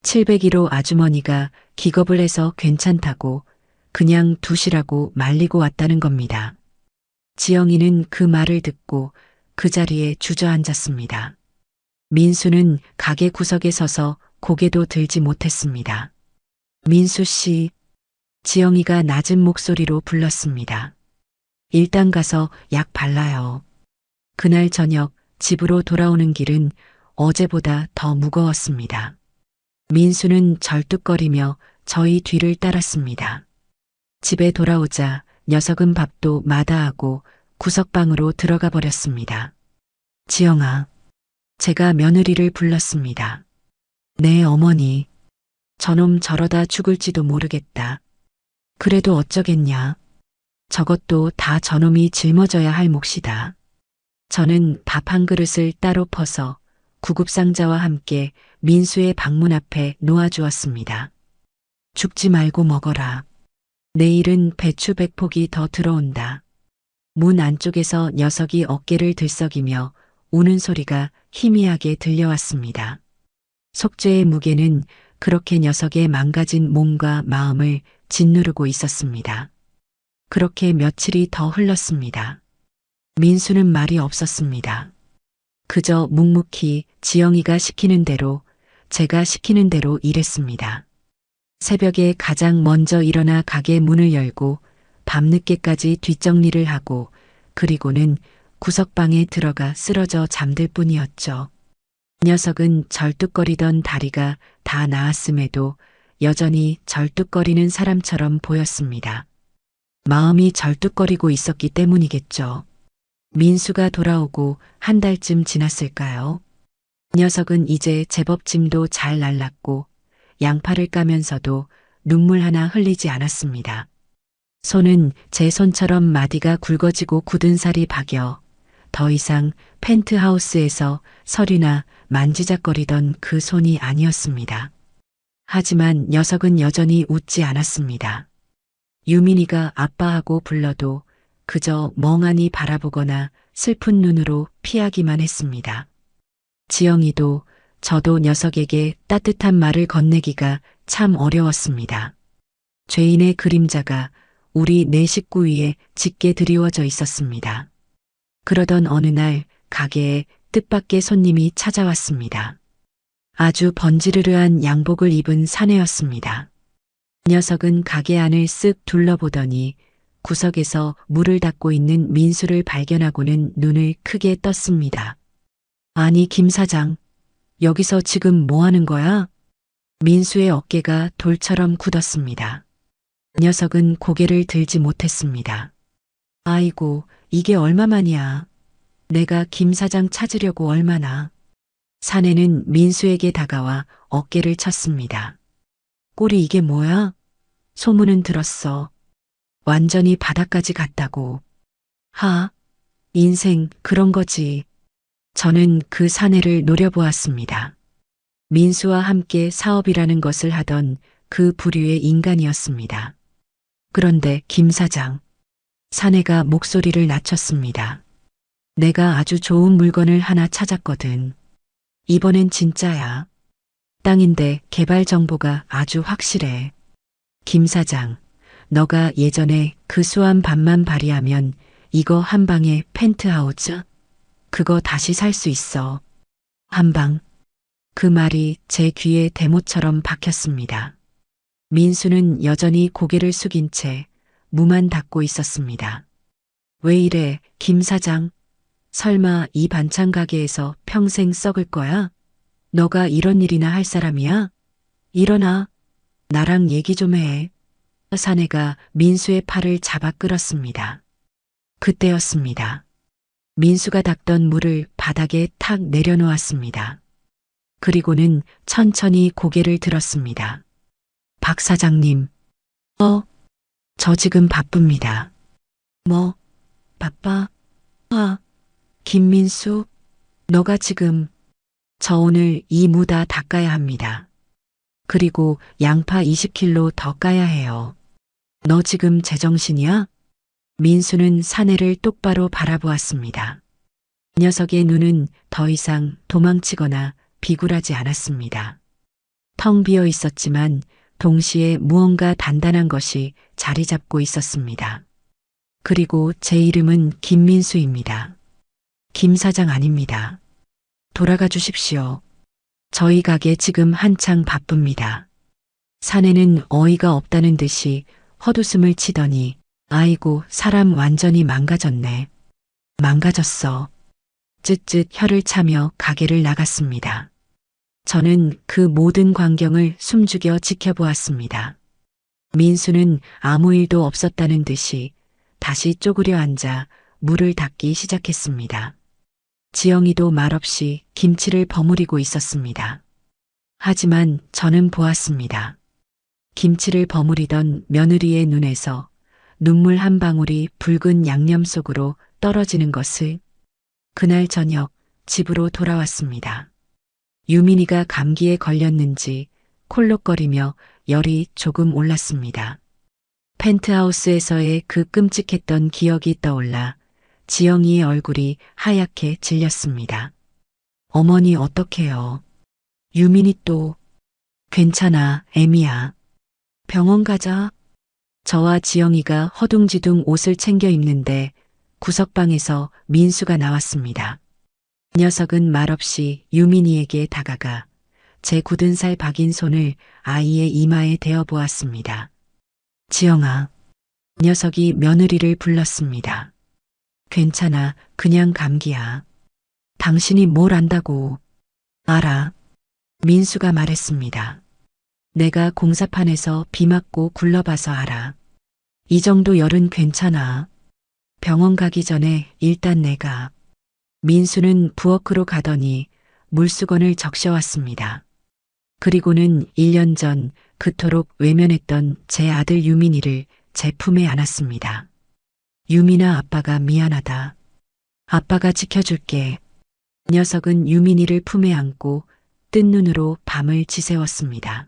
701호 아주머니가 기겁을 해서 괜찮다고 그냥 두시라고 말리고 왔다는 겁니다. 지영이는 그 말을 듣고 그 자리에 주저앉았습니다. 민수는 가게 구석에 서서 고개도 들지 못했습니다. 민수 씨, 지영이가 낮은 목소리로 불렀습니다. 일단 가서 약 발라요. 그날 저녁 집으로 돌아오는 길은 어제보다 더 무거웠습니다. 민수는 절뚝거리며 저희 뒤를 따랐습니다. 집에 돌아오자 녀석은 밥도 마다하고 구석방으로 들어가 버렸습니다. 지영아, 제가 며느리를 불렀습니다. 네, 어머니. 저놈 저러다 죽을지도 모르겠다. 그래도 어쩌겠냐. 저것도 다 저놈이 짊어져야 할 몫이다. 저는 밥 한 그릇을 따로 퍼서 구급상자와 함께 민수의 방문 앞에 놓아주었습니다. 죽지 말고 먹어라. 내일은 배추 100폭이 더 들어온다. 문 안쪽에서 녀석이 어깨를 들썩이며 우는 소리가 희미하게 들려왔습니다. 속죄의 무게는 그렇게 녀석의 망가진 몸과 마음을 짓누르고 있었습니다. 그렇게 며칠이 더 흘렀습니다. 민수는 말이 없었습니다. 그저 묵묵히 지영이가 시키는 대로, 제가 시키는 대로 일했습니다. 새벽에 가장 먼저 일어나 가게 문을 열고 밤늦게까지 뒷정리를 하고 그리고는 구석방에 들어가 쓰러져 잠들 뿐이었죠. 녀석은 절뚝거리던 다리가 다 나았음에도 여전히 절뚝거리는 사람처럼 보였습니다. 마음이 절뚝거리고 있었기 때문이겠죠. 민수가 돌아오고 한 달쯤 지났을까요? 녀석은 이제 제법 짐도 잘 날랐고 양팔을 까면서도 눈물 하나 흘리지 않았습니다. 손은 제 손처럼 마디가 굵어지고 굳은 살이 박여 더 이상 펜트하우스에서 서리나 만지작거리던 그 손이 아니었습니다. 하지만 녀석은 여전히 웃지 않았습니다. 유민이가 아빠하고 불러도 그저 멍하니 바라보거나 슬픈 눈으로 피하기만 했습니다. 지영이도 저도 녀석에게 따뜻한 말을 건네기가 참 어려웠습니다. 죄인의 그림자가 우리 네 식구 위에 짙게 드리워져 있었습니다. 그러던 어느 날 가게에 뜻밖의 손님이 찾아왔습니다. 아주 번지르르한 양복을 입은 사내였습니다. 녀석은 가게 안을 쓱 둘러보더니 구석에서 물을 닦고 있는 민수를 발견하고는 눈을 크게 떴습니다. 아니, 김 사장, 여기서 지금 뭐 하는 거야? 민수의 어깨가 돌처럼 굳었습니다. 녀석은 고개를 들지 못했습니다. 아이고, 이게 얼마만이야. 내가 김 사장 찾으려고 얼마나. 사내는 민수에게 다가와 어깨를 쳤습니다. 꼴이 이게 뭐야? 소문은 들었어. 완전히 바닥까지 갔다고. 하, 인생 그런 거지. 저는 그 사내를 노려보았습니다. 민수와 함께 사업이라는 것을 하던 그 부류의 인간이었습니다. 그런데 김 사장, 사내가 목소리를 낮췄습니다. 내가 아주 좋은 물건을 하나 찾았거든. 이번엔 진짜야. 땅인데 개발 정보가 아주 확실해. 김 사장, 너가 예전에 그 수완 반만 발휘하면 이거 한 방에 펜트하우스? 그거 다시 살 수 있어. 한 방. 그 말이 제 귀에 대못처럼 박혔습니다. 민수는 여전히 고개를 숙인 채 무만 닫고 있었습니다. 왜 이래, 김 사장? 설마 이 반찬 가게에서 평생 썩을 거야? 너가 이런 일이나 할 사람이야? 일어나. 나랑 얘기 좀 해. 사내가 민수의 팔을 잡아 끌었습니다. 그때였습니다. 민수가 닦던 물을 바닥에 탁 내려놓았습니다. 그리고는 천천히 고개를 들었습니다. 박 사장님. 저 지금 바쁩니다. 뭐, 바빠? 김민수, 너가 지금, 저 오늘 이 무 다 닦아야 합니다. 그리고 양파 20kg 더 까야 해요. 너 지금 제정신이야? 민수는 사내를 똑바로 바라보았습니다. 녀석의 눈은 더 이상 도망치거나 비굴하지 않았습니다. 텅 비어 있었지만 동시에 무언가 단단한 것이 자리 잡고 있었습니다. 그리고 제 이름은 김민수입니다. 김 사장 아닙니다. 돌아가 주십시오. 저희 가게 지금 한창 바쁩니다. 사내는 어이가 없다는 듯이 헛웃음을 치더니 아이고, 사람 완전히 망가졌네. 망가졌어. 쯧쯧 혀를 차며 가게를 나갔습니다. 저는 그 모든 광경을 숨죽여 지켜보았습니다. 민수는 아무 일도 없었다는 듯이 다시 쪼그려 앉아 물을 닦기 시작했습니다. 지영이도 말없이 김치를 버무리고 있었습니다. 하지만 저는 보았습니다. 김치를 버무리던 며느리의 눈에서 눈물 한 방울이 붉은 양념 속으로 떨어지는 것을. 그날 저녁 집으로 돌아왔습니다. 유민이가 감기에 걸렸는지 콜록거리며 열이 조금 올랐습니다. 펜트하우스에서의 그 끔찍했던 기억이 떠올라 지영이의 얼굴이 하얗게 질렸습니다. 어머니 어떡해요? 유민이 또. 괜찮아, 애미야. 병원 가자. 저와 지영이가 허둥지둥 옷을 챙겨 입는데 구석방에서 민수가 나왔습니다. 녀석은 말없이 유민이에게 다가가 제 굳은 살 박인 손을 아이의 이마에 대어 보았습니다. 지영아. 녀석이 며느리를 불렀습니다. 괜찮아, 그냥 감기야. 당신이 뭘 안다고. 알아. 민수가 말했습니다. 내가 공사판에서 비 맞고 굴러봐서 알아. 이 정도 열은 괜찮아. 병원 가기 전에 일단 내가. 민수는 부엌으로 가더니 물수건을 적셔왔습니다. 그리고는 1년 전 그토록 외면했던 제 아들 유민이를 제 품에 안았습니다. 유민아, 아빠가 미안하다. 아빠가 지켜줄게. 녀석은 유민이를 품에 안고 뜬 눈으로 밤을 지새웠습니다.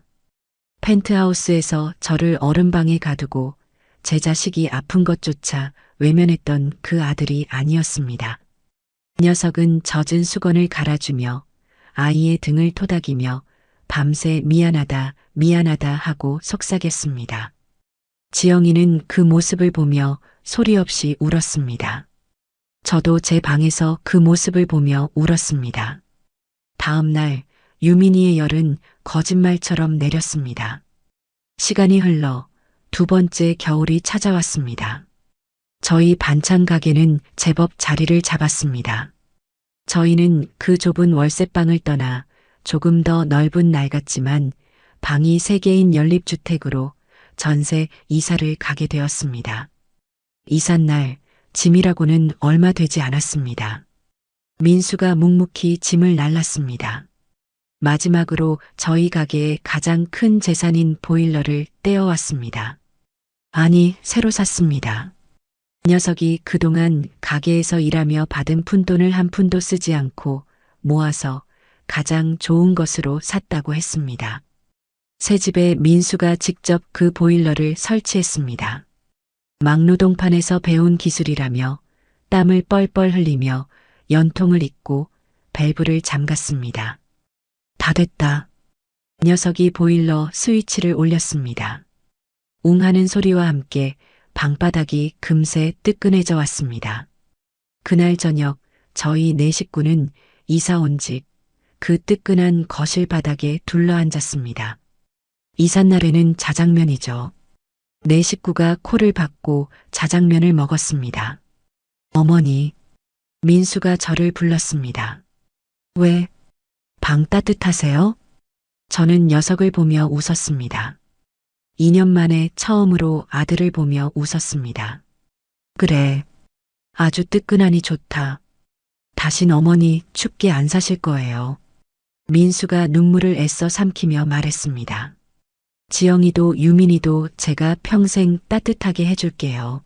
펜트하우스에서 저를 어른방에 가두고 제 자식이 아픈 것조차 외면했던 그 아들이 아니었습니다. 녀석은 젖은 수건을 갈아주며 아이의 등을 토닥이며 밤새 미안하다, 미안하다 하고 속삭였습니다. 지영이는 그 모습을 보며 소리 없이 울었습니다. 저도 제 방에서 그 모습을 보며 울었습니다. 다음 날 유민이의 열은 거짓말처럼 내렸습니다. 시간이 흘러 두 번째 겨울이 찾아왔습니다. 저희 반찬 가게는 제법 자리를 잡았습니다. 저희는 그 좁은 월세방을 떠나 조금 더 넓은 낡았지만 방이 3개인 연립주택으로 전세 이사를 가게 되었습니다. 이삿날 짐이라고는 얼마 되지 않았습니다. 민수가 묵묵히 짐을 날랐습니다. 마지막으로 저희 가게의 가장 큰 재산인 보일러를 떼어왔습니다. 아니, 새로 샀습니다. 녀석이 그동안 가게에서 일하며 받은 푼돈을 한 푼도 쓰지 않고 모아서 가장 좋은 것으로 샀다고 했습니다. 새 집에 민수가 직접 그 보일러를 설치했습니다. 막노동판에서 배운 기술이라며 땀을 뻘뻘 흘리며 연통을 잇고 밸브를 잠갔습니다. 다 됐다. 녀석이 보일러 스위치를 올렸습니다. 웅 하는 소리와 함께 방바닥이 금세 뜨끈해져 왔습니다. 그날 저녁 저희 4식구는 이사 온 집, 그 뜨끈한 거실 바닥에 둘러앉았습니다. 이삿날에는 자장면이죠. 4식구가 코를 박고 자장면을 먹었습니다. 어머니, 민수가 저를 불렀습니다. 왜? 방 따뜻하세요? 저는 녀석을 보며 웃었습니다. 2년 만에 처음으로 아들을 보며 웃었습니다. 그래, 아주 뜨끈하니 좋다. 다신 어머니 춥게 안 사실 거예요. 민수가 눈물을 애써 삼키며 말했습니다. 지영이도 유민이도 제가 평생 따뜻하게 해줄게요.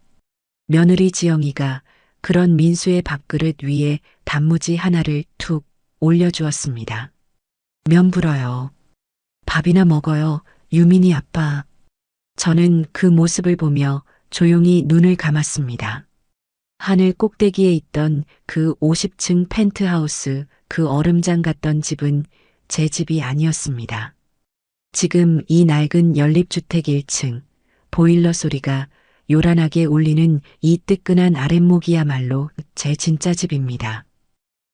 며느리 지영이가 그런 민수의 밥그릇 위에 단무지 하나를 툭 올려주었습니다. 면 불어요. 밥이나 먹어요, 유민이 아빠. 저는 그 모습을 보며 조용히 눈을 감았습니다. 하늘 꼭대기에 있던 그 50층 펜트하우스, 그 얼음장 같던 집은 제 집이 아니었습니다. 지금 이 낡은 연립주택 1층, 보일러 소리가 요란하게 울리는 이 뜨끈한 아랫목이야말로 제 진짜 집입니다.